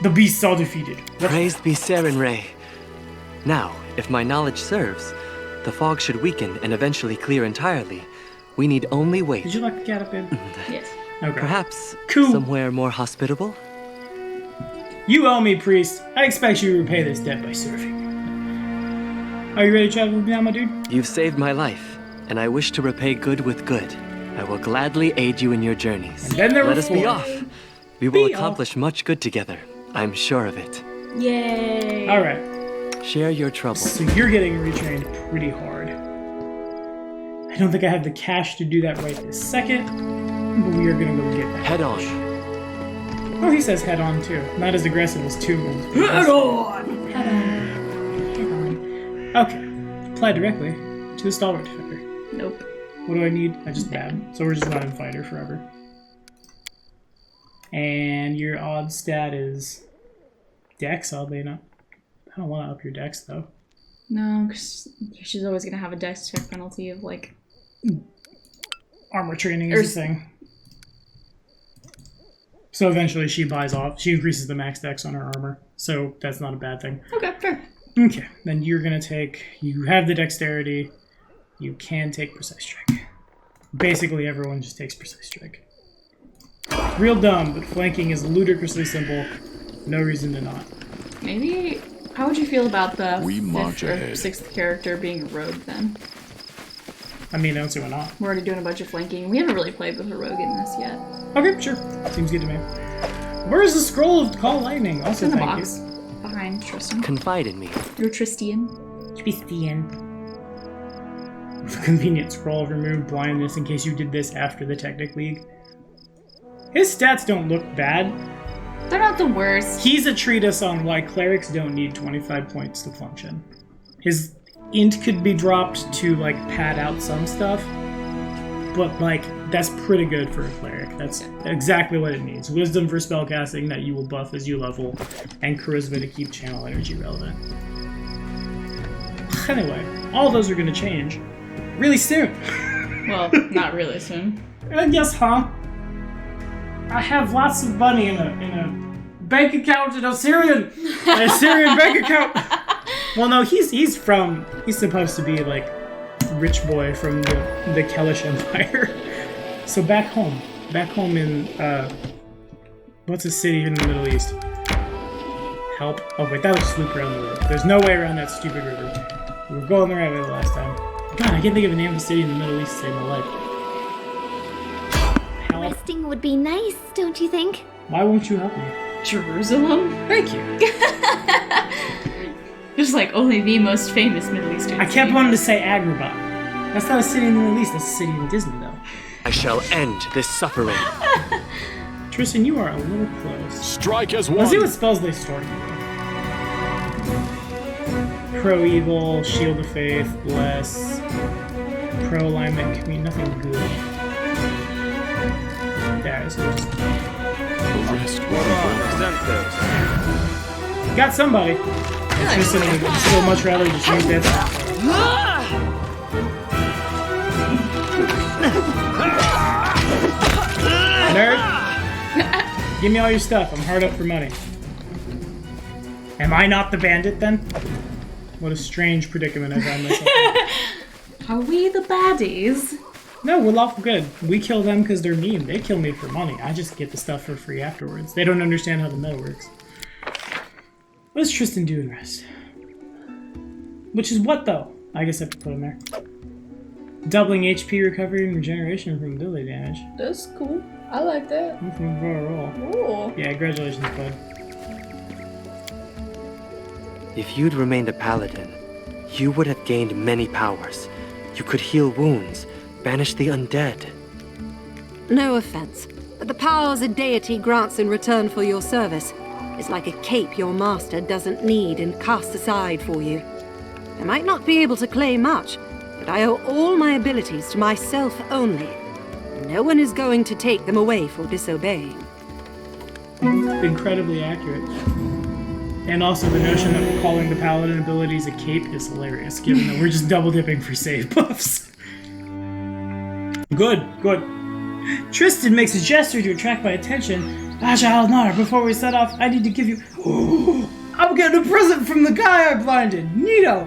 The beasts are defeated. Praised be Sarenrae. Now, if my knowledge serves, the fog should weaken and eventually clear entirely. We need only wait. Did you lock the cat up in? Yes. Okay. Perhaps Cool. somewhere more hospitable? You owe me, priest. I expect you to repay this debt by serving. Are you ready to travel with me now, my dude? You've saved my life, and I wish to repay good with good. I will gladly aid you in your journeys. And then there Let were us be four. off. We will Be off. accomplish much good together. I'm sure of it. Yay! Alright. Share your trouble. So you're getting retrained pretty hard. I don't think I have the cash to do that right this second, but we are gonna go get that. Head on. Oh, he says head on too. Not as aggressive as 2 moves. Head on! Head on. Okay. Apply directly to the stalwart defender. Nope. What do I need? I just bad. So we're just running fighter forever. And your odd stat is Dex, oddly enough. I don't want to up your Dex though. No, because she's always gonna have a dex check penalty of like. Armor training is a thing. So eventually she buys off. She increases the max Dex on her armor. So that's not a bad thing. Okay, fair. Okay, then you're gonna take. You have the dexterity. You can take precise strike. Basically, everyone just takes precise strike. Real dumb, but flanking is ludicrously simple. No reason to not. Maybe. How would you feel about the We march 5th or ahead. 6th character being a rogue then? I mean, I don't see why not. We're already doing a bunch of flanking. We haven't really played with a rogue in this yet. Okay, sure. Seems good to me. Where is the scroll of Call Lightning? Also, In the thank box. Behind Tristan. Confide in me. You're Tristian. Christian. Convenient scroll of remove blindness in case you did this after the Technic League. His stats don't look bad. They're not the worst. He's a treatise on why clerics don't need 25 points to function. His int could be dropped to, like, pad out some stuff, but, like, that's pretty good for a cleric. That's exactly what it needs. Wisdom for spellcasting that you will buff as you level, and charisma to keep channel energy relevant. Anyway, all those are going to change really soon. Well, not really soon. Yes, huh? I have lots of money in a bank account in Assyrian bank account. Well, no, he's supposed to be like rich boy from the Kellish Empire. So back home in what's a city in the Middle East? Help! Oh wait, that was just loop around the river. There's no way around that stupid river. We were going the right way the last time. God, I can't think of a name of a city in the Middle East to save my life. Help! Resting would be nice, don't you think? Why won't you help me? Jerusalem? Thank you. Just like only the most famous Middle Eastern I kept city. wanting to say Agrabah. That's not a city in the Middle East, that's a city in Disney, though. I shall end this suffering. Tristan, you are a little close. Strike as Let's see one. what spells they start with. Pro-Evil, Shield of Faith, Bless, Pro-Alignment, Commune, nothing good. there. So just The rest will be well. got somebody. Tristan would still much rather just use that. Nerd, give me all your stuff. I'm hard up for money. Am I not the bandit then? What a strange predicament I find myself in. Are we the baddies? No, we're lawful good. We kill them because they're mean. They kill me for money. I just get the stuff for free afterwards. They don't understand how the meta works. What does Tristan do in rest? Which is what, though? I guess I have to put him there. Doubling HP recovery and regeneration from ability damage. That's cool. I like that. Cool. Yeah, congratulations, bud. If you'd remained a paladin, you would have gained many powers. You could heal wounds, banish the undead. No offense, but the powers a deity grants in return for your service is like a cape your master doesn't need and casts aside for you. I might not be able to claim much, but I owe all my abilities to myself only. No one is going to take them away for disobeying. Incredibly accurate. And also the notion of calling the paladin abilities a cape is hilarious, given that we're just double dipping for save buffs. Good. Tristan makes a gesture to attract my attention. Ajahal, before we set off, I need to give you... I'm getting a present from the guy I blinded! Neato!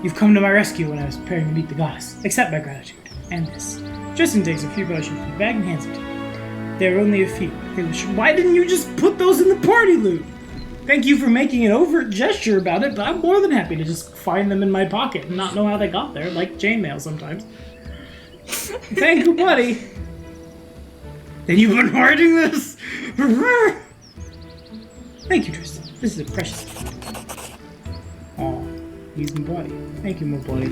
You've come to my rescue when I was preparing to meet the goddess. Accept my gratitude. And this. Tristan takes a few potions from the bag and hands it to me. There are only a few. Why didn't you just put those in the party loot? Thank you for making an overt gesture about it, but I'm more than happy to just find them in my pocket and not know how they got there, like chainmail sometimes. Thank you, buddy. Then you've been hiding this? Thank you, Tristan. This is a precious gift. Aw, he's my buddy. Thank you, my buddy.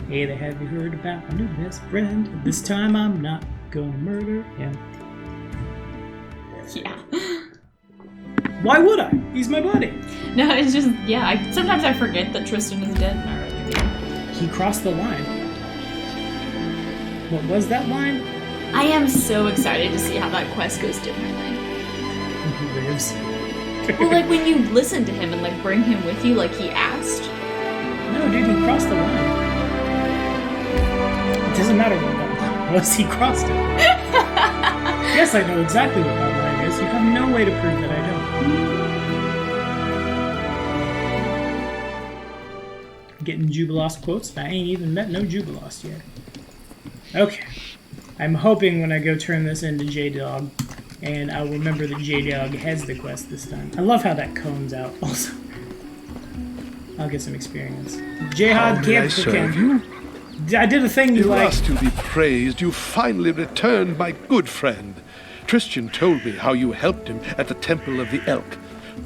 Hey there, have you heard about my new best friend? This time I'm not gonna murder him. Yeah. Why would I? He's my buddy. No, it's just, yeah, sometimes I forget that Tristan is dead and I really do. He crossed the line. What was that line? I am so excited to see how that quest goes differently. He lives. Well, like when you listen to him and like bring him with you like he asked. No, dude, he crossed the line. It doesn't matter what that line was, he crossed it. Yes, I know exactly what that line is. You have no way to prove that I don't. Getting Jubilost quotes? I ain't even met no Jubilost yet. Okay. I'm hoping when I go turn this into J-Dog, and I'll remember that J-Dog has the quest this time. I love how that cones out also. I'll get some experience. Jihad May I serve you? I did a thing you like. Alas to be praised, you finally returned, my good friend. Tristan told me how you helped him at the Temple of the Elk.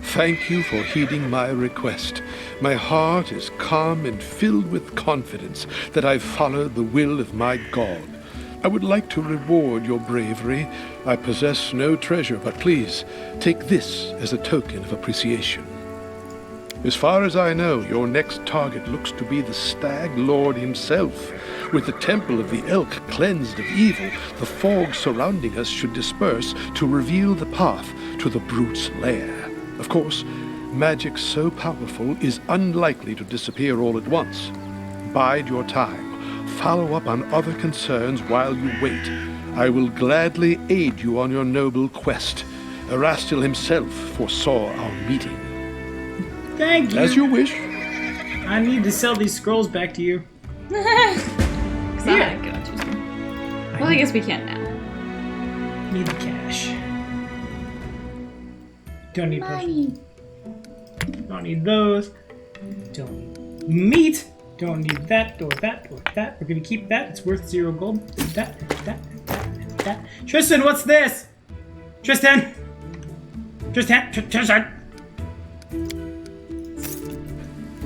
Thank you for heeding my request. My heart is calm and filled with confidence that I've followed the will of my God. I would like to reward your bravery. I possess no treasure, but please take this as a token of appreciation. As far as I know, your next target looks to be the Stag Lord himself. With the Temple of the Elk cleansed of evil, the fog surrounding us should disperse to reveal the path to the brute's lair. Of course, magic so powerful is unlikely to disappear all at once. Bide your time. Follow up on other concerns while you wait. I will gladly aid you on your noble quest. Erastil himself foresaw our meeting. Thank you. As you wish. I need to sell these scrolls back to you. Yeah. Well, I guess we can now. Need the cash. Don't need potions. Don't need those. Don't need meat. Don't need that or that or that. We're gonna keep that. It's worth 0 gold. That. Tristan, what's this? Tristan.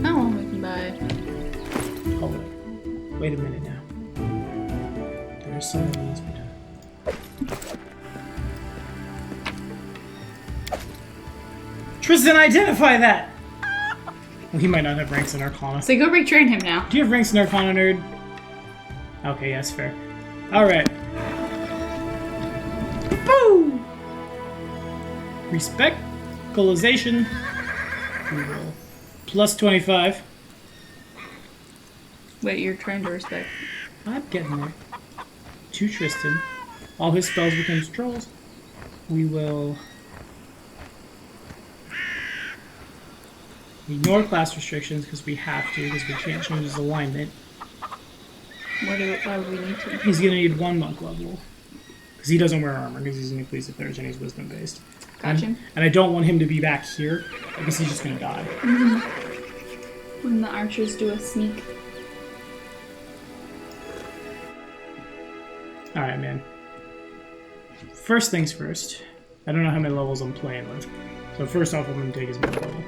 Oh, we can buy. Hold on. Wait a minute now. There's something that needs to be done. Tristan, identify that! Well, he might not have ranks in Arcana. So go retrain him now. Do you have ranks in Arcana, nerd? Okay, yes, fair. Alright. Boo! Respectalization. We will plus 25. Wait, you're trying to respect. I'm getting there. To Tristan. All his spells become trolls. We will ignore class restrictions because we have to, because we can't change his alignment. Why would we need to? He's going to need 1 monk level. Because he doesn't wear armor, because he's an Achilles and he's wisdom based. Gotcha. And I don't want him to be back here, because he's just going to die. When the archers do a sneak. Alright, man. First things first. I don't know how many levels I'm playing with. So first off, I'm going to take his monk level.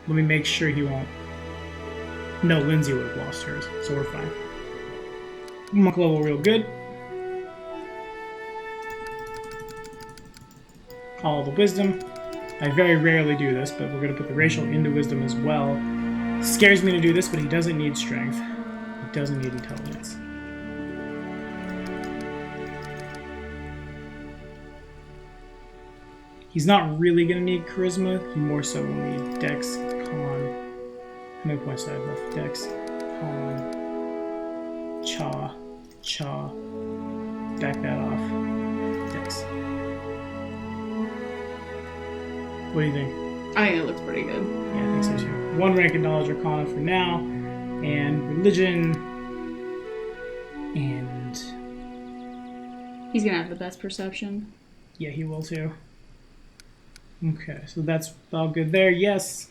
Let me make sure he won't... No, Lindsay would have lost hers, so we're fine. Monk level real good. All the wisdom. I very rarely do this, but we're going to put the racial into wisdom as well. Scares me to do this, but he doesn't need strength. He doesn't need intelligence. He's not really going to need charisma. He more so will need dex, con. How many points do I have left? Dex, con, cha. Back that off. Dex. What do you think? I think it looks pretty good. Yeah, I think so too. 1 rank in knowledge arcana for now, and religion, and He's gonna have the best perception. yeah, he will too. Okay, so that's all good there. Yes.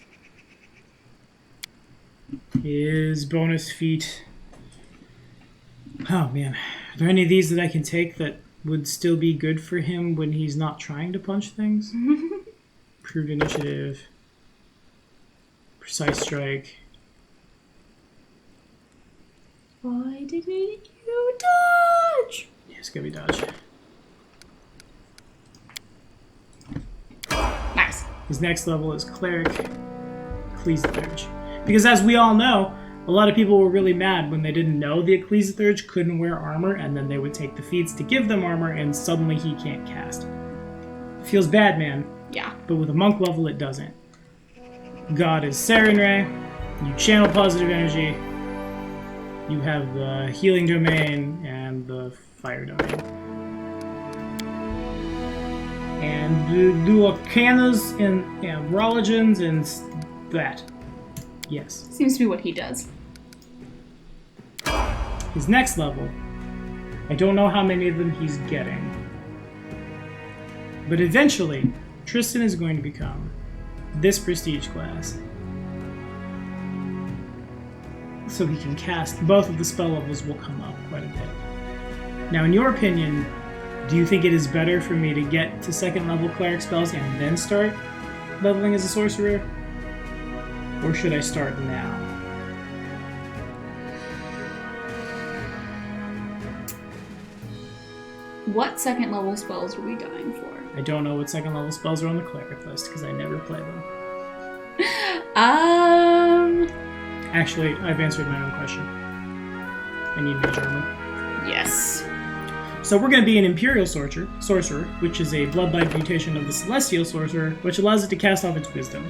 His bonus feat. Oh man, are there any of these that I can take that would still be good for him when he's not trying to punch things? Improved initiative. Precise strike. Why didn't you dodge? Yeah, it's gonna be dodge. Nice. His next level is Cleric, Ecclesiarch. Because as we all know, a lot of people were really mad when they didn't know the Ecclesiarch couldn't wear armor, and then they would take the feats to give them armor, and suddenly he can't cast. It feels bad, man. Yeah. But with a monk level, it doesn't. God is Sarenrae. You channel positive energy. You have the healing domain and the fire domain. And do arcanas and religions and that. Yes. Seems to be what he does. His next level, I don't know how many of them he's getting. But eventually, Tristan is going to become this prestige class. So he can cast, both of the spell levels will come up quite a bit. Now, in your opinion, do you think it is better for me to get to 2nd level cleric spells and then start leveling as a sorcerer? Or should I start now? What 2nd level spells are we dying for? I don't know what 2nd level spells are on the cleric list because I never play them. Actually, I've answered my own question. I need mage armor. Yes. So we're going to be an Imperial Sorcerer, which is a Bloodlight mutation of the Celestial Sorcerer, which allows it to cast off its Wisdom.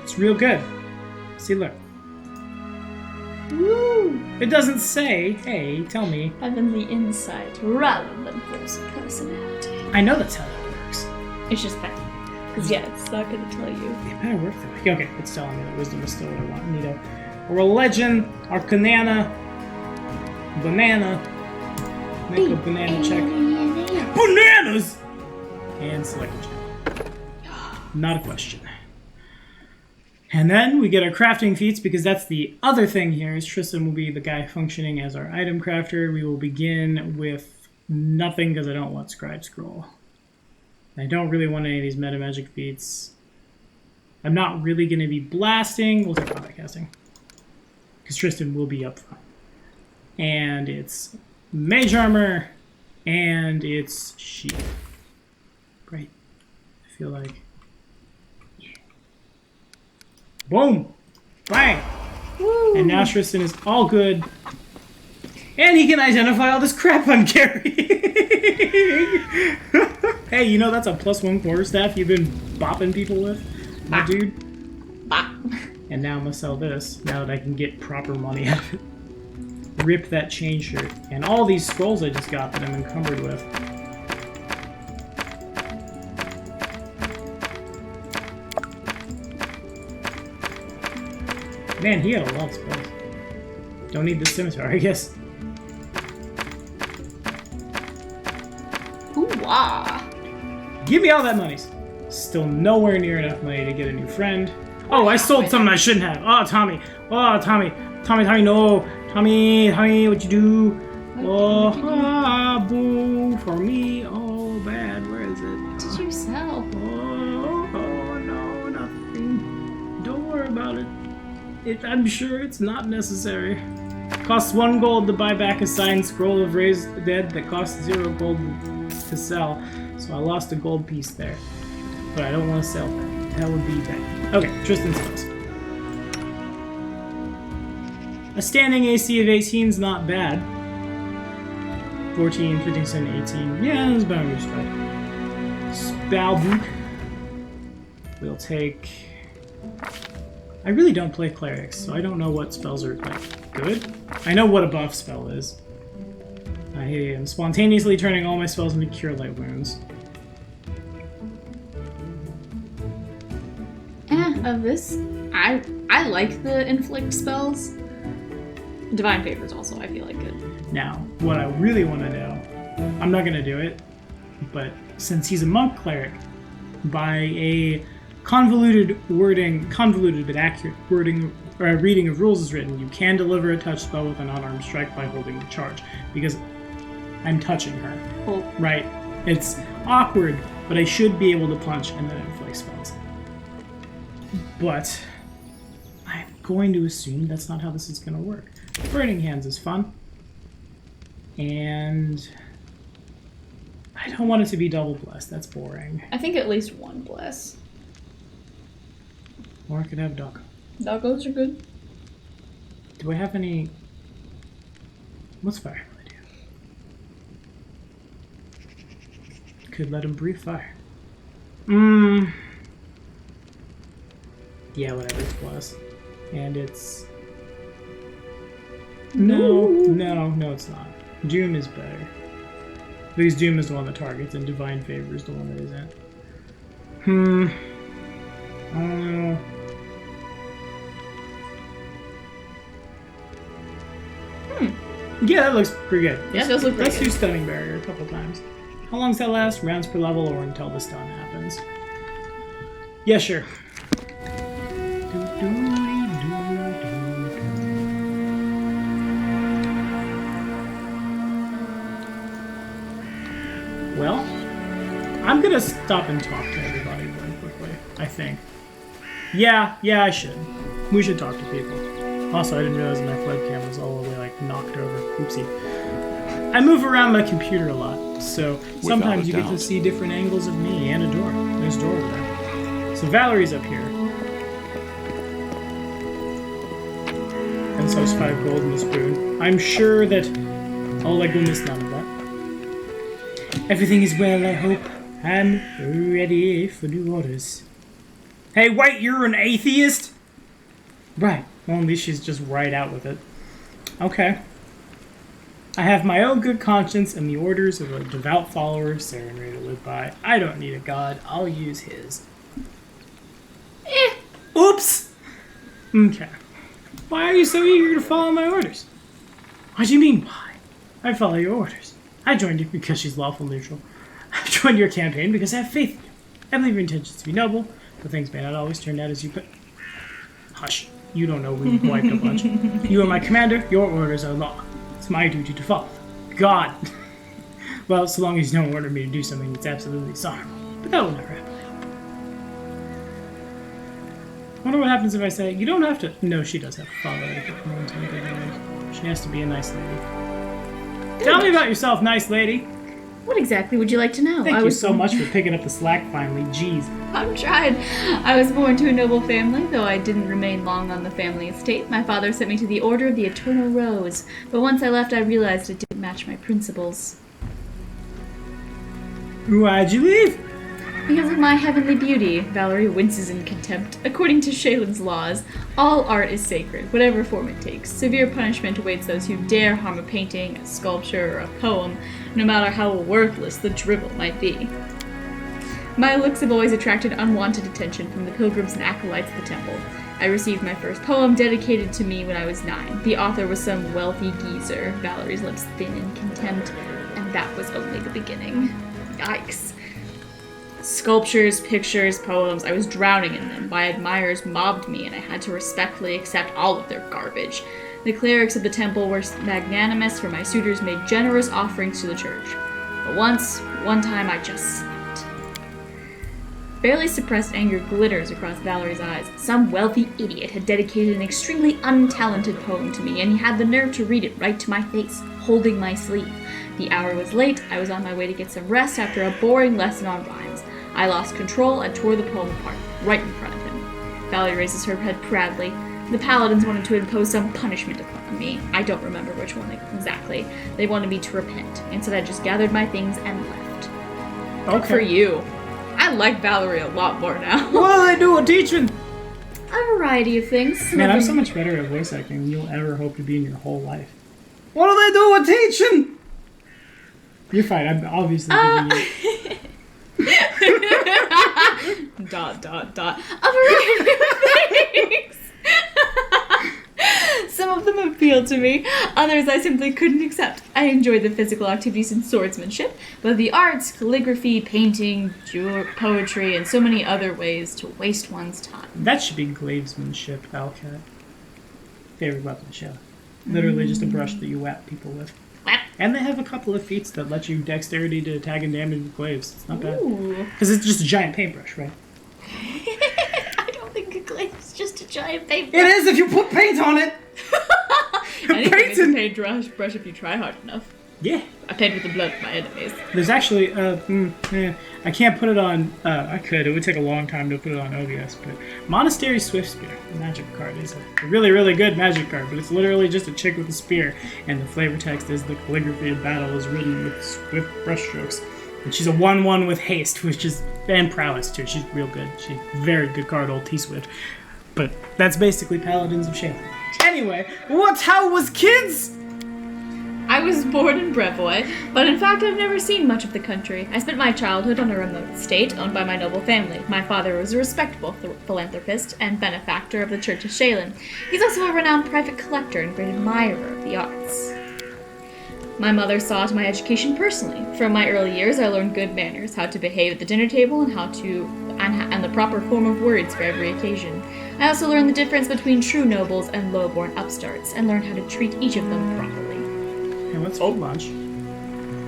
It's real good. See, look. Woo! It doesn't say, hey, tell me. Having the insight rather than force personality. I know that's how that works. It's just that. Because, yeah, it's not going to tell you. It better work that way. Okay, it's telling me that Wisdom is still what I want. Neato. Religion, Arcanana, Banana. Make a banana check. Bananas! And select a check. Not a question. And then we get our crafting feats, because that's the other thing here, is Tristan will be the guy functioning as our item crafter. We will begin with nothing, because I don't want Scribe Scroll. I don't really want any of these meta magic feats. I'm not really going to be blasting. We'll take combat casting, because Tristan will be up front. And it's mage armor, and it's shield. Right. I feel like... Boom! Bang! Woo. And now Tristan is all good. And he can identify all this crap I'm carrying. Hey, you know that's a +1 quarterstaff you've been bopping people with? My dude. Bop. And now I'm gonna sell this, now that I can get proper money out of it. Rip that chain shirt. And all these scrolls I just got that I'm encumbered with. Man, he had a lot of spells. Don't need the scimitar, I guess. Ooh-wah. Give me all that money. Still nowhere near enough money to get a new friend. Oh, I sold something I shouldn't have. Oh, Tommy. Oh, Tommy. Tommy, no. Tommy, what you do? Oh, boo. For me. Oh, bad. Where is it? What did you sell? Oh, no, nothing. Don't worry about it. I'm sure it's not necessary. Costs 1 gold to buy back a signed scroll of raised the dead that costs 0 gold to sell. So I lost a gold piece there. But I don't want to sell that. That would be bad. Okay, Tristan's spells. A standing AC of 18 is not bad. 14, 15, 17, 18. Yeah, that's about right. Spellbook. We'll take... I really don't play clerics, so I don't know what spells are like good. I know what a buff spell is. I am spontaneously turning all my spells into cure light wounds. Of this, I like the inflict spells. Divine favors also I feel like good. Now, what I really want to know, I'm not gonna do it, but since he's a monk cleric, by a convoluted but accurate wording or a reading of rules is written, you can deliver a touch spell with an unarmed strike by holding the charge, because I'm touching her. Oh. Right? It's awkward, but I should be able to punch and then inflict spells. But I'm going to assume that's not how this is going to work. Burning Hands is fun. And I don't want it to be double blessed. That's boring. I think at least 1 bless. Or I could have doggo. Doggos are good. Do I have any... What's fire really do? Could let him breathe fire. Yeah, whatever, it's plus. And it's... No, it's not. Doom is better. Because Doom is the one that targets, and Divine Favor is the one that isn't. I don't know. Yeah, that looks pretty good. Yeah, it does look pretty good. Let's do Stunning Barrier a couple times. How long does that last? Rounds per level or until the stun happens? Yeah, sure. Well, I'm gonna stop and talk to everybody really quickly, I think. Yeah, I should. We should talk to people. Also, I didn't realize my webcam was all the way, like, knocked over. Oopsie. I move around my computer a lot, so sometimes you get to see different angles of me and a door. There's a door over there. So Valerie's up here. And so it's 5 gold and a spoon. I'm sure that all I will miss none of that. Everything is well, I hope. I'm ready for new orders. Hey, wait, you're an atheist? Right. Well, at least she's just right out with it. Okay. I have my own good conscience and the orders of a devout follower of Sarenrae to live by. I don't need a god. I'll use his. Oops! Okay. Why are you so eager to follow my orders? What do you mean, why? I follow your orders. I joined you because she's lawful neutral. I joined your campaign because I have faith in you. I believe your intentions to be noble, but things may not always turn out as you put. Hush. You don't know we've wiped a bunch. You are my commander. Your orders are law. It's my duty to follow. God. Well, so long as you don't order me to do something that's absolutely dishonorable. But that will never happen. I wonder what happens if I say, you don't have to... No, she does have to follow it. She has to be a nice lady. Tell me about yourself, nice lady. What exactly would you like to know? Thank you so much for picking up the slack finally. Jeez. I'm tried. I was born to a noble family, though I didn't remain long on the family estate. My father sent me to the Order of the Eternal Rose, but once I left I realized it didn't match my principles. Why'd you leave? Because of my heavenly beauty, Valerie winces in contempt. According to Shaylin's laws, all art is sacred, whatever form it takes. Severe punishment awaits those who dare harm a painting, a sculpture, or a poem, no matter how worthless the dribble might be. My looks have always attracted unwanted attention from the pilgrims and acolytes of the temple. I received my first poem dedicated to me when I was 9. The author was some wealthy geezer. Valerie's lips thin in contempt, and that was only the beginning. Yikes. Sculptures, pictures, poems, I was drowning in them. My admirers mobbed me, and I had to respectfully accept all of their garbage. The clerics of the temple were magnanimous, for my suitors made generous offerings to the church. But one time, I just snapped. Barely suppressed anger glitters across Valerie's eyes. Some wealthy idiot had dedicated an extremely untalented poem to me, and he had the nerve to read it right to my face, holding my sleeve. The hour was late. I was on my way to get some rest after a boring lesson on rhymes. I lost control and tore the poem apart, right in front of him. Valerie raises her head proudly. The paladins wanted to impose some punishment upon me. I don't remember which one exactly. They wanted me to repent. Instead, I just gathered my things and left. Okay. Good for you. I like Valerie a lot more now. What do they do with teaching? A variety of things. Man, I'm so much better at voice acting than you'll ever hope to be in your whole life. What do they do with teaching? You're fine. I'm obviously giving you... dot. A variety of things. Some of them appealed to me. Others I simply couldn't accept. I enjoyed the physical activities and swordsmanship, but the arts, calligraphy, painting, poetry, and so many other ways to waste one's time. That should be glavesmanship, Alcat. Favorite weapon show. Literally just a brush that you whap people with. And they have a couple of feats that let you dexterity to attack and damage with glaives. It's not bad. Because it's just a giant paintbrush, right? I don't think a glaive is just a giant paintbrush. It is if you put paint on it! Anything is a paintbrush if you try hard enough. Yeah. I paint with the blood of my enemies. There's actually, I can't put it on, I could. It would take a long time to put it on OBS, but Monastery Swift Spear, the magic card, is a really, really good magic card, but it's literally just a chick with a spear, and the flavor text is the calligraphy of battle is written with swift brushstrokes. And she's a 1/1 with haste, which is, and prowess too. She's real good. She's a very good card, old T-Swift. But that's basically Paladins of Shame. Anyway, how was kids? I was born in Brevoy, but in fact I've never seen much of the country. I spent my childhood on a remote estate owned by my noble family. My father was a respectable philanthropist and benefactor of the Church of Shaylin. He's also a renowned private collector and great admirer of the arts. My mother saw to my education personally. From my early years, I learned good manners, how to behave at the dinner table, and the proper form of words for every occasion. I also learned the difference between true nobles and low-born upstarts, and learned how to treat each of them properly. Hey, what's old lunch?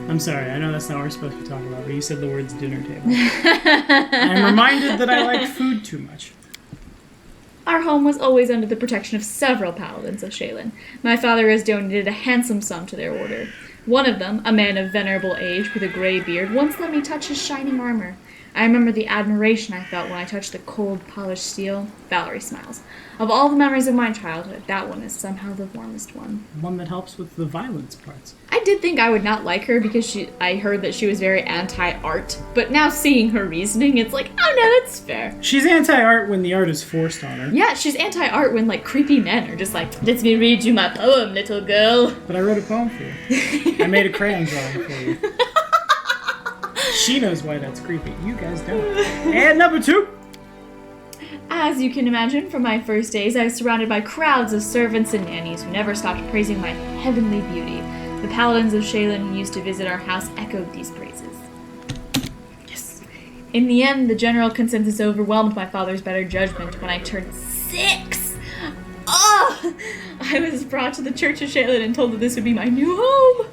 I'm sorry, I know that's not what we're supposed to be talking about, but you said the words dinner table. I'm reminded that I like food too much. Our home was always under the protection of several paladins of Shaylin. My father has donated a handsome sum to their order. One of them, a man of venerable age with a gray beard, once let me touch his shining armor. I remember the admiration I felt when I touched the cold, polished steel. Valerie smiles. Of all the memories of my childhood, that one is somehow the warmest one. One that helps with the violence parts. I did think I would not like her because I heard that she was very anti-art, but now seeing her reasoning, it's like, oh no, that's fair. She's anti-art when the art is forced on her. Yeah, she's anti-art when, like, creepy men are just like, let me read you my poem, little girl. But I wrote a poem for you. I made a crayon drawing for you. She knows why that's creepy. You guys don't. And number 2. As you can imagine, from my first days, I was surrounded by crowds of servants and nannies who never stopped praising my heavenly beauty. The paladins of Shaylin who used to visit our house echoed these praises. Yes. In the end, the general consensus overwhelmed my father's better judgment when I turned 6. Oh! I was brought to the Church of Shaylin and told that this would be my new home.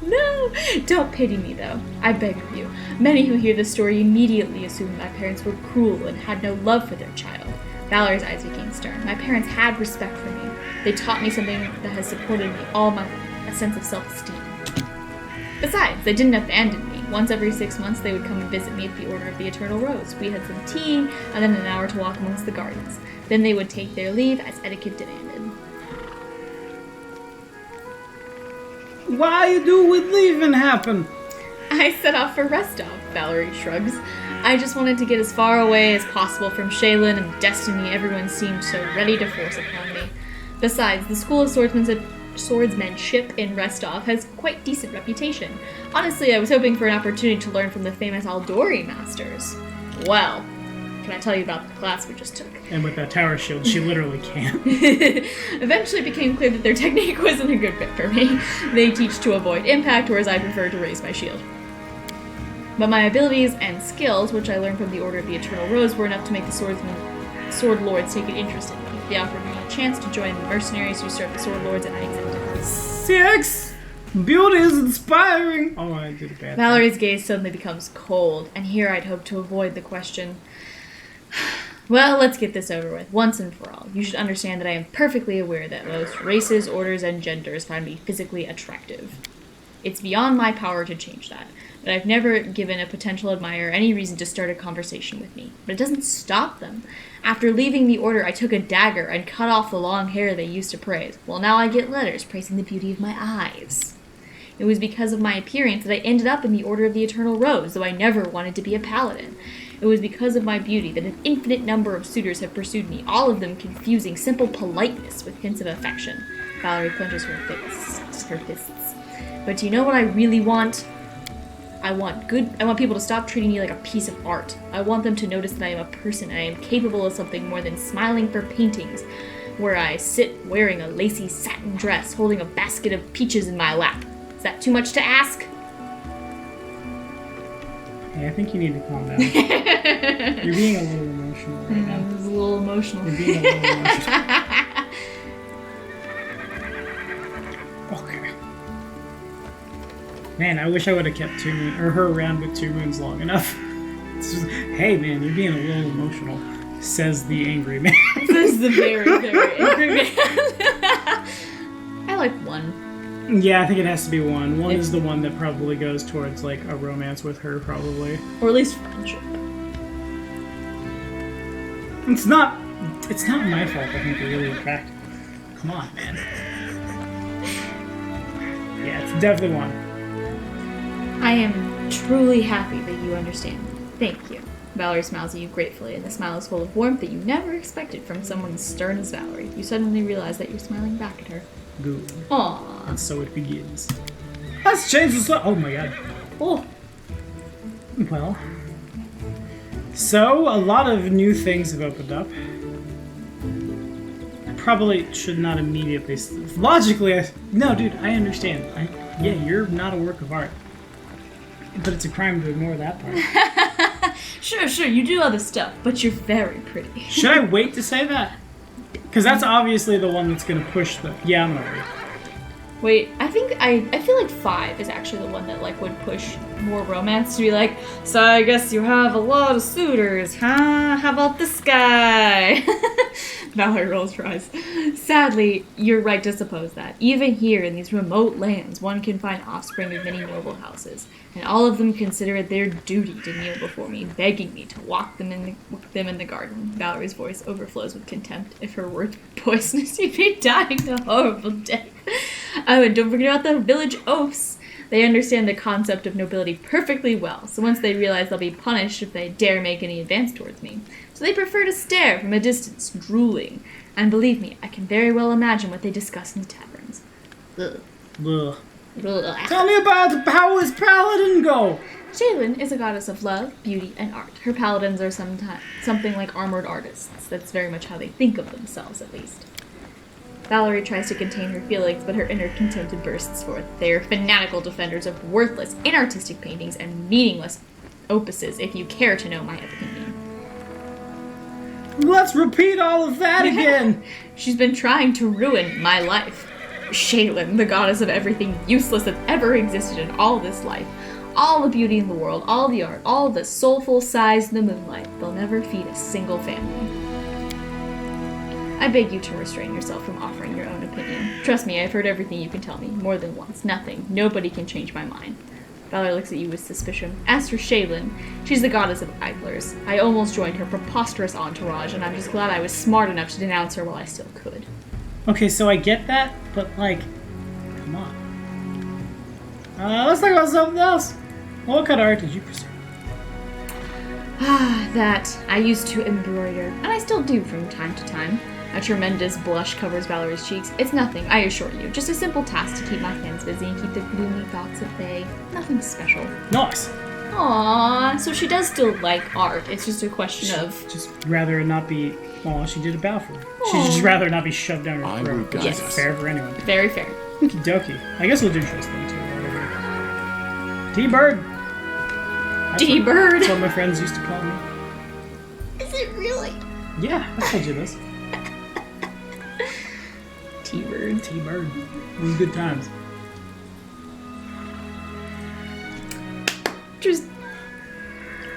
No! Don't pity me, though. I beg of you. Many who hear this story immediately assume my parents were cruel and had no love for their child. Valerie's eyes became stern. My parents had respect for me. They taught me something that has supported me all a sense of self-esteem. Besides, they didn't abandon me. Once every 6 months, they would come and visit me at the Order of the Eternal Rose. We had some tea, and then an hour to walk amongst the gardens. Then they would take their leave, as etiquette demanded. Why would leaving happen? I set off for Restov, Valerie shrugs. I just wanted to get as far away as possible from Shaylin and the destiny everyone seemed so ready to force upon me. Besides, the School of Swordsmanship in Restov has quite decent reputation. Honestly, I was hoping for an opportunity to learn from the famous Aldori masters. Well, can I tell you about the class we just took? And with that tower shield, she literally can't. Eventually it became clear that their technique wasn't a good fit for me. They teach to avoid impact, whereas I prefer to raise my shield. But my abilities and skills, which I learned from the Order of the Eternal Rose, were enough to make the Sword Lords take an interest in me. They offered me a chance to join the mercenaries who serve the Sword Lords, and I accepted. 6! Beauty is inspiring! Oh, I did a bad Valerie's thing. gaze suddenly becomes cold, and here I'd hoped to avoid the question. Well, let's get this over with, once and for all. You should understand that I am perfectly aware that most races, orders, and genders find me physically attractive. It's beyond my power to change that, but I've never given a potential admirer any reason to start a conversation with me. But it doesn't stop them. After leaving the Order, I took a dagger and cut off the long hair they used to praise. Well, now I get letters praising the beauty of my eyes. It was because of my appearance that I ended up in the Order of the Eternal Rose, though I never wanted to be a paladin. It was because of my beauty that an infinite number of suitors have pursued me, all of them confusing simple politeness with hints of affection. Valerie clenches her fists. But do you know what I really want? I want people to stop treating me like a piece of art. I want them to notice that I am a person and I am capable of something more than smiling for paintings, where I sit wearing a lacy satin dress, holding a basket of peaches in my lap. Is that too much to ask? Hey, I think you need to calm down. You're being a little emotional right now. I was a little emotional. You're being a little emotional. Okay. Man, I wish I would have kept her around with 2 moons long enough. It's just, hey man, you're being a little emotional, says the angry man. Says the very, very angry man. I like 1. Yeah, I think it has to be 1. 1 is the one that probably goes towards, like, a romance with her, probably. Or at least friendship. It's not my fault I think you're really attractive. Come on, man. Yeah, it's definitely 1. I am truly happy that you understand me. Thank you. Valerie smiles at you gratefully, and the smile is full of warmth that you never expected from someone as stern as Valerie. You suddenly realize that you're smiling back at her. Good. Aww. And so it begins. Let's change the slot. Oh my god. Oh. Well. So, a lot of new things have opened up. I probably should not immediately... Logically, no, dude, I understand. Yeah, you're not a work of art. But it's a crime to ignore that part. Sure, you do other stuff, but you're very pretty. Should I wait to say that? Because that's obviously the one that's going to push the... Yeah, I'm gonna wait. Wait, I feel like 5 is actually the one that, like, would push more romance to be like, so I guess you have a lot of suitors, huh? How about this guy? Valerie rolls her eyes. Sadly, you're right to suppose that. Even here in these remote lands, one can find offspring of many noble houses, and all of them consider it their duty to kneel before me, begging me to walk them in the garden. Valerie's voice overflows with contempt. If her words were poisonous, you'd be dying a horrible death. Oh, and don't forget about the village oafs. They understand the concept of nobility perfectly well, so once they realize they'll be punished if they dare make any advance towards me. So they prefer to stare from a distance, drooling. And believe me, I can very well imagine what they discuss in the taverns. Ugh. Ugh. Ugh. Tell me about how his paladin go! Shaylin is a goddess of love, beauty, and art. Her paladins are something like armored artists. That's very much how they think of themselves, at least. Valerie tries to contain her feelings, but her inner contempt bursts forth. They are fanatical defenders of worthless, inartistic paintings and meaningless opuses, if you care to know my opinion. Let's repeat all of that again! She's been trying to ruin my life. Shaylin, the goddess of everything useless that ever existed in all this life. All the beauty in the world, all the art, all the soulful sighs in the moonlight. They'll never feed a single family. I beg you to restrain yourself from offering your own opinion. Trust me, I've heard everything you can tell me, more than once. Nothing. Nobody can change my mind. Valerie looks at you with suspicion. As for Shaylin, she's the goddess of idlers. I almost joined her preposterous entourage, and I'm just glad I was smart enough to denounce her while I still could. Okay, so I get that, but like, come on. Let's talk about something else. What kind of art did you pursue? That I used to embroider, and I still do from time to time. A tremendous blush covers Valerie's cheeks. It's nothing, I assure you. Just a simple task to keep my hands busy and keep the gloomy thoughts at bay. Nothing special. Nice. Aww, so she does still like art. It's just a question of... Just rather it not be... Aw, she did a bow for her. She'd just rather not be shoved down her throat. Yes. Fair for anyone. Very fair. Okie dokie. I guess we'll do Tristan too. T-Bird. T-Bird. That's what my friends used to call me. Is it really? Yeah, I told you this. T-Bird. T-Bird. It was good times. Just...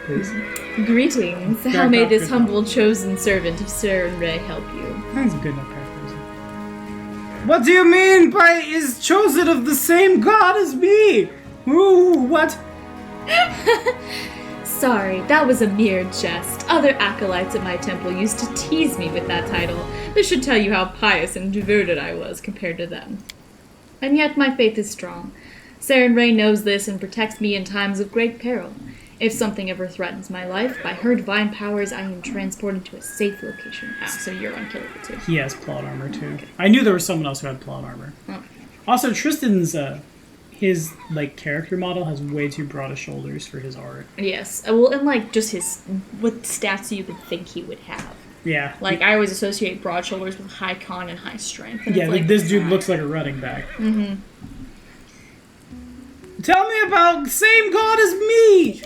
Please. Greetings. How may this humble chosen servant of Saren Ray help you? That's a good enough paraphrase. What do you mean by is chosen of the same god as me? Ooh, what? Sorry, that was a mere jest. Other acolytes at my temple used to tease me with that title. This should tell you how pious and devoted I was compared to them. And yet my faith is strong. Saren Ray knows this and protects me in times of great peril. If something ever threatens my life, by her divine powers I am transported to a safe location. Ah, so you're unkillable too. He has plot armor too. Okay. I knew there was someone else who had plot armor. Oh. Also, Tristan's his like character model has way too broad of shoulders for his art. Yes, well, and like just his what stats you would think he would have. Yeah. Like I always associate broad shoulders with high con and high strength. And yeah, like, this dude looks like a running back. Mm-hmm. Tell me about same god as me!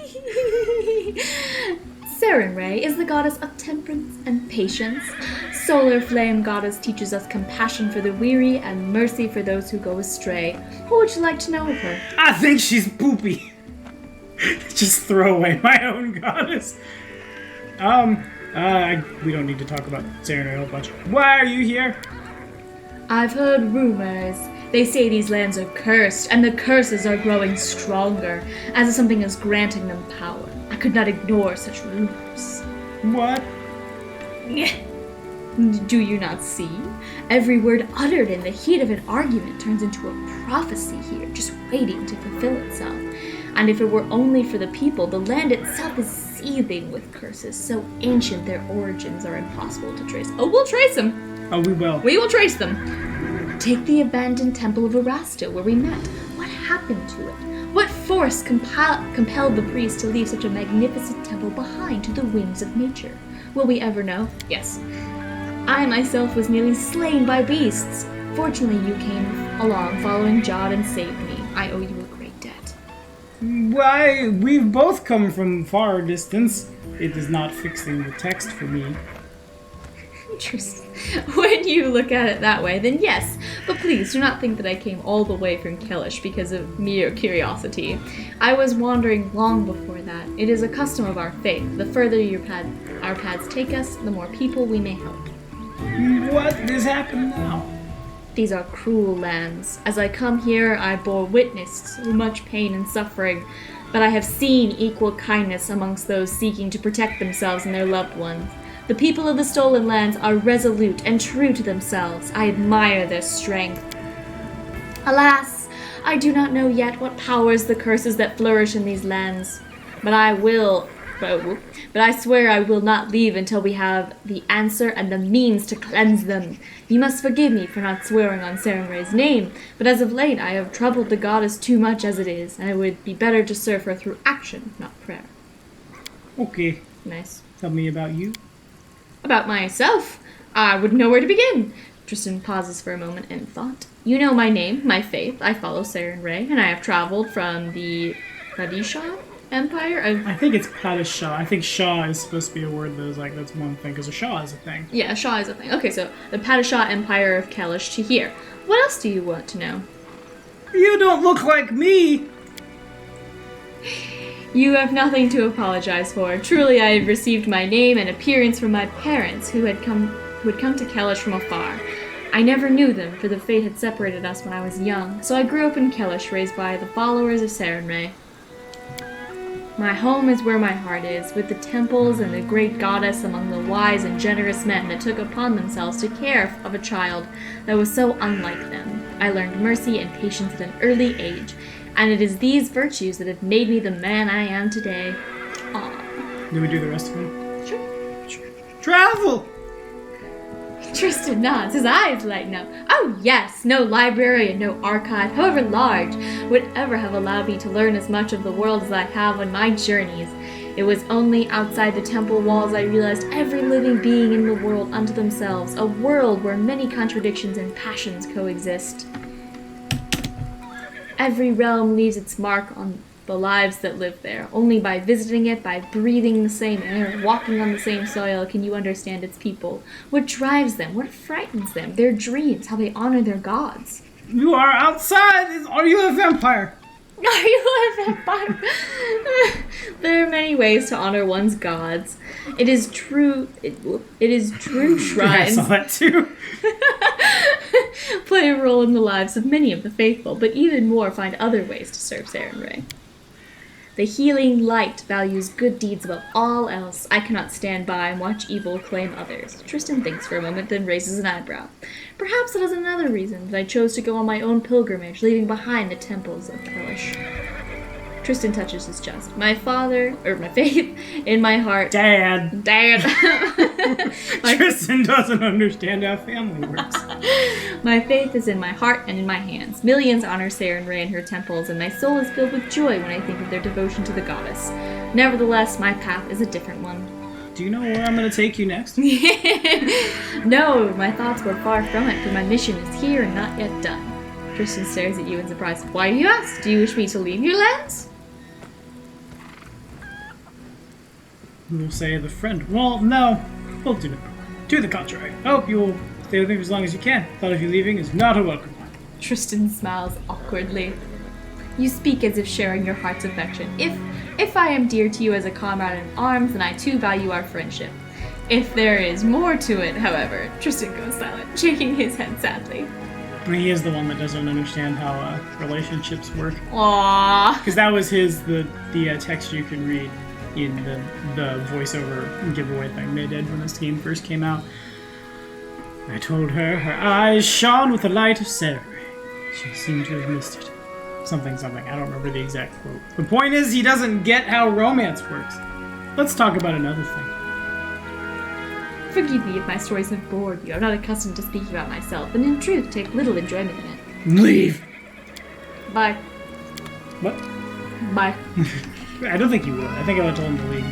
Saren Ray is the goddess of temperance and patience. Solar Flame goddess teaches us compassion for the weary and mercy for those who go astray. What would you like to know of her? I think she's poopy. Just throw away my own goddess. We don't need to talk about Saren Ray a whole bunch. Why are you here? I've heard rumors. They say these lands are cursed, and the curses are growing stronger, as if something is granting them power. I could not ignore such rumors. What? Do you not see? Every word uttered in the heat of an argument turns into a prophecy here, just waiting to fulfill itself. And if it were only for the people, the land itself is seething with curses, so ancient their origins are impossible to trace. Oh, we'll trace them! Oh, we will. We will trace them. Take the abandoned temple of Erasto, where we met. What happened to it? What force compelled the priest to leave such a magnificent temple behind to the winds of nature? Will we ever know? Yes. I myself was nearly slain by beasts. Fortunately, you came along following Jod and saved me. I owe you a great debt. Why, we've both come from far distance. It is not fixing the text for me. Interesting. When you look at it that way, then yes. But please do not think that I came all the way from Kelish because of mere curiosity. I was wandering long before that. It is a custom of our faith. The further our paths take us, the more people we may help. What is happening now? These are cruel lands. As I come here, I bore witness to much pain and suffering, but I have seen equal kindness amongst those seeking to protect themselves and their loved ones. The people of the Stolen Lands are resolute and true to themselves. I admire their strength. Alas, I do not know yet what powers the curses that flourish in these lands. But I swear I will not leave until we have the answer and the means to cleanse them. You must forgive me for not swearing on Saren Ray's name, but as of late I have troubled the goddess too much as it is, and it would be better to serve her through action, not prayer. Okay. Nice. Tell me about you. About myself? I wouldn't know where to begin. Tristan pauses for a moment in thought. You know my name, my faith. I follow Saren Ray, and I have traveled from the Padishah Empire. I think it's Padishah. I think Shah is supposed to be a word that is like, that's one thing, because a Shah is a thing. Yeah, Shah is a thing. Okay, so the Padishah Empire of Kelish to here. What else do you want to know? You don't look like me! You have nothing to apologize for. Truly, I have received my name and appearance from my parents, who had come would come to Kellish from afar. I never knew them, for the fate had separated us when I was young, so I grew up in Kellish, raised by the followers of Sarenrae. My home is where my heart is, with the temples and the great goddess among the wise and generous men that took upon themselves to care of a child that was so unlike them. I learned mercy and patience at an early age, and it is these virtues that have made me the man I am today. Aww. Do we do the rest of it? Sure. Travel! Tristan nods, his eyes lighten up. Oh yes, no library and no archive, however large, would ever have allowed me to learn as much of the world as I have on my journeys. It was only outside the temple walls I realized every living being in the world unto themselves, a world where many contradictions and passions coexist. Every realm leaves its mark on the lives that live there. Only by visiting it, by breathing the same air, walking on the same soil, can you understand its people. What drives them, what frightens them, their dreams, how they honor their gods. You are outside! Are you a vampire? Are you a vampire? There are many ways to honor one's gods. It is true shrines. I saw that too. Play a role in the lives of many of the faithful, but even more find other ways to serve Sarenrae. The healing light values good deeds above all else. I cannot stand by and watch evil claim others. Tristan thinks for a moment, then raises an eyebrow. Perhaps that is another reason that I chose to go on my own pilgrimage, leaving behind the temples of Kellish. Tristan touches his chest. My faith in my heart. Dad. Tristan doesn't understand how family works. My faith is in my heart and in my hands. Millions honor Sarenrae and her temples, and my soul is filled with joy when I think of their devotion to the goddess. Nevertheless, my path is a different one. Do you know where I'm going to take you next? No, my thoughts were far from it, for my mission is here and not yet done. Tristan stares at you in surprise. Why do you ask? Do you wish me to leave your lands? We'll say the friend. Well, no. We'll do it. To the contrary. I hope you will stay with me for as long as you can. Thought of you leaving is not a welcome one. Tristan smiles awkwardly. You speak as if sharing your heart's affection. If I am dear to you as a comrade in arms, then I too value our friendship. If there is more to it, however, Tristan goes silent, shaking his head sadly. He is the one that doesn't understand how relationships work. Aww. Because that was the text you can read in the voiceover giveaway thing they did when this game first came out. I told her eyes shone with the light of Sarenrae. She seemed to have missed it. Something. I don't remember the exact quote. The point is, he doesn't get how romance works. Let's talk about another thing. Forgive me if my stories have bored you. I'm not accustomed to speaking about myself, and in truth, take little enjoyment in it. Leave! Bye. What? Bye. I don't think you would. I think I would tell him to leave.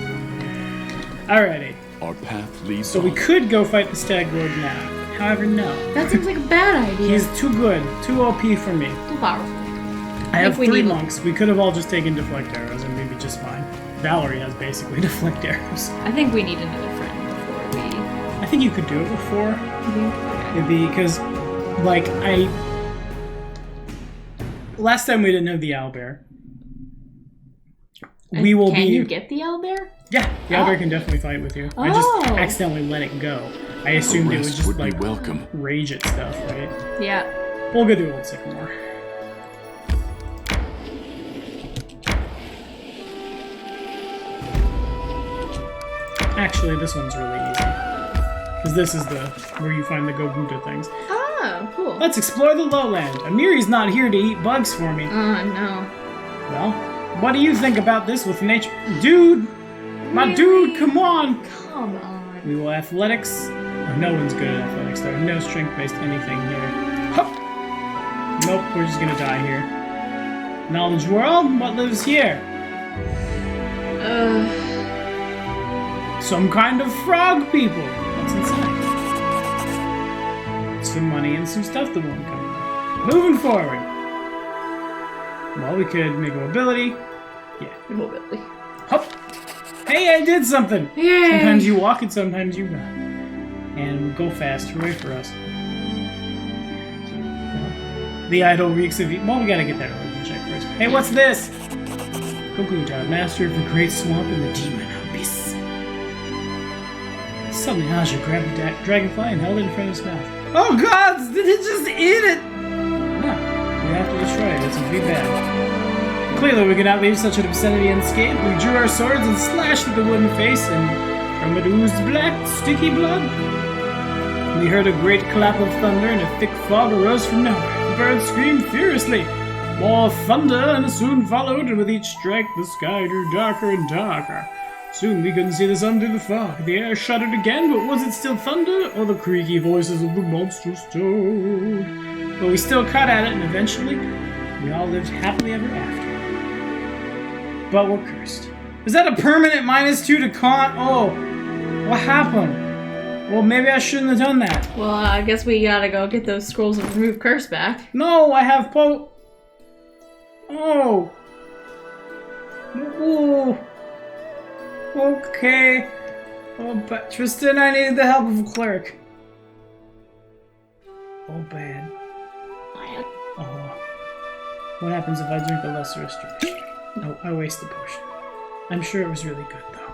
Alrighty. Our path leads So we could go fight the Stag Lord now. However, no. That seems like a bad idea. He's too good. Too OP for me. Too powerful. I have 3 monks. We could have all just taken deflect arrows and maybe just fine. Valerie has basically deflect arrows. I think we need another friend before we... I think you could do it before. Okay. It'd be because, like, last time we didn't have the owlbear. Can you get the owlbear? Yeah, the owlbear can definitely fight with you. I just accidentally let it go. I assumed it would just, like, rage at stuff, right? Yeah. We'll go do Old Sycamore. Actually, this one's really easy. Because this is where you find the Gobuta things. Oh, cool. Let's explore the lowland. Amiri's not here to eat bugs for me. Oh, no. Well, what do you think about this with nature? Dude! My dude, come on! Come on. We will athletics. Oh, no one's good at athletics, though. No strength-based anything here. Hup! Nope, we're just gonna die here. Knowledge world? What lives here? Some kind of frog people. What's inside? Some money and some stuff that won't come out. Moving forward. Well, we could make a mobility. Yeah. Mobility. Hop! Hey, I did something! Yay. Sometimes you walk and sometimes you run. And go fast. Hooray for us. The idol reeks of well, we gotta get that origin check first. Hey, what's this? Gokuta, master of the great swamp and the demon abyss. Suddenly, Haja grabbed the dragonfly and held it in front of his mouth. Oh God! Did he just eat it? No, we have to destroy it. It's a big bad. Clearly, we could not leave such an obscenity unscathed. We drew our swords and slashed at the wooden face, and from it oozed black, sticky blood. We heard a great clap of thunder, and a thick fog arose from nowhere. The birds screamed furiously. More thunder, and soon followed, and with each strike, the sky grew darker and darker. Soon we couldn't see the sun through the fog. The air shuddered again, but was it still thunder, or the creaky voices of the monstrous toad? But we still cut at it, and eventually, we all lived happily ever after. But we're cursed. Is that a permanent -2 to con? Oh, what happened? Well, maybe I shouldn't have done that. Well, I guess we gotta go get those scrolls of remove curse back. No, I have Oh. Ooh. Okay. Oh, but Tristan, I needed the help of a cleric. Oh, bad. Oh. What happens if I drink a lesser restoration? No, I waste the potion. I'm sure it was really good, though.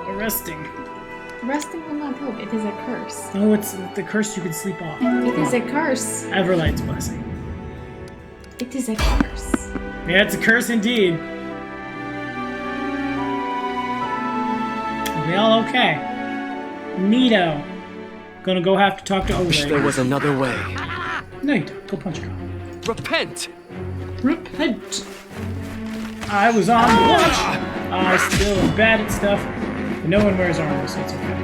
Oh, resting. Resting will not help. It is a curse. Oh, it's the curse you can sleep off. It is a curse. Everlight's blessing. It is a curse. Yeah, it's a curse indeed. Are we all okay? Neato. Gonna go have to talk to Oleg. Wish there was another way. No, you don't. Go punch a cop. Repent! Repent! I was on the watch. I still am bad at stuff. But no one wears armor, so it's okay.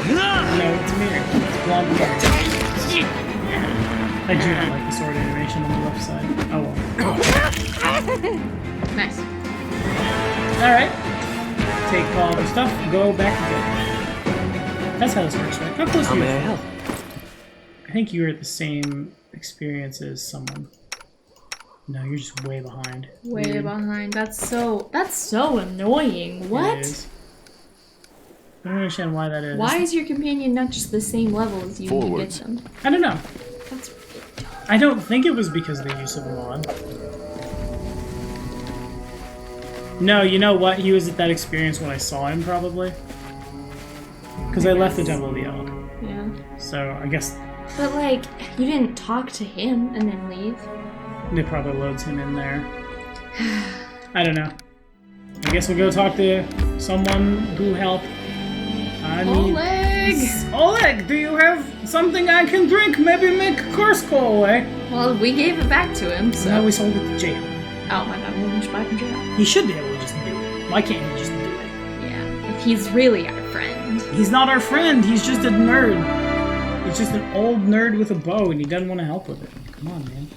No, it's Mir. It's blonde hair. I do not like the sword animation on the left side. Oh well. Nice. Alright. Take all the stuff, go back again. That's how this works, right? How close How are you? may I help? I think you were at the same experience as someone. No, you're just way behind. Way Weird. behind. That's so annoying. What? It is. I don't understand why that is. Why is your companion not just the same level as you when you get them? I don't know. That's ridiculous. I don't think it was because of the use of a mod. No, you know what? He was at that experience when I saw him, probably. Because I left the Temple of the Elk. Yeah. So, I guess But like, you didn't talk to him and then leave. it probably loads him in there. I don't know. I guess we'll go talk to someone who helped. Oleg! Oleg, do you have something I can drink? Maybe make a curse go away. Well, we gave it back to him, so... No, we sold it to jail. Oh my god, we'll just buy from jail. He should be able to just do it. Why can't he just do it? Yeah, if he's really our friend. He's not our friend, he's just a nerd. He's just an old nerd with a bow and he doesn't want to help with it. Come on, man.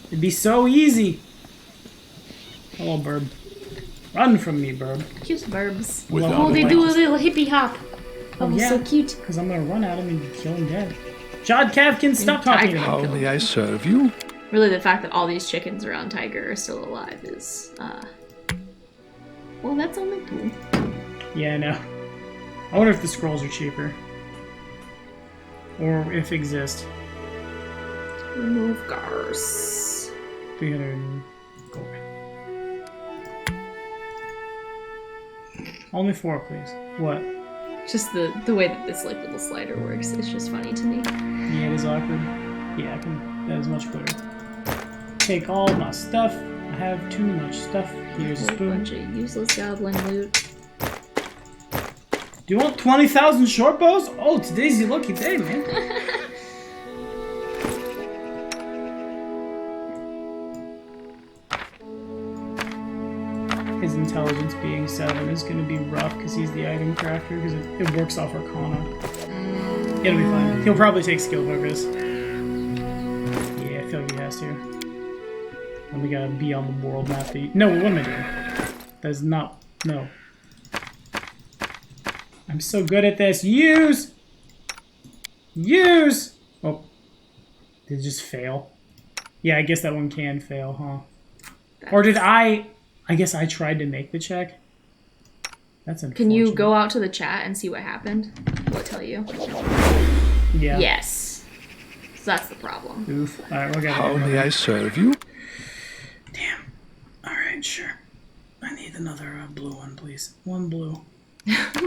It'd be so easy. Hello, Burb. Run from me, Burb. Cute burbs. Oh, they do a little hippie hop. Oh, yeah. So cute. Because I'm going to run at him and kill him dead. Jod Kavkin, stop talking to How him. may I serve you? Really, the fact that all these chickens around Tiger are still alive is, well, that's only cool. Yeah, I know. I wonder if the scrolls are cheaper. Or if exist. Remove Garce. 300 gold. Only 4, please. What? Just the way that this like little slider works is just funny to me. Yeah, it is awkward. Yeah, I can. That is much clearer. Take all my stuff. I have too much stuff. Here's a A spoon. bunch of useless goblin loot. Do you want 20,000 short bows? Oh, today's your lucky day, man. His intelligence being 7 is going to be rough because he's the item crafter because it works off Arcana. It'll be fine. He'll probably take skill focus. Yeah, I feel like he has to. And we gotta be on the world map. No, what am I doing? That is not... No. I'm so good at this. Use! Use! Oh. Did it just fail? Yeah, I guess that one can fail, huh? Or did I guess I tried to make the check. That's unfortunate. Can you go out to the chat and see what happened? Will it tell you? Yeah. Yes. So that's the problem. Oof. Alright, we'll get it. How may I serve you? Damn. Alright, sure. I need another blue one, please. One blue.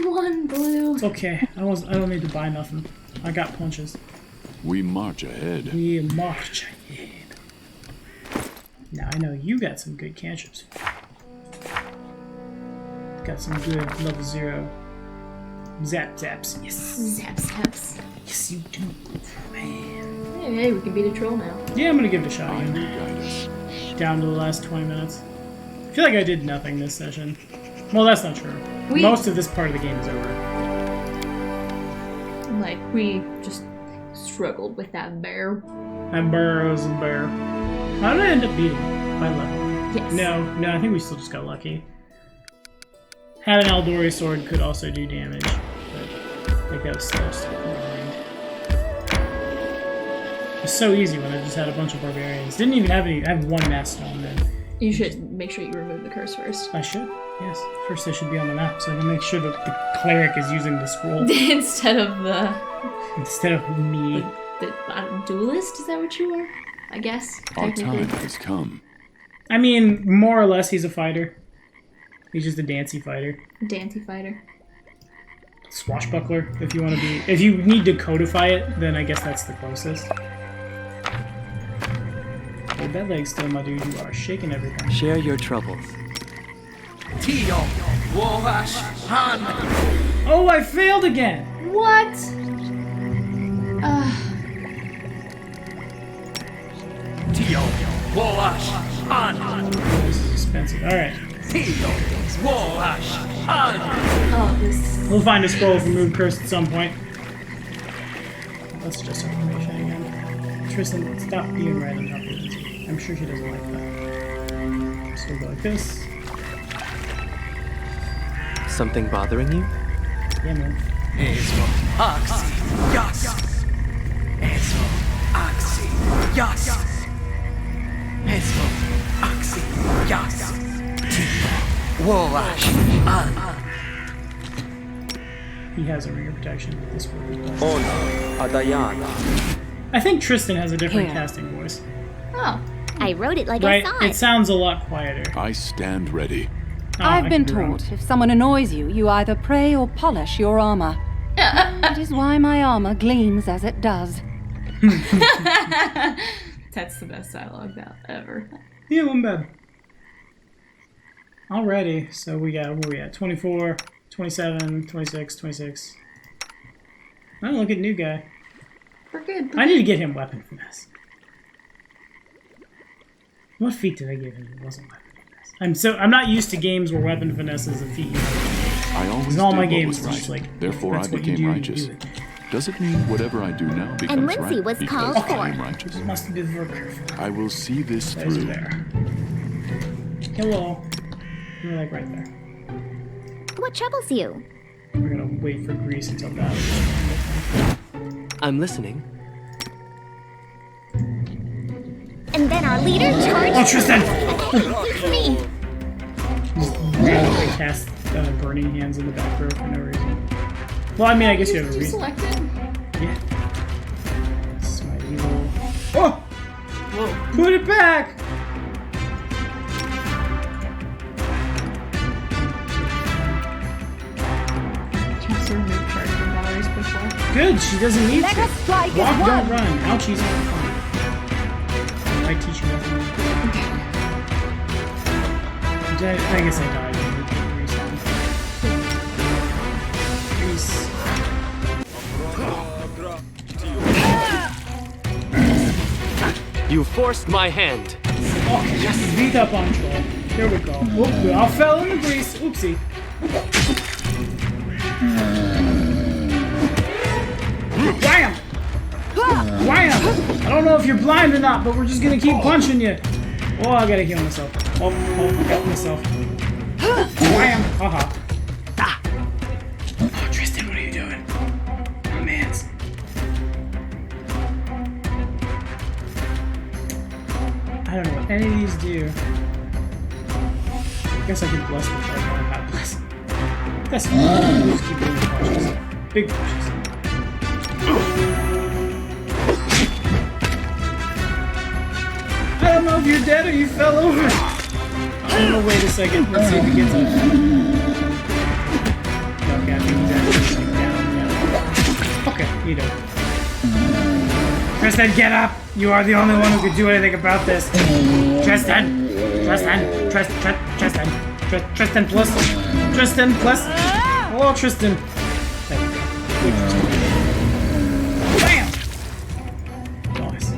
One blue. It's okay. I don't need to buy nothing. I got punches. We march ahead. We march ahead. Now I know you got some good cantrips. Got some good level 0 zaps. Yes. Zaps. Yes, you do. Man. Hey, we can beat a troll now. Yeah, I'm gonna give it a shot I will again. guide us. Down to the last 20 minutes. I feel like I did nothing this session. Well, that's not true. We- Most of this part of the game is over. Like, we just struggled with that bear. And burrows and bear. How did I end up beating it? By level? Yes. No, I think we still just got lucky. Had an Eldori sword could also do damage, but I think that was still blind. It was so easy when I just had a bunch of barbarians. Didn't even have any. I have one mass stone then. You should make sure you remove the curse first. I should. Yes. First, I should be on the map so I can make sure that the cleric is using the scroll Instead of the me. duelist. Is that what you are? I guess. Our technically. time has come. I mean, more or less, he's a fighter. He's just a dancy fighter. Dancy fighter. Swashbuckler, if you want to be. If you need to codify it, then I guess that's the closest. Hold that leg still, my dude. You are shaking everything. Share your troubles. Oh, I failed again! What? This is expensive. Alright. Oh, this. We'll find a scroll of remove curse at some point. That's just information again. Tristan, stop being right on top of this. I'm sure she doesn't like that. So we'll go like this. Something bothering you? Yeah, man. He has a ring of protection. This word is I think Tristan has a different Here. casting voice. Oh. I wrote it like Right? I saw It it. sounds a lot quieter. I stand ready. Oh, I I've been could be wrong. taught if someone annoys you, you either pray or polish your armor. That is why my armor gleams as it does. That's the best dialogue ever. Yeah, one bad. Alrighty, so we got, where we at? 24, 27, 26, 26. Oh, look at new guy. We're good. I need to get him weapon finesse. What feat did I give him that wasn't weapon finesse? I'm not used to games where weapon finesse is a feat. I always In all did my what games, was it's just right. like, Therefore, I that's what you became do, righteous. you do it. Does it mean whatever I do now becomes Lindsay right was because called I am for. righteous? Must be very careful. I will see this There's through. there. Hello. You're like right there. What troubles you? We're gonna wait for Grease until that. I'm listening. And then our leader charged. Oh, Tristan! It's me. Randomly cast burning hands in the back row for no reason. Well, I mean, I guess you have a You reason. selected? Yeah. This is my evil. Oh! Whoa. Put it back! Cancer move charge from Valerie's before. Good, she doesn't need Let to. us strike Walk, as don't one. run. Ouchies. I teach you nothing. I guess I died. Grease. You forced my hand. Oh, yes, beat up on troll. Here we go. Whoop, we all fell in the grease. Oopsie. Wham! Wham! I don't know if you're blind or not, but we're just gonna keep punching you. Oh, I gotta heal myself. Oh, I got myself. Wham! Haha. Oh, Tristan, what are you doing? Oh, man. I don't know what any of these do. I guess I can bless the fight, but I'm not blessing. That's fine. We'll just keep doing the punches. Big punches. I don't know if you're dead or you fell over. Oh, Oh, wait a second. Let's see if he gets up. Okay, I think he's actually like, down now. Okay, you don't. Tristan, get up! You are the only one who could do anything about this. Tristan! Tristan plus. Tristan plus. Hello, Tristan. Bam! Nice.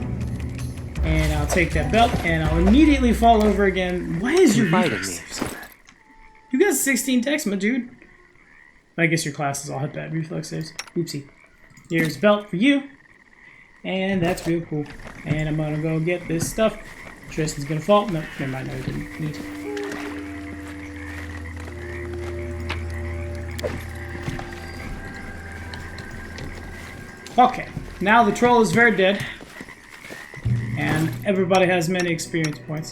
And I'll take that belt and I'll immediately fall over again. Why is your reflex save so bad? You got 16 text, my dude. I guess your classes all have bad reflex saves. Oopsie. Here's belt for you. And that's real cool. And I'm gonna go get this stuff. Tristan's gonna fall. No, never mind. No, he didn't need to. Okay, now the troll is very dead. And everybody has many experience points.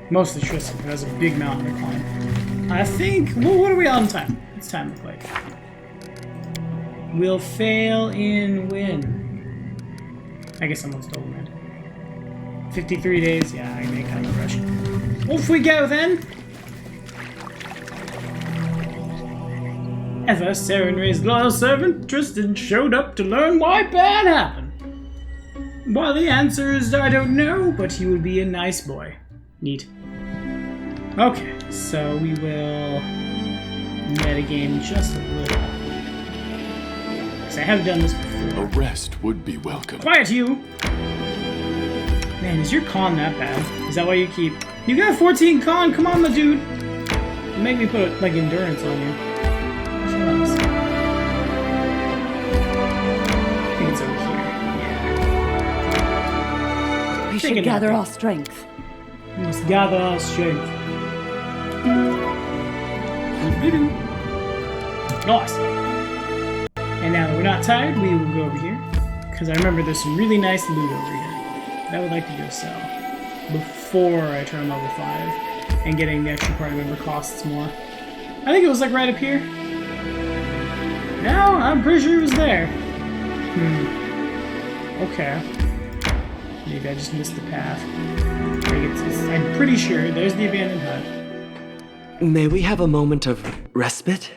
Mostly Tristan, who has a big mountain to climb. I think, well, what are we on time? It's time to play. We'll fail in win. I guess someone stole it. 53 days, yeah, I may kind of rush. Off we go then! Ever Serenray's loyal servant, Tristan showed up to learn why bad happened. Well, the answer is I don't know, but he will be a nice boy. Neat. Okay, so we will metagame just a little. Because I have done this before. A rest would be welcome. Quiet, you! Man, is your con that bad? Is that why you keep... You got 14 con, come on, my dude! Make me put, like, endurance on you. I think it's over here. Yeah. We should gather our strength. We must gather our strength. Nice. And now that we're not tired, we will go over here. Because I remember there's some really nice loot over here that I would like to go sell. Before I turn level 5. And getting the extra party member costs more. I think it was like right up here. No, I'm pretty sure it was there. Okay. Maybe I just missed the path. I'm pretty sure there's the abandoned hut. May we have a moment of respite?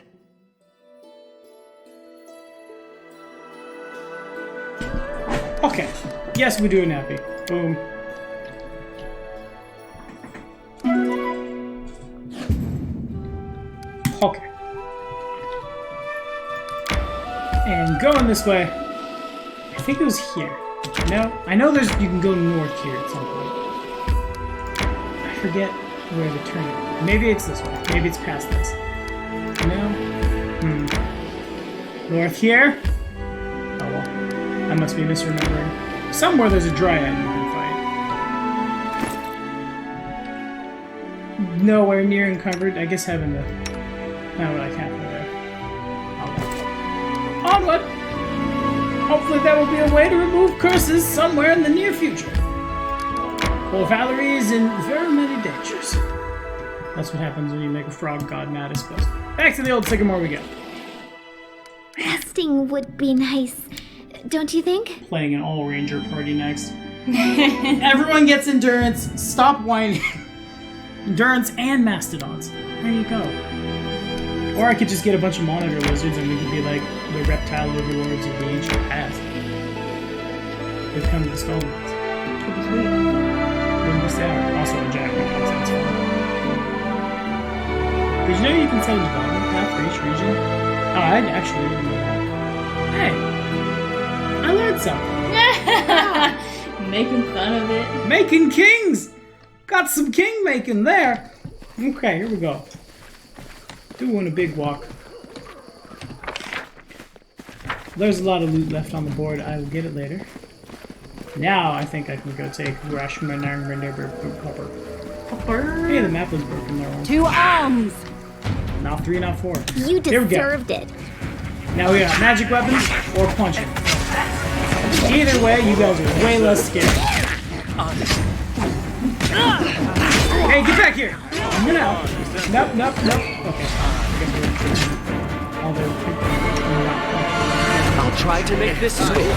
Okay. Yes, we do a nappy. Boom. Okay. And going this way, I think it was here. No, I know you can go north here at some point. I forget where the turn is. Maybe it's this way. Maybe it's past this. No? North here? Oh well. I must be misremembering. Somewhere there's a dryad you can fight. Nowhere near encumbered. I guess having the... Not what I can't go there. Onward! Hopefully there will be a way to remove curses somewhere in the near future. For Valerie is in very many dangers. That's what happens when you make a frog god mad, I suppose. Back to the old sycamore we go. Resting would be nice, don't you think? Playing an all-ranger party next. Everyone gets endurance. Stop whining. Endurance and mastodons. There you go. Or I could just get a bunch of monitor lizards and we could be like the reptile overlords of the ancient past. They've come to the stone ones. Wouldn't be sad. Also a jack because that's fun. Did you know you can set a development path for each region? Oh, I actually didn't know that. Hey! I learned something. Making fun of it. Making kings! Got some king making there. Okay, here we go. Doing a big walk. There's a lot of loot left on the board. I will get it later. Now I think I can go take Rashman Copper. Hey, the map was broken there. To arms! Not 3, not 4. You deserved it. Now we got magic weapons or punching. Either way, you guys are way less scared. Hey, get back here! No. Nope. Okay. I'll try to make this sweet.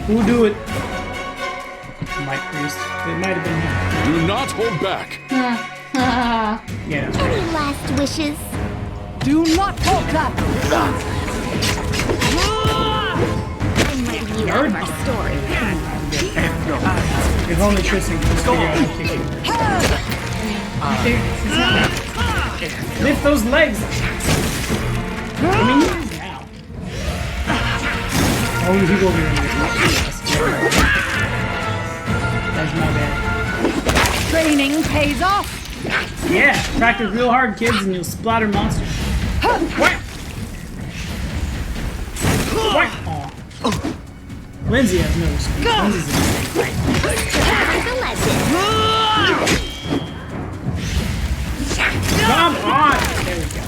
We'll do it. Might Priest. It might have been him. Do not hold back. Yeah, that's right. Any last wishes? Do not falter! I'm letting you out of our story. If only Tristan could figure out how to kick it. Lift those legs! I mean, he is now. Oh, he will be running this. That's not bad. Training pays off! Yeah, practice real hard, kids, and you'll splatter monsters. What? What? Aw. Lindsay has no speed. Lindsay's a Come on! There we go.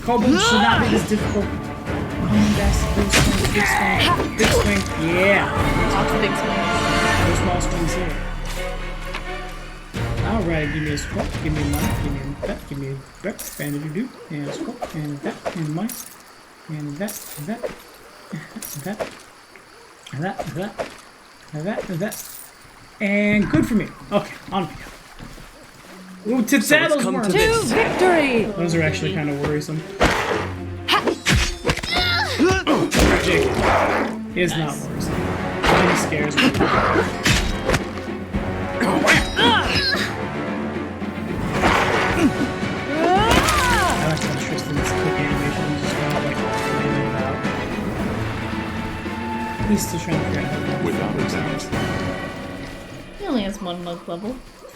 Kobold should not be this difficult. Come on, guys. Big swing, big swing, big swing. Yeah. Lots of big swings. No small swings here. Alright, give me a squat, give me a mic, give me a that, give me a breakfast, and a do, and a squat, and that, and mic, and that, and that, and that, and that, and that, and that, and that. And good for me. Okay, on we go. Ooh, tip saddles worm. To victory! Those are actually kind of worrisome. Jake is not worrisome. He scares me. I like how Tristan's quick animation is just kind of like landing about. He's still trying to figure out how to Without exams. He only has 1 monk level.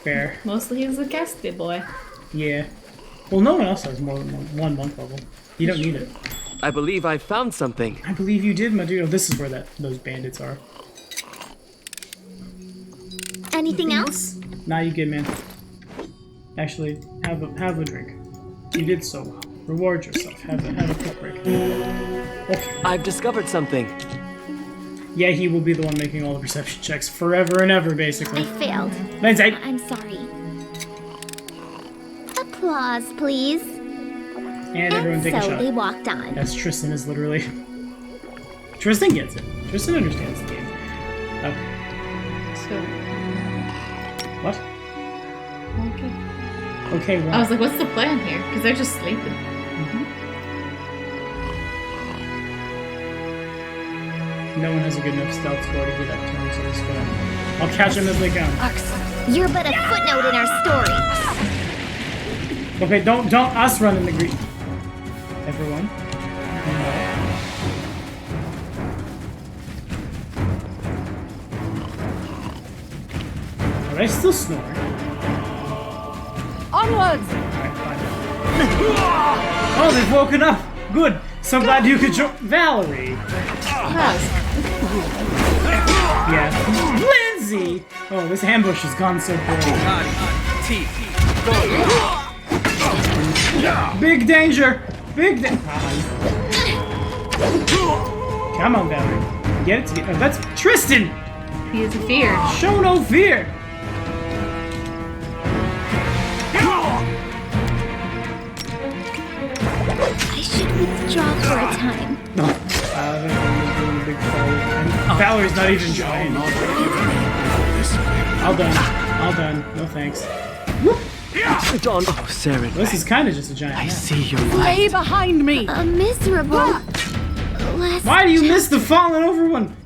fair. Mostly he's a casted boy. Yeah. Well, no one else has more than one monk level. You don't need it. I believe I found something. I believe you did, my dude. Oh, this is where those bandits are. Anything else? Nah, you good, man. Actually, have a drink. You did so well. Reward yourself. Have a quick break. Okay. I've discovered something. Yeah, he will be the one making all the perception checks forever and ever, basically. I failed. Lindsay. I'm sorry. Applause, please. And everyone take a so shot. they walked on. That's Tristan is literally... Tristan gets it. Tristan understands the game. Okay. So, What? okay. Okay, well... I was like, what's the plan here? Because they're just sleeping. No one has a good enough stealth score to get up to him, so it's fine. I'll catch them as they come. You're but a footnote in our story. Okay, don't us run in the green. Everyone. Are they still snoring? Onwards! Alright, fine. Oh, they've woken up! Good! So glad you could join Valerie! Yeah. Lindsay! Oh, this ambush has gone so poorly. Big danger! Big danger! Come on, Valerie. Get it together. That's Tristan! He is feared. Show no fear! I should withdraw for a time. No. Doing a big fall. Valerie's not even trying. All done. No thanks. Dawn. Oh, Saren. This is kind of just a giant I map. see your Lay light. behind me! A miserable last Why do you miss the chapter. falling over one?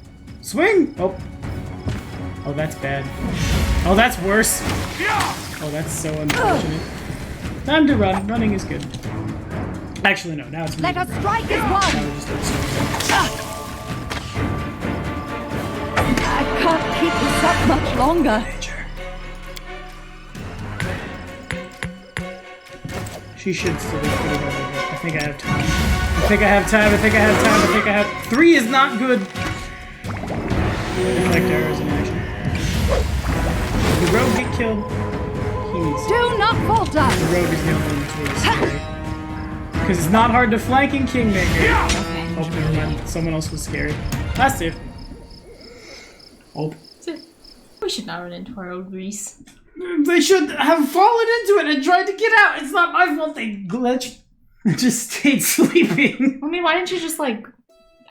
Swing! Oh. Oh, that's bad. Oh, that's worse. Oh, that's so unfortunate. Time to run. Running is good. Actually, no. Now it's Let us strike as Now one! we're just I can't keep this up much longer. She should still be pretty hard. I think I have time. I think I have 3 is not good. Deflect arrows in action. The rogue get killed. He needs to. Do not falter! The rogue is the only one that's really scary. Because it's not hard to flank in Kingmaker. Oh, never mind. Someone else was scary. Last save. Oh. We should not run into our old Reese. They should have fallen into it and tried to get out. It's not my fault they glitched. Just stayed sleeping. I mean, why didn't you just, like,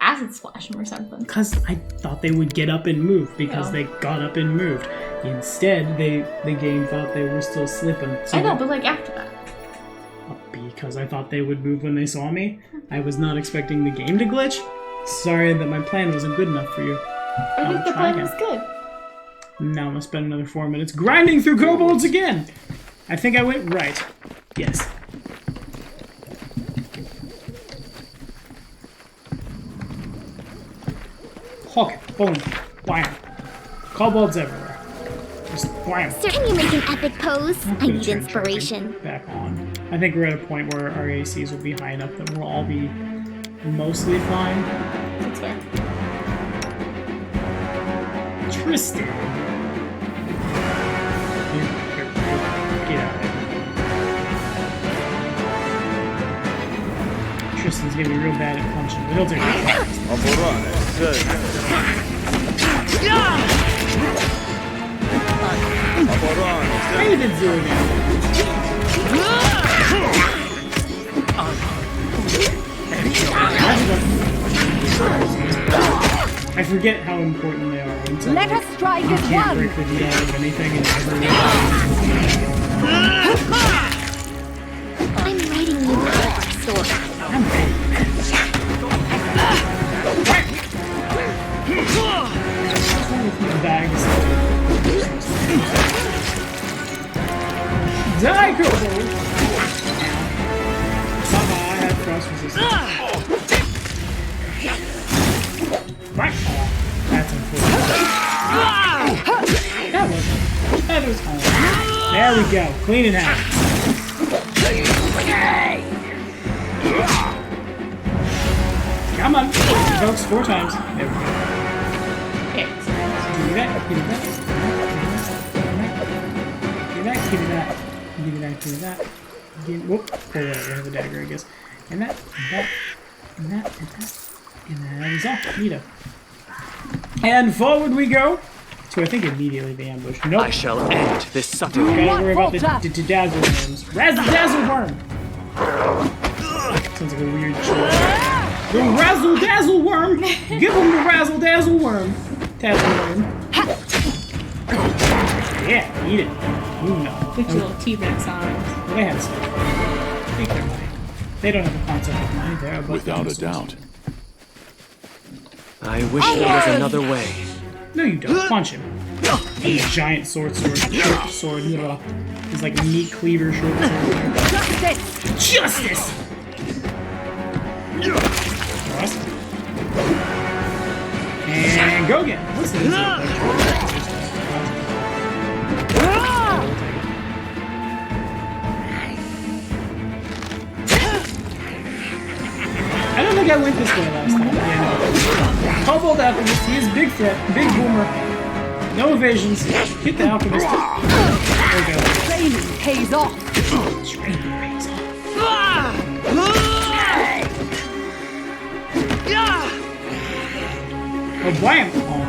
acid splash them or something. Because I thought they would get up and move, because Oh. they got up and moved. Instead, the game thought they were still slipping. So I know, but like after that. because I thought they would move when they saw me. I was not expecting the game to glitch. Sorry that my plan wasn't good enough for you. I think the try plan was again. good. Now I'm gonna spend another 4 minutes grinding through kobolds again! I think I went right. Yes. Hook, boom, wham. Kobolds everywhere. Just wham. Sir, can you make an epic pose? I Gonna need turn inspiration. charging back on. I think we're at a point where our ACs will be high enough that we'll all be mostly fine. That's fair. Tristan. Here, get out of here. Tristan's gonna be real bad at punching, but he'll take it. How you did zero I forget how important they are. Until, Let us strike you as can't one. break the deal of anything and everyone. I'm writing you a story. I'm ready. Bags. Die, Kobold! Somehow I have cross resistance. Right. That's unfortunate. That was fine. There we go. Clean it out. Come on. Folks, 4 times. There we go. Okay. Give me that. Give me that. Give me that. Give me that. Give me that. Give me that. Whoop. Oh, yeah, we have a dagger, I guess. And that. And that. And that. And that. And that is all. Neato. And forward we go. So I think immediately the ambush. Nope. I shall end this suffering. Gotta worry about the dazzle worms. Razzle worm! Sounds like a weird choice. The razzle dazzle worm! Give him the razzle dazzle worm! Dazzle worm. Yeah, eat it. Ooh, no. Put your little T-Rex arms. Well, they have some. Take their money. They don't have a concept of money. They're above Without a dinosaurs. doubt. I wish there was another way. No, you don't. Punch him. He's a giant short sword. He's like meat cleaver short sword. Justice! And go again. What's this? I don't think I went this way last time. Yeah, no. Kobold Alchemist, he is big threat, big boomer. No evasions. Hit the Alchemist. There we go. Training pays off. Training pays off. Oh, wham! Oh.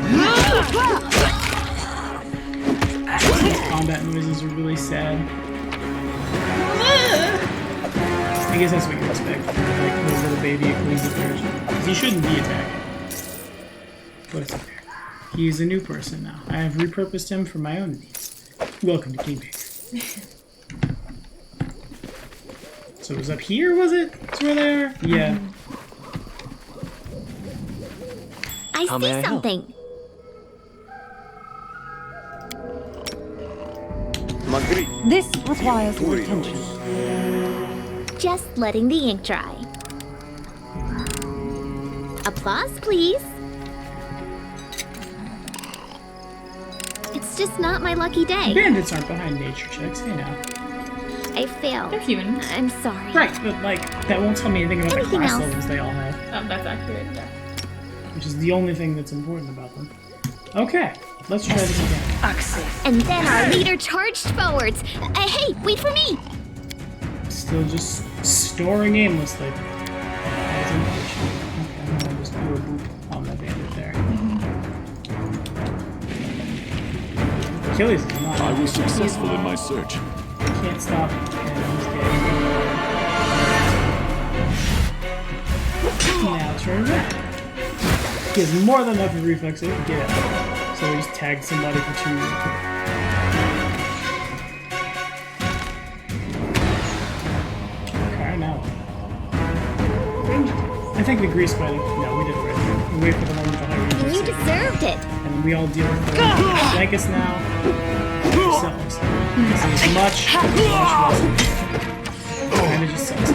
Combat noises are really sad. I guess that's what you expect. Like the little baby Achilles affairs. Because he shouldn't be attacking. But it's okay. He is a new person now. I have repurposed him for my own needs. Welcome to Kingmaker. So it was up here, was it? It's where they are? Yeah. I How may I see help? something. This requires your attention. Just letting the ink dry. Applause, please. It's just not my lucky day. Bandits aren't behind nature checks, hey now. I failed. They're human. I'm sorry. Right, but like, that won't tell me anything about the Anything class else? levels they all have. That's accurate. Yeah. Which is the only thing that's important about them. Okay, let's try this again. And then our leader charged forwards. Hey, wait for me! Still just storing aimlessly. That's unfortunate. Okay, I'm gonna just do a boop on the bandit there. Achilles is not. I was successful in my search. Can't stop. And he's dead. Now turn back. He has more than enough of reflexes to get out. So we just tagged somebody for 2. Okay, now. I think the grease fighting. No, we did it right. We wait for the one with the high range. You deserved it. And we all deal with the ones that like us now. Ourselves. This is much less. Kinda just sucks.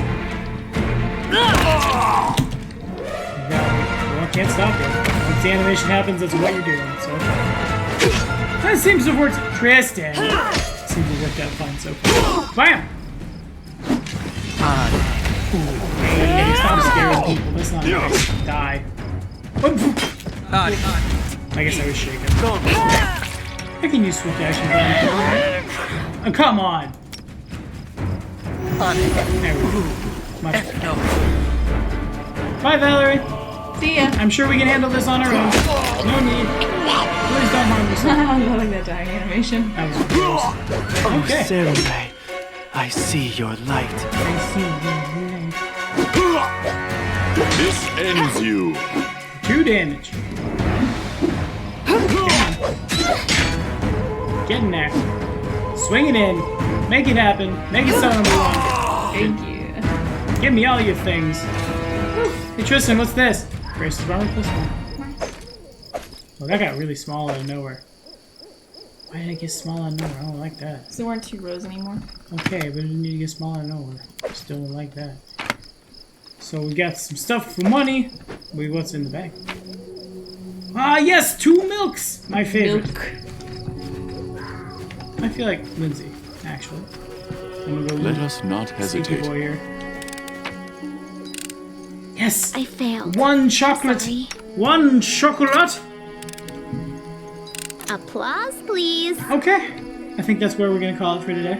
Well, can't stop it. Once the animation happens, that's what you're doing, so. That seems to have worked. Tristan! Seems to have worked out fine so far. Bam! Hey, stop scaring people. That's not nice. Die. I guess I was shaking. I can use swift action. Oh, come on! There we go. Much better. Bye, Valerie! See ya. I'm sure we can handle this on our own. No need. Please don't harm yourself. I'm loving that dying animation. That was gross. Okay. Sarenrae, I see your light. I see your light. This ends you. 2 damage. Get in there. Swing it in. Make it happen. Make it so number 1. Thank you. Give me all your things. Hey Tristan, what's this? Grace is armor plus 1. Well, that got really small out of nowhere. Why did it get small out of nowhere? I don't like that. Because there weren't 2 rows anymore. Okay, but it didn't need to get small out of nowhere. Still don't like that. So we got some stuff for money. Wait, what's in the bag? Ah, yes! 2 milks! My favorite. Milk. I feel like Lindsay, actually. I'm gonna go Let us not hesitate. Boy here. Yes! I failed. 1 chocolate! Sorry. 1 chocolate! Applause, please. Okay. I think that's where we're gonna call it for today.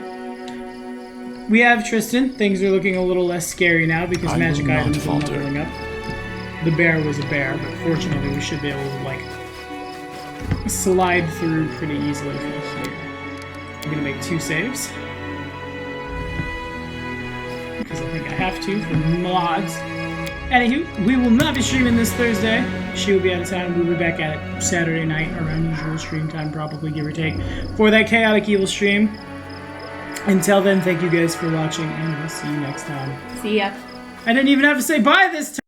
We have Tristan. Things are looking a little less scary now because I magic will not items are falter. leveling up. The bear was a bear, but fortunately we should be able to, like, slide through pretty easily from here. I'm gonna make 2 saves. Because I think I have to for mods. Anywho, we will not be streaming this Thursday. She will be out of town. We'll be back at it Saturday night around usual stream time, probably, give or take, for that Chaotic Evil stream. Until then, thank you guys for watching, and we'll see you next time. See ya. I didn't even have to say bye this time!